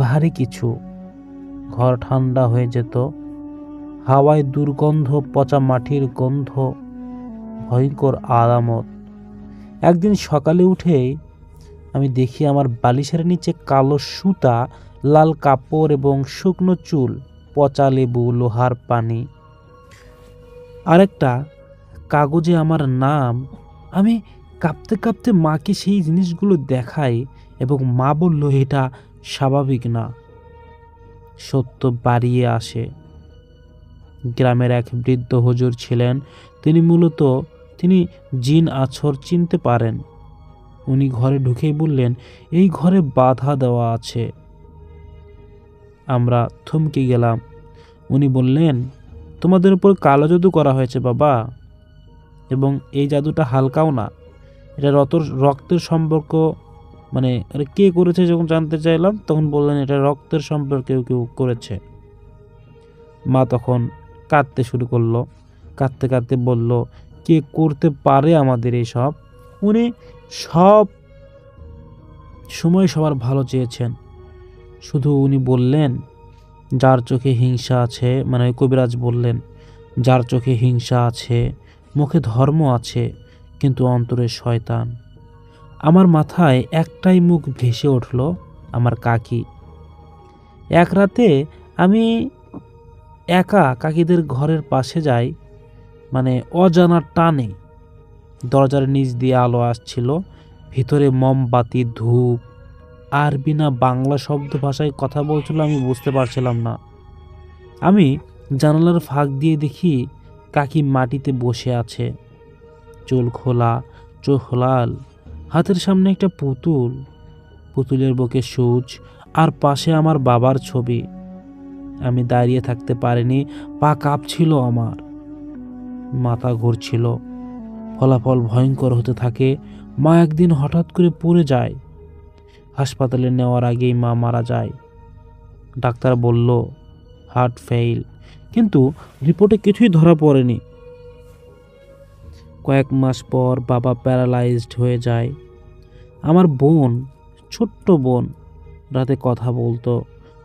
ভারী কিছু। ঘর ঠান্ডা হয়ে যেত, হাওয়ায় দুর্গন্ধ, পচা মাটির গন্ধ, ভয়ঙ্কর আলামত। একদিন সকালে উঠেই আমি দেখি আমার বালিশের নিচে কালো সুতা, লাল কাপড় এবং শুকনো চুল, পচা লেবু, লোহার পানি, আরেকটা কাগজে আমার নাম। আমি কাঁপতে কাঁপতে মাকে সেই জিনিসগুলো দেখাই এবং মা বলল এটা স্বাভাবিক না। সত্য বাড়িয়ে আসে। গ্রামের এক বৃদ্ধ হুজুর ছিলেন। তিনি জিন আছর চিনতে পারেন। উনি ঘরে ঢুকেই বললেন, এই ঘরে বাধা দেওয়া আছে। আমরা থমকে গেলাম। উনি বললেন, তোমাদের উপর কালো জাদু করা হয়েছে বাবা, এবং এই জাদুটা হালকাও না। এটা রক্তের সম্পর্ক, এটা কে করেছে যখন জানতে চাইলাম তখন বললেন এটা রক্তের সম্পর্কে কেউ করেছে। মা তখন কাঁদতে শুরু করলো, কাঁদতে কাঁদতে বলল, কে করতে পারে আমাদের এই সব? উনি সব সময় সবার ভালো চেয়েছেন, শুধু উনি বললেন যার চোখে হিংসা আছে, কবিরাজ বললেন যার চোখে হিংসা আছে, মুখে ধর্ম আছে, কিন্তু অন্তরে শয়তান। আমার মাথায় একটাই মুখ ভেসে উঠল, আমার কাকি। এক রাতে আমি একা কাকিদের ঘরের পাশে যাই, অজানার টানে। দরজার নিচ দিয়ে আলো আসছিল, ভিতরে মোমবাতি, ধূপ, আরবি না বাংলা শব্দ ভাষায় কথা বলছিল, আমি বুঝতে পারছিলাম না। আমি জানালার ফাঁক দিয়ে দেখি কাকি মাটিতে বসে আছে, চুল খোলা, চোখ লাল, হাতের সামনে একটা পুতুল, পুতুলের বুকে সূচ, আর পাশে আমার বাবার ছবি। আমি দাঁড়িয়ে থাকতে পারিনি, পা কাঁপছিল, আমার মাথা ঘুরছিল। ফলাফল ভয়ঙ্কর হতে থাকে। মা একদিন হঠাৎ করে পড়ে যায়। হাসপাতালে নেওয়ার আগেই মা মারা যায়। ডাক্তার বলল হার্ট ফেইল, কিন্তু রিপোর্টে কিছুই ধরা পড়েনি। কয়েক মাস পর বাবা প্যারালাইজড হয়ে যায়। আমার বোন, ছোট্ট বোন, রাতে কথা বলতো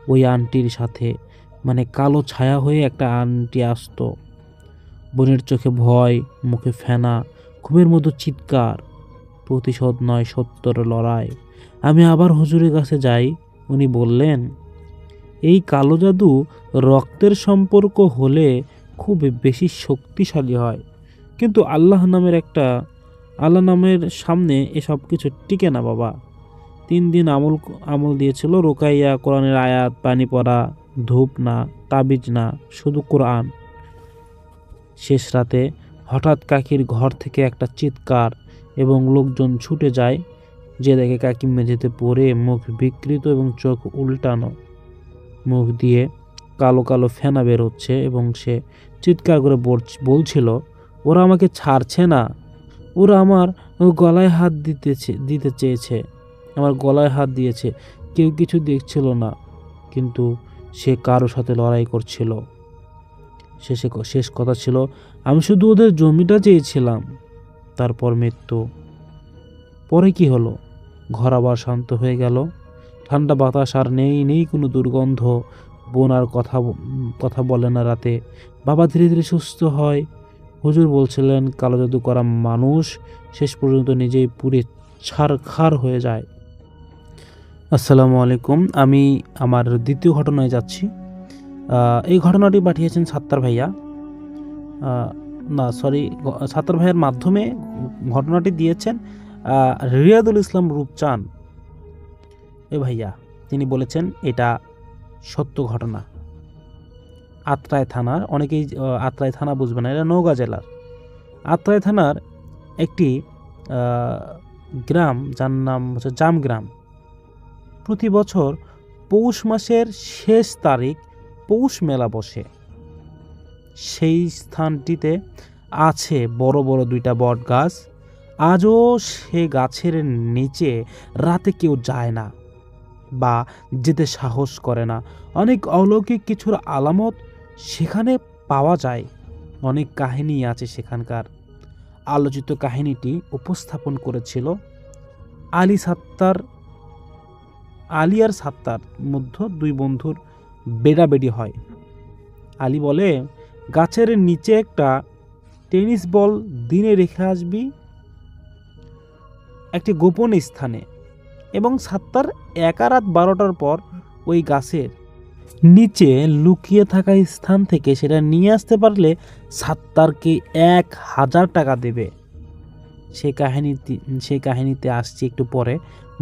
ওই আন্টির সাথে, কালো ছায়া হয়ে একটা আন্টি আসতো। বোনের চোখে ভয়, মুখে ফেনা, ঘুমের মতো চিৎকার। প্রতিশোধ নয়, সত্যর লড়াই। আমি আবার হুজুরের কাছে যাই। উনি বললেন এই কালো জাদু রক্তের সম্পর্ক হলে খুব বেশি শক্তিশালী হয়, কিন্তু আল্লাহ নামের সামনে এসব কিছু টিকে না বাবা। 3 দিন আমল দিয়েছিল, রোকাইয়া, কোরআনের আয়াত, পানি পড়া, ধূপ না, তাবিজ না, শুধু কোরআন। শেষ রাতে হঠাৎ কাকির ঘর থেকে একটা চিৎকার এবং লোকজন ছুটে যায়। যে দেখে কাকি মেঝেতে পড়ে, মুখ বিকৃত এবং চোখ উল্টানো, মুখ দিয়ে কালো কালো ফেনা বের হচ্ছে, এবং সে চিৎকার করে বলছিল ওরা আমাকে ছাড়ছে না, ওরা আমার গলায় হাত দিতে চেয়েছে, আমার গলায় হাত দিয়েছে। কেউ কিছু দেখছিল না, কিন্তু সে কারো সাথে লড়াই করছিল। শেষ কথা ছিল আমি শুধু ওদের জমিটা চেয়েছিলাম। তারপর মৃত্যু। পরে কি হলো? ঘর আবার শান্ত হয়ে গেল, ঠান্ডা বাতাস আর নেই কোনো দুর্গন্ধ। বোন আর কথা বলে না রাতে। বাবা ধীরে ধীরে সুস্থ হয়। হুজুর বলছিলেন কালো জাদু করা মানুষ শেষ পর্যন্ত নিজেই পুড়ে ছারখার হয়ে যায়। আসসালামু আলাইকুম। আমি আমার দ্বিতীয় ঘটনায় যাচ্ছি। এই ঘটনাটি পাঠিয়েছেন সাত্তার ভাইয়া। না সরি, সাত্তার ভাইয়ের মাধ্যমে ঘটনাটি দিয়েছেন রিয়াদুল ইসলাম রূপচান। এই ভাইয়া তিনি বলেছেন এটা সত্য ঘটনা। আত্রাই থানার, অনেকেই আত্রাই থানা বুঝবে না, এটা নওগাঁ জেলার আত্রাই থানার একটি গ্রাম, যার নাম হচ্ছে জামগ্রাম। প্রতি বছর পৌষ মাসের শেষ তারিখ পৌষ মেলা বসে। সেই স্থানটিতে আছে বড় বড় দুইটা বট গাছ। আজও সে গাছের নিচে রাতে কেউ যায় না বা যেতে সাহস করে না। অনেক অলৌকিক কিছুর আলামত সেখানে পাওয়া যায়। অনেক কাহিনী আছে সেখানকার। আলোচিত কাহিনীটি উপস্থাপন করেছিল আলী আর সাত্তার মধ্যে দুই বন্ধুর বেড়াবেড়ি হয়। আলী বলে, গাছের নিচে একটা টেনিস বল দিনে রেখে আসবি একটি গোপন স্থানে, এবং সাত্তার একা রাত 12টার পর ওই গাছের নিচে লুকিয়ে থাকা স্থান থেকে সেটা নিয়ে আসতে পারলে সাত্তারকে 1000 টাকা দেবে। সেই কাহিনীতে আসছি একটু পরে।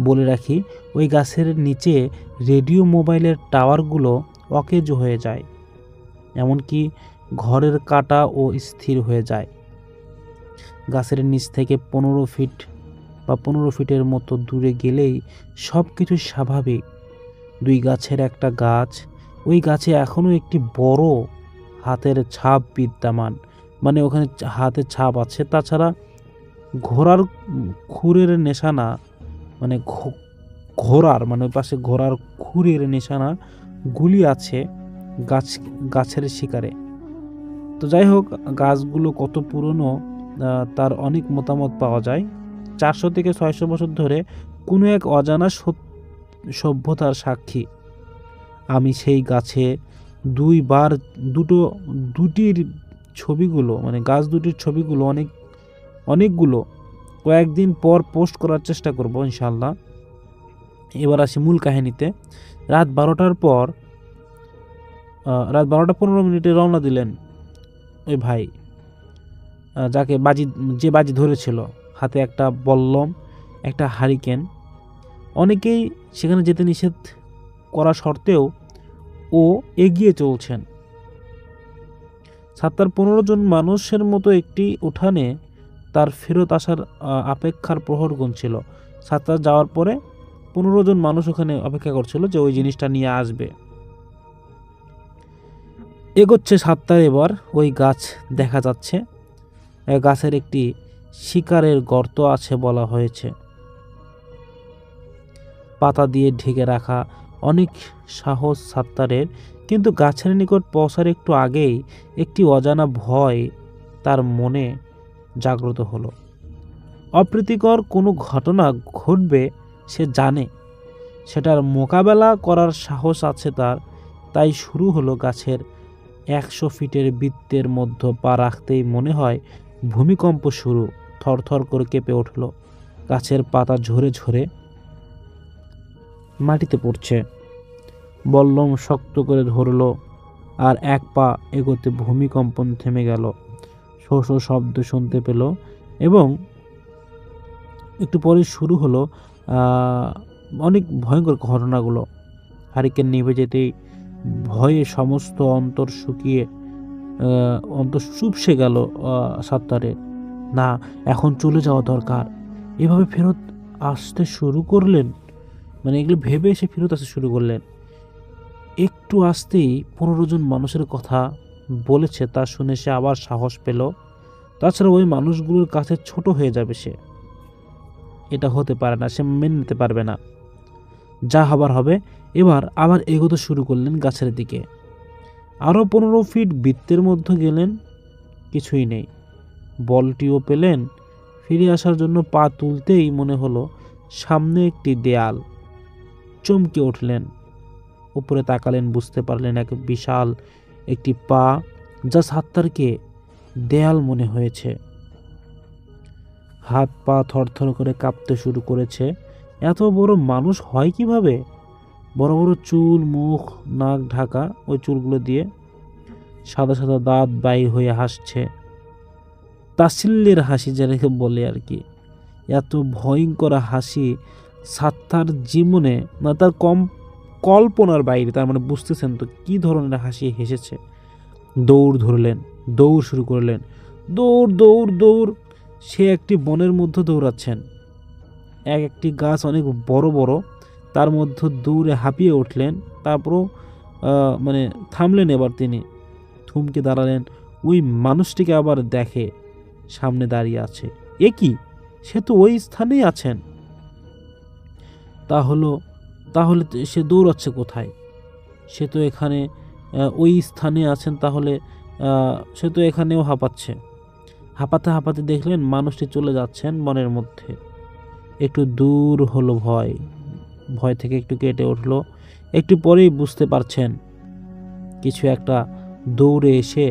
বলে রাখি, ওই গাছের নিচে রেডিও মোবাইলের টাওয়ারগুলো অকেজ হয়ে যায়, এমনকি ঘরের কাঁটা ও স্থির হয়ে যায়। গাছের নিচ থেকে 15 ফিটের মতো দূরে গেলেই সব কিছু স্বাভাবিক। দুই গাছের একটা গাছ, ওই গাছে এখনো একটি বড় হাতের ছাপ বিদ্যমান, মানে ওখানে হাতের ছাপ আছে। তাছাড়া ঘোড়ার খুরের নিশানা, মানে ওই পাশে ঘোড়ার খুরের নিশানা গুলি আছে গাছের শিকারে। তো যাই হোক, গাছগুলো কত পুরনো তার অনেক মতামত পাওয়া যায়। 400 থেকে 600 বছর ধরে কোনো এক অজানা সভ্যতার সাক্ষী। আমি সেই গাছে দুটির ছবিগুলো, মানে গাছ দুটির ছবিগুলো অনেকগুলো কয়েকদিন পর পোস্ট করার চেষ্টা করব ইনশাল্লাহ। এবার আসি মূল কাহিনীতে। রাত 12টা 15 মিনিটে রওনা দিলেন ওই ভাই, যে বাজি ধরেছিল, হাতে একটা বল্লম, একটা হারিকেন। অনেকেই সেখানে যেতে নিষেধ করা সত্ত্বেও ও এগিয়ে চলছেন। সাত্তার 15 জন মানুষের মতো একটি উঠানে তার ফেরত আসার অপেক্ষার প্রহর গুনছিল। সাত্তার যাওয়ার পরে 15 জন মানুষ ওখানে অপেক্ষা করছিল যে ওই জিনিসটা নিয়ে আসবে। এগোচ্ছে সাত্তার। এবার ওই গাছ দেখা যাচ্ছে। গাছের একটি শিকারের গর্ত আছে বলা হয়েছে, পাতা দিয়ে ঢেকে রাখা। অনেক সাহস সাত্তারের, কিন্তু গাছের নিকট পৌঁছার একটু আগেই একটি অজানা ভয় তার মনে জাগ্রত হলো। অপ্রীতিকর কোনো ঘটনা ঘটবে সে জানে, সেটার মোকাবেলা করার সাহস আছে তার। তাই শুরু হলো গাছের 100 ফিটের বৃত্তের মধ্যে পা রাখতেই মনে হয় ভূমিকম্প শুরু। থরথর করে কেঁপে উঠল। গাছের পাতা ঝরে ঝরে মাটিতে পড়ছে। বল্লম শক্ত করে ধরল, আর এক পা এগোতে ভূমিকম্পন থেমে গেল। শো শো শব্দ শুনতে পেল, এবং একটু পরে শুরু হলো অনেক ভয়ঙ্কর ঘটনাগুলো। হারিকেন নিভে যেতেই ভয়ে সমস্ত অন্তর চুপসে গেল সাত্তারের। না, এখন চলে যাওয়া দরকার। এভাবে ফেরত আসতে শুরু করলেন, মানে এগুলো ভেবে এসে ফেরত আসতে শুরু করলেন। একটু আসতেই 15 জন মানুষের কথা বলেছে তা শুনে সে আবার সাহস পেল। তাছাড়া ওই মানুষগুলোর কাছে ছোট হয়ে যাবে সে। এটা হতে পারে না, সে মেনে নিতে পারবে না। যা হবার হবে। এবার আবার এগোতে শুরু করলেন গাছের দিকে। আরও 15 ফিট বৃত্তের মধ্যে গেলেন, কিছুই নেই। বলটিও পেলেন। ফিরে আসার জন্য পা তুলতেই মনে হলো সামনে একটি দেয়াল। চমকে উঠলেন, উপরে তাকালেন, বুঝতে পারলেন এক বিশাল একটি পা, যা সাত্তারকে দেয়াল মনে হয়েছে। হাত পা থরথর করে কাঁপতে শুরু করেছে। এত বড় মানুষ হয় কিভাবে? বড় বড় চুল, মুখ, নাক ঢাকা, ওই চুলগুলো দিয়ে সাদা সাদা দাঁত বাইর হয়ে হাসছে, তাচ্ছিল্যের হাসি যেটাকে বলে আর কি। এত ভয়ঙ্কর হাসি সাত্তার জীবনে না, তার কল্পনার বাইরে। তার মানে বুঝতেছেন তো কি ধরনের হাসি হেসেছে। দৌড় ধরলেন, দৌড় শুরু করলেন, দৌড় দৌড় দৌড়। সে একটি বনের মধ্যে দৌড়াচ্ছেন, একটি গাছ অনেক বড় বড়, তার মধ্যে দৌড়ে হাঁপিয়ে উঠলেন। তারপরও মানে থামলেন। এবার তিনি থমকে দাঁড়ালেন। ওই মানুষটিকে আবার দেখে সামনে দাঁড়িয়ে আছে। এ কি, সে তো ওই স্থানেই আছেন। তাহলে সে দৌড়াচ্ছে কোথায়? সে তো এখানে ওই স্থানে আছেন, তাহলে সে তো এখানেও হাঁপাচ্ছে। হাঁপাতে হাঁপাতে দেখলেন মানুষটি চলে যাচ্ছেন বনের মধ্যে। একটু দূর হলো, ভয় থেকে একটু কেটে উঠলো। একটু পরেই বুঝতে পারছেন কিছু একটা দৌড়ে এসে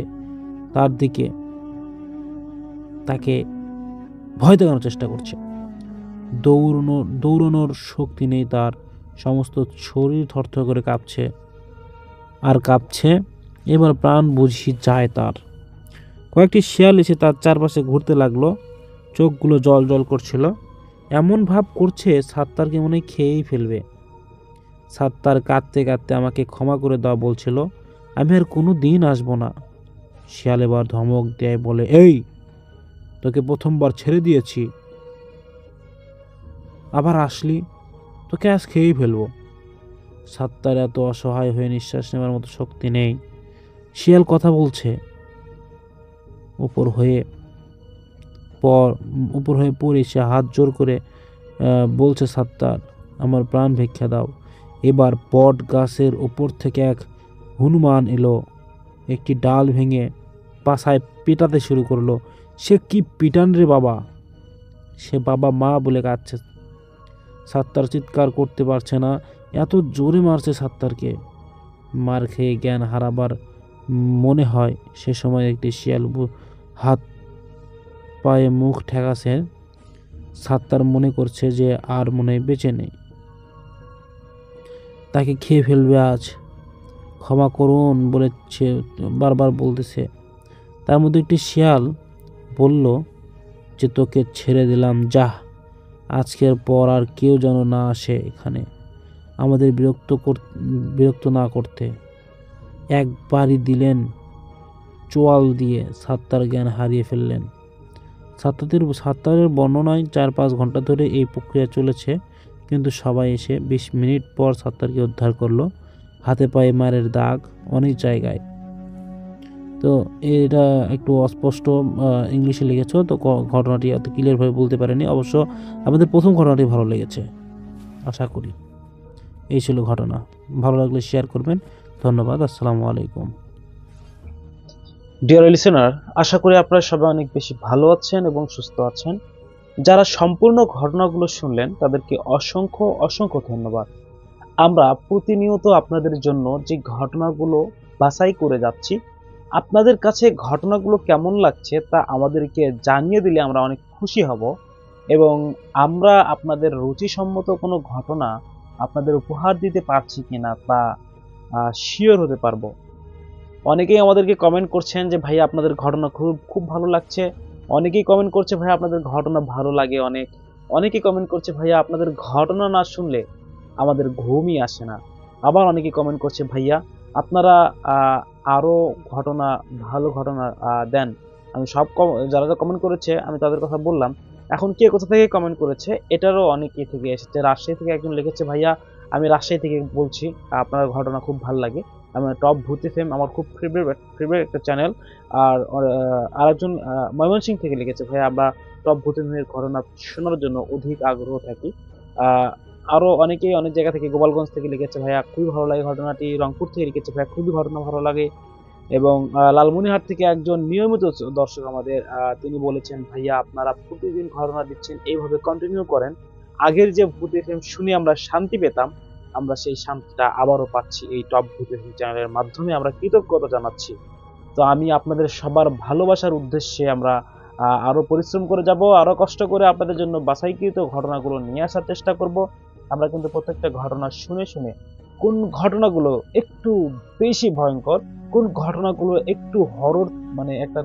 তার দিকে তাকে ভয় দেখানোর চেষ্টা করছে। দৌড়ানোর শক্তি নেই তার, সমস্ত শরীর থরথর করে কাঁপছে আর কাঁপছে। এবার প্রাণ বুঝি যায় তার। কয়েকটি শিয়াল এসে তার চারপাশে ঘুরতে লাগলো, চোখগুলো জল জল করছিল। এমন ভাব করছে সাত্তারকে মনে হয় খেয়েই ফেলবে। সাত্তার কাঁদতে কাঁদতে আমাকে ক্ষমা করে দাও বলছিল, আমি আর কোনো দিন আসবো না। শিয়াল এবার ধমক দেয়, বলে, এই তোকে প্রথমবার ছেড়ে দিয়েছি, আবার আসলি, তোকে আজ খেয়েই ফেলবো। সাত্তার এত অসহায় হয়ে নিঃশ্বাস নেওয়ার মতো শক্তি নেই। শিয়াল কথা বলছে, উপর হয়ে পড়ে সে হাত জোর করে বলছে, সাত্তার, আমার প্রাণ ভিক্ষা দাও। এবার বট গাছের ওপর থেকে এক হনুমান এলো, একটি ডাল ভেঙে পাছায় পেটাতে শুরু করলো। সে কি পিটান রে বাবা! সে বাবা মা বলে কাঁদছে। সাত্তার চিৎকার করতে পারছে না, এত জোরে মারছে সাত্তারকে। মার খেয়ে জ্ঞান হারাবার মনে হয় সে সময় একটি শিয়াল হাত পায়ে মুখ ঠেকাছে। সাত্তার মনে করছে যে আর মনে হয় বেঁচে নেই, তাকে খেয়ে ফেলবে আজ। ক্ষমা করুন বলেছে, বারবার বলতেছে। তার মধ্যে একটি শিয়াল বলল যে, তোকে ছেড়ে দিলাম, যা, আজকের পর আর কেউ যেন না আসে এখানে আমাদের বিরক্ত না করতে। একবারই দিলেন চোয়াল দিয়ে সাত্তার জ্ঞান হারিয়ে ফেললেন। সাত্তারের বর্ণনায় 4-5 ঘন্টা ধরে এই প্রক্রিয়া চলেছে, কিন্তু সবাই এসে 20 মিনিট পর সাত্তারকে উদ্ধার করলো। হাতে পায়ে মারের দাগ অনেক জায়গায়। তো এটা একটু অস্পষ্ট ইংলিশে লিখেছ, তো ঘটনাটি এত ক্লিয়ারভাবে বলতে পারেনি। অবশ্য আমাদের প্রথম ঘটনাটি ভালো লেগেছে, আশা করি। এই ছিল ঘটনা। ভালো লাগলে শেয়ার করবেন। ধন্যবাদ। আসসালামু আলাইকুম। ডিয়ার লিসেনার, আশা করি আপনারা সবাই অনেক বেশি ভালো আছেন এবং সুস্থ আছেন। যারা সম্পূর্ণ ঘটনাগুলো শুনলেন তাদেরকে অসংখ্য অসংখ্য ধন্যবাদ। আমরা প্রতিনিয়ত আপনাদের জন্য যে ঘটনাগুলো বাছাই করে যাচ্ছি, আপনাদের কাছে ঘটনাগুলো কেমন লাগছে তা আমাদেরকে জানিয়ে দিলে আমরা অনেক খুশি হব এবং আমরা আপনাদের রুচিসম্মত কোনো ঘটনা আপনাদের উপহার দিতে পারছি কিনা তা শিওর হতে পারবো। অনেকেই আমাদেরকে কমেন্ট করছেন যে ভাই আপনাদের ঘটনা খুব ভালো লাগছে। অনেকেই কমেন্ট করছে ভাই আপনাদের ঘটনা ভালো লাগে অনেক। অনেকেই কমেন্ট করছে ভাইয়া আপনাদের ঘটনা না শুনলে আমাদের ঘুমই আসে না। আবার অনেকেই কমেন্ট করছে ভাইয়া আপনারা আরো ভালো ঘটনা দেন। আমি যারা কমেন্ট করেছে আমি তাদের কথা বললাম। এখন কে কোথা থেকে কমেন্ট করেছে এটারও অনেকে থেকে এসেছে। রাজশাহী থেকে একজন লিখেছে, ভাইয়া আমি রাজশাহী থেকে বলছি, আপনার ঘটনা খুব ভালো লাগে। আমার টপ ভূত এফএম আমার খুব ফেভারিট একটা চ্যানেল। আর আরেকজন ময়মনসিংহ থেকে লিখেছে, ভাই আমরা টপ ভূত এফএম এর ঘটনা শোনার জন্য অধিক আগ্রহ থাকি। আরো অনেকেই অনেক জায়গা থেকে, গোপালগঞ্জ থেকে লিখেছে, ভাইয়া খুবই ভালো লাগে ঘটনাটি। রংপুর থেকে লিখেছে, ভাইয়া খুবই ঘটনা ভালো লাগে। এবং লালমনিরহাট থেকে একজন নিয়মিত দর্শক আমাদের, তিনি বলেছেন, ভাইয়া আপনারা প্রতিদিন ঘটনা দিচ্ছেন, এইভাবে কন্টিনিউ করেন। আগের যে ভূত এফএম শুনে আমরা শান্তি পেতাম, আমরা সেই শান্তিটা আবারও পাচ্ছি এই টপ ভূত এফএম চ্যানেলের মাধ্যমে। আমরা কৃতজ্ঞতা জানাচ্ছি। তো আমি আপনাদের সবার ভালোবাসার উদ্দেশ্যে আমরা আরো পরিশ্রম করে যাব, আরো কষ্ট করে আপনাদের জন্য বাছাইকৃত ঘটনাগুলো নিয়ে আসার চেষ্টা করব। আমরা কিন্তু প্রত্যেকটা ঘটনা শুনে শুনে কোন ঘটনাগুলো একটু বেশি ভয়ঙ্কর, কোন ঘটনাগুলো একটু হরর মানে একটা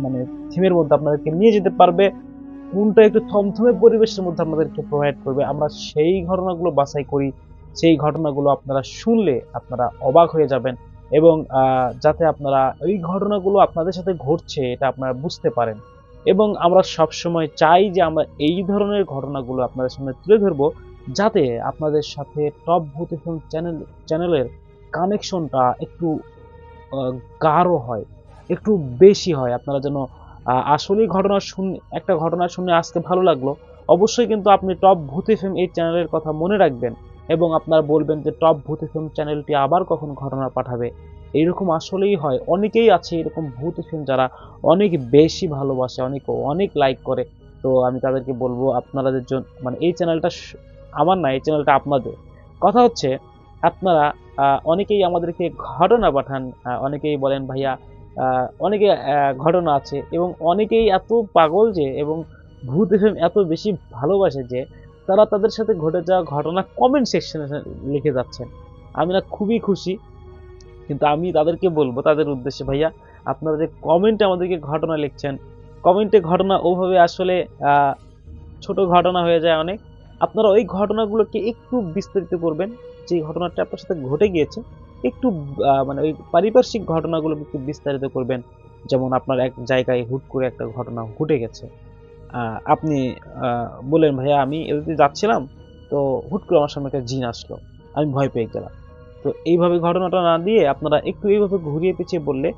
মানে থিমের মধ্যে আপনাদেরকে নিয়ে যেতে পারবে, কোনটা একটু থমথমে পরিবেশের মধ্যে আপনাদেরকে প্রোভাইড করবে, আমরা সেই ঘটনাগুলো বাছাই করি। সেই ঘটনাগুলো আপনারা শুনলে আপনারা অবাক হয়ে যাবেন, এবং যাতে আপনারা ওই ঘটনাগুলো আপনাদের সাথে ঘটছে এটা আপনারা বুঝতে পারেন। এবং আমরা সব সময় চাই যে আমরা এই ধরনের ঘটনাগুলো আপনাদের সামনে তুলে ধরবো, যাতে আপনাদের সাথে টপ ভূত ফিল্ম চ্যানেলের কানেকশনটা একটু গাঢ় হয়, একটু বেশি হয়। আপনারা যেন আসলেই একটা ঘটনা শুনে আজকে ভালো লাগলো, অবশ্যই কিন্তু আপনি টপ ভূত এফএম এই চ্যানেলের কথা মনে রাখবেন, এবং আপনারা বলবেন যে টপ ভূত এফএম চ্যানেলটি আবার কখন ঘটনা পাঠাবে। এইরকম আসলেই হয়, অনেকেই আছে এরকম ভূত এফএম যারা অনেক বেশি ভালোবাসে, অনেক লাইক করে। তো আমি তাদেরকে বলবো আপনাদের জন্য, মানে এই চ্যানেলটা আমার না, এই চ্যানেলটা আপনাদের। কথা হচ্ছে আপনারা অনেকেই আমাদেরকে ঘটনা পাঠান, অনেকেই বলেন ভাইয়া অনেকে ঘটনা আছে, এবং অনেকেই এত পাগল যে, এবং ভূত এফএম এত বেশি ভালোবাসে যে তারা তাদের সাথে ঘটে যাওয়া ঘটনা কমেন্ট সেকশনে লিখে যাচ্ছেন। আমি না খুবই খুশি, কিন্তু আমি তাদেরকে বলবো তাদের উদ্দেশ্যে, ভাইয়া আপনারা যে কমেন্টে আমাদেরকে ঘটনা লিখছেন, কমেন্টে ঘটনা ওভাবে আসলে ছোট ঘটনা হয়ে যায় অনেক। আপনারা ওই ঘটনাগুলোকে একটু বিস্তারিত করবেন, যে ঘটনাটা আপনার সাথে ঘটে গিয়েছে একটু মানে ওই পারিপার্শ্বিক ঘটনাগুলোকে একটু বিস্তারিত করবেন। যেমন আপনার এক জায়গায় হুট করে একটা ঘটনা ঘটে গেছে, আপনি বললেন ভাইয়া আমি এদিকে যাচ্ছিলাম, তো হুট করে আমার সামনে একটা জিন আসলো, আমি ভয় পেয়ে গেলাম। তো এইভাবে ঘটনাটা না দিয়ে আপনারা একটু এইভাবে ঘুরিয়ে পেঁচিয়ে বললে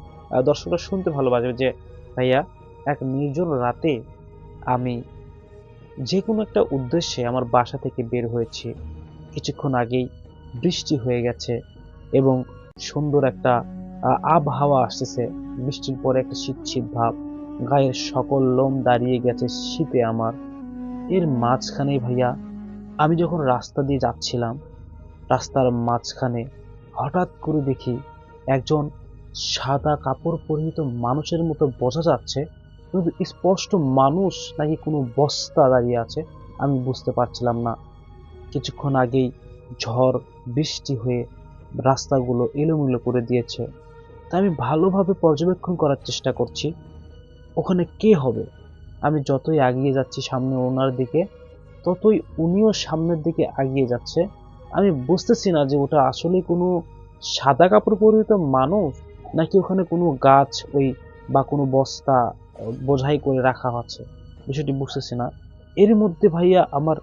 দর্শকরা শুনতে ভালোবাসবে যে ভাইয়া এক নির্জন রাতে আমি যে কোনো একটা উদ্দেশ্যে আমার বাসা থেকে বের হয়েছি, কিছুক্ষণ আগেই বৃষ্টি হয়ে গেছে এবং সুন্দর একটা আবহাওয়া আসতেছে, বৃষ্টির পরে একটা শীত শীত ভাব, গায়ের সকল লোম দাঁড়িয়ে গেছে শীতে আমার। এর মাঝখানে ভাইয়া আমি যখন রাস্তা দিয়ে যাচ্ছিলাম, রাস্তার মাঝখানে হঠাৎ করে দেখি একজন সাদা কাপড় পরিহিত মানুষের মতো বোঝা যাচ্ছে, কিন্তু স্পষ্ট মানুষ নাকি কোনো বস্তা দাঁড়িয়ে আছে আমি বুঝতে পারছিলাম না। কিছুক্ষণ আগেই ঝড় বৃষ্টি হয়ে রাস্তাগুলো এলোমেলো করে দিয়েছে, তাই আমি ভালোভাবে পর্যবেক্ষণ করার চেষ্টা করছি ওখানে কে হবে। আমি যতই এগিয়ে যাচ্ছি সামনে ওনার দিকে, ততই উনিও সামনের দিকে এগিয়ে যাচ্ছে। আমি বুঝতেছি না যে ওটা আসলে কোনো সাদা কাপড় পরিহিত মানুষ, নাকি ওখানে কোনো গাছ ওই বা কোনো বস্তা বোঝাই করে রাখা আছে, বিষয়টি বুঝতেছি না। এর মধ্যে ভাইয়া আমার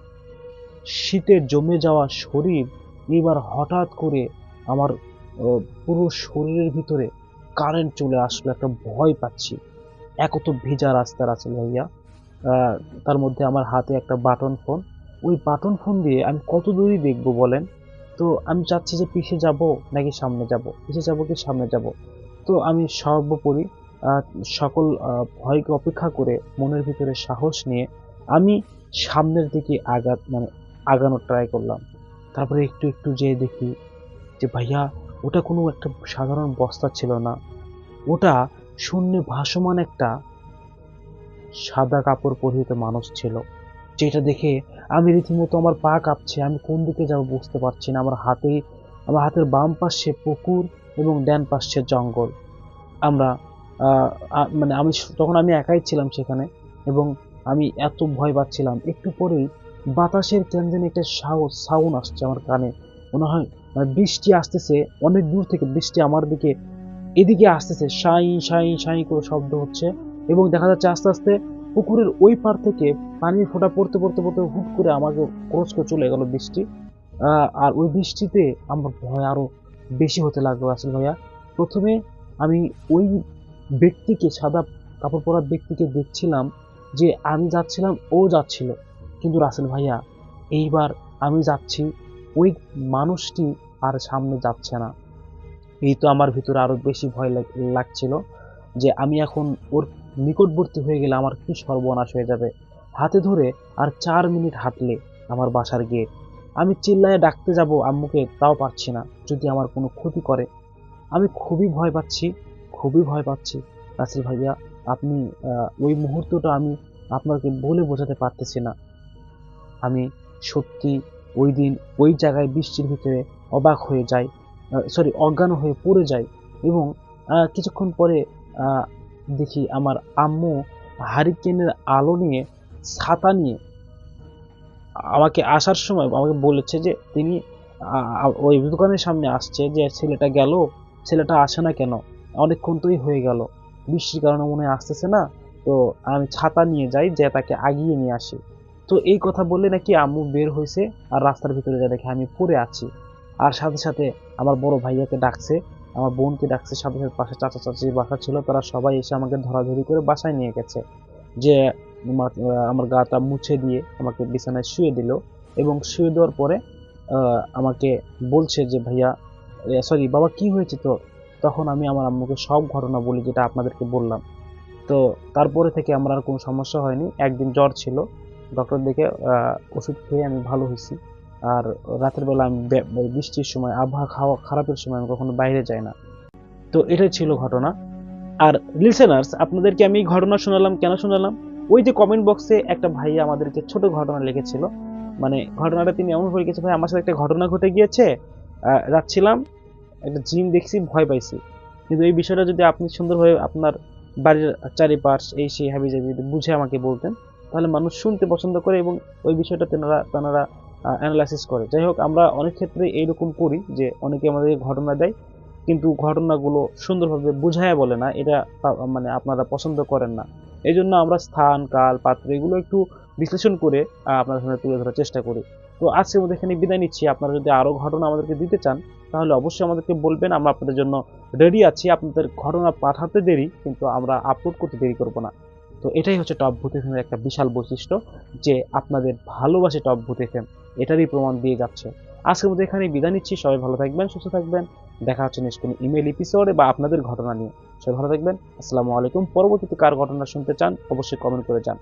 শীতে জমে যাওয়া শরীর এবার হঠাৎ করে আমার পুরো শরীরের ভিতরে কারেন্ট চলে আসলো, একটা ভয় পাচ্ছি। তো ভেজা রাস্তার আছে ভাইয়া, তার মধ্যে আমার হাতে একটা বাটন ফোন, ওই বাটন ফোন দিয়ে আমি কত দূরই দেখবো বলেন। তো আমি চাচ্ছি যে পিছিয়ে যাব নাকি সামনে যাব, পিছিয়ে যাব কি সামনে যাব। তো আমি সর্বোপরি সকল ভয়কে অপেক্ষা করে মনের ভিতরে সাহস নিয়ে আমি সামনের দিকে আগানোর ট্রাই করলাম। তারপরে একটু একটু যেয়ে দেখি যে ভাইয়া ওটা কোনো একটা সাধারণ বস্তা ছিল না, ওটা শূন্যে ভাসমান একটা সাদা কাপড় পরিহিত মানুষ ছিল, যেটা দেখে আমি রীতিমতো আমার পা কাঁপছে, আমি কোন দিকে যাব বুঝতে পারছি না। আমার হাতের বাম পাশে পুকুর এবং ডান পাশে জঙ্গল। আমরা মানে তখন আমি একাই ছিলাম সেখানে, এবং আমি এত ভয় পাচ্ছিলাম। একটু পরেই বাতাসের কেন জানি একটা সাউন্ড আসছে আমার কানে, মনে হয় বৃষ্টি আসতেছে, অনেক দূর থেকে বৃষ্টি আমার দিকে এদিকে আসতেছে, সাই সাই সাই করে শব্দ হচ্ছে, এবং দেখা যাচ্ছে আস্তে আস্তে পুকুরের ওই পার থেকে পানির ফোঁটা পড়তে পড়তে পড়তে হুট করে আমাকে ক্রস করে চলে গেল বৃষ্টি। আর ওই বৃষ্টিতে আমার ভয় আরো বেশি হতে লাগলো রাসেল ভাইয়া। প্রথমে আমি ওই ব্যক্তিকে, সাদা কাপড় পরা ব্যক্তিকে দেখছিলাম যে আমি যাচ্ছিলাম, ও যাচ্ছিল, কিন্তু রাসেল ভাইয়া এইবার আমি যাচ্ছি, ওই মানুষটি আর সামনে যাচ্ছে না। এই তো আমার ভিতরে আরো বেশি ভয় লাগছিল যে আমি এখন ওর নিকটবর্তী হয়ে গেলে আমার কি সর্বনাশ হয়ে যাবে। হাতে ধরে আর 4 মিনিট হাঁটলে আমার বাসার গেট। আমি চিল্লায় ডাকতে যাব আম্মুকে, তাও পারছি না, যদি আমার কোনো ক্ষতি করে। আমি খুবই ভয় পাচ্ছি রাসেল ভাইয়া। আপনি ওই মুহূর্তটা আমি আপনাকে বলে বোঝাতে পারতেছি না। আমি সত্যি ওই দিন ওই জায়গায় বৃষ্টির ভিতরে অবাক হয়ে যাই, অজ্ঞান হয়ে পড়ে যাই, এবং কিছুক্ষণ পরে দেখি আমার আম্মু হারিকেনের আলো নিয়ে, ছাতা নিয়ে আমাকে আসার সময় আমাকে বলেছে যে তিনি ওই দোকানের সামনে আসছে, যে ছেলেটা গেল, ছেলেটা আসে না কেন, অনেকক্ষণ তোই হয়ে গেল, বৃষ্টির কারণে মনে হয় আসতেছে না, তো আমি ছাতা নিয়ে যাই, যে তাকে আগিয়ে নিয়ে আসি। তো এই কথা বললে নাকি আম্মু বের হয়েছে, আর রাস্তার ভিতরে যা দেখে আমি পড়ে আছি। আর সাথে সাথে আমার বড় ভাইয়াকে ডাকছে, আমার বোনকে ডাকছে, সাথে সাথে পাশে চাচা চাচির বাসা ছিল, তারা সবাই এসে আমাকে ধরাধরি করে বাসায় নিয়ে গেছে, যে আমার গাটা মুছে দিয়ে আমাকে বিছানায় শুয়ে দিল, এবং শুয়ে দেওয়ার পরে আমাকে বলছে যে ভাইয়া, বাবা কি হয়েছে তো? তখন আমি আমার আম্মুকে সব ঘটনা বলি, যেটা আপনাদেরকে বললাম। তো তারপরে থেকে আমার আর কোনো সমস্যা হয়নি। একদিন জ্বর ছিল, ডক্টর দেখে ওষুধ খেয়ে আমি ভালো হয়েছি। আর রাতের বেলা আমি বৃষ্টির সময়, আবহাওয়া খারাপের সময় আমি কখনো বাইরে যাই না। তো এটাই ছিল ঘটনা। আর লিসেনার্স, আপনাদেরকে আমি এই ঘটনা শোনালাম, কেন শোনালাম? ওই যে কমেন্ট বক্সে একটা ভাই আমাদেরকে ছোট ঘটনা লিখেছিল, মানে ঘটনাটা তিনি এমন করে গেছে, ভাই আমার সাথে একটা ঘটনা ঘটে গিয়েছে, যাচ্ছিলাম, একটা জিম দেখছি, ভয় পাইছি। কিন্তু এই বিষয়টা যদি আপনি সুন্দরভাবে আপনার বাড়ির চারিপাশ এই সেই হাবিজাবি বুঝে আমাকে বলতেন, তাহলে মানুষ শুনতে পছন্দ করে, এবং ওই বিষয়টা তেনারা অ্যানালাইসিস করে। যাই হোক, আমরা অনেক ক্ষেত্রে এইরকম করি যে অনেকে আমাদের ঘটনা দেয়, কিন্তু ঘটনাগুলো সুন্দরভাবে বুঝায় বলে না, এটা মানে আপনারা পছন্দ করেন না। এই জন্য আমরা স্থান, কাল, পাত্র এগুলো একটু বিশ্লেষণ করে আপনাদের সামনে তুলে ধরার চেষ্টা করি। তো আজকের মধ্যে এখানে বিদায় নিচ্ছি। আপনারা যদি আরও ঘটনা আমাদেরকে দিতে চান, তাহলে অবশ্যই আমাদেরকে বলবেন, আমরা আপনাদের জন্য রেডি আছি। আপনাদের ঘটনা পাঠাতে দেরি, কিন্তু আমরা আপলোড করতে দেরি করব না। তো এটাই হচ্ছে টপ ভূত এফএমের একটা বিশাল বৈশিষ্ট্য, যে আপনাদের ভালোবাসে টপ ভূত এফএম, এটারই প্রমাণ দিয়ে যাচ্ছে। আজকের মধ্যে এখানে বিদায় নিচ্ছি। সবাই ভালো থাকবেন, সুস্থ থাকবেন। দেখা হচ্ছে নেক্সট কোনো ইমেল এপিসোডে বা আপনাদের ঘটনা নিয়ে। সবাই ভালো থাকবেন। আসসালামু আলাইকুম। পরবর্তীতে কার ঘটনা শুনতে চান অবশ্যই কমেন্ট করে যান।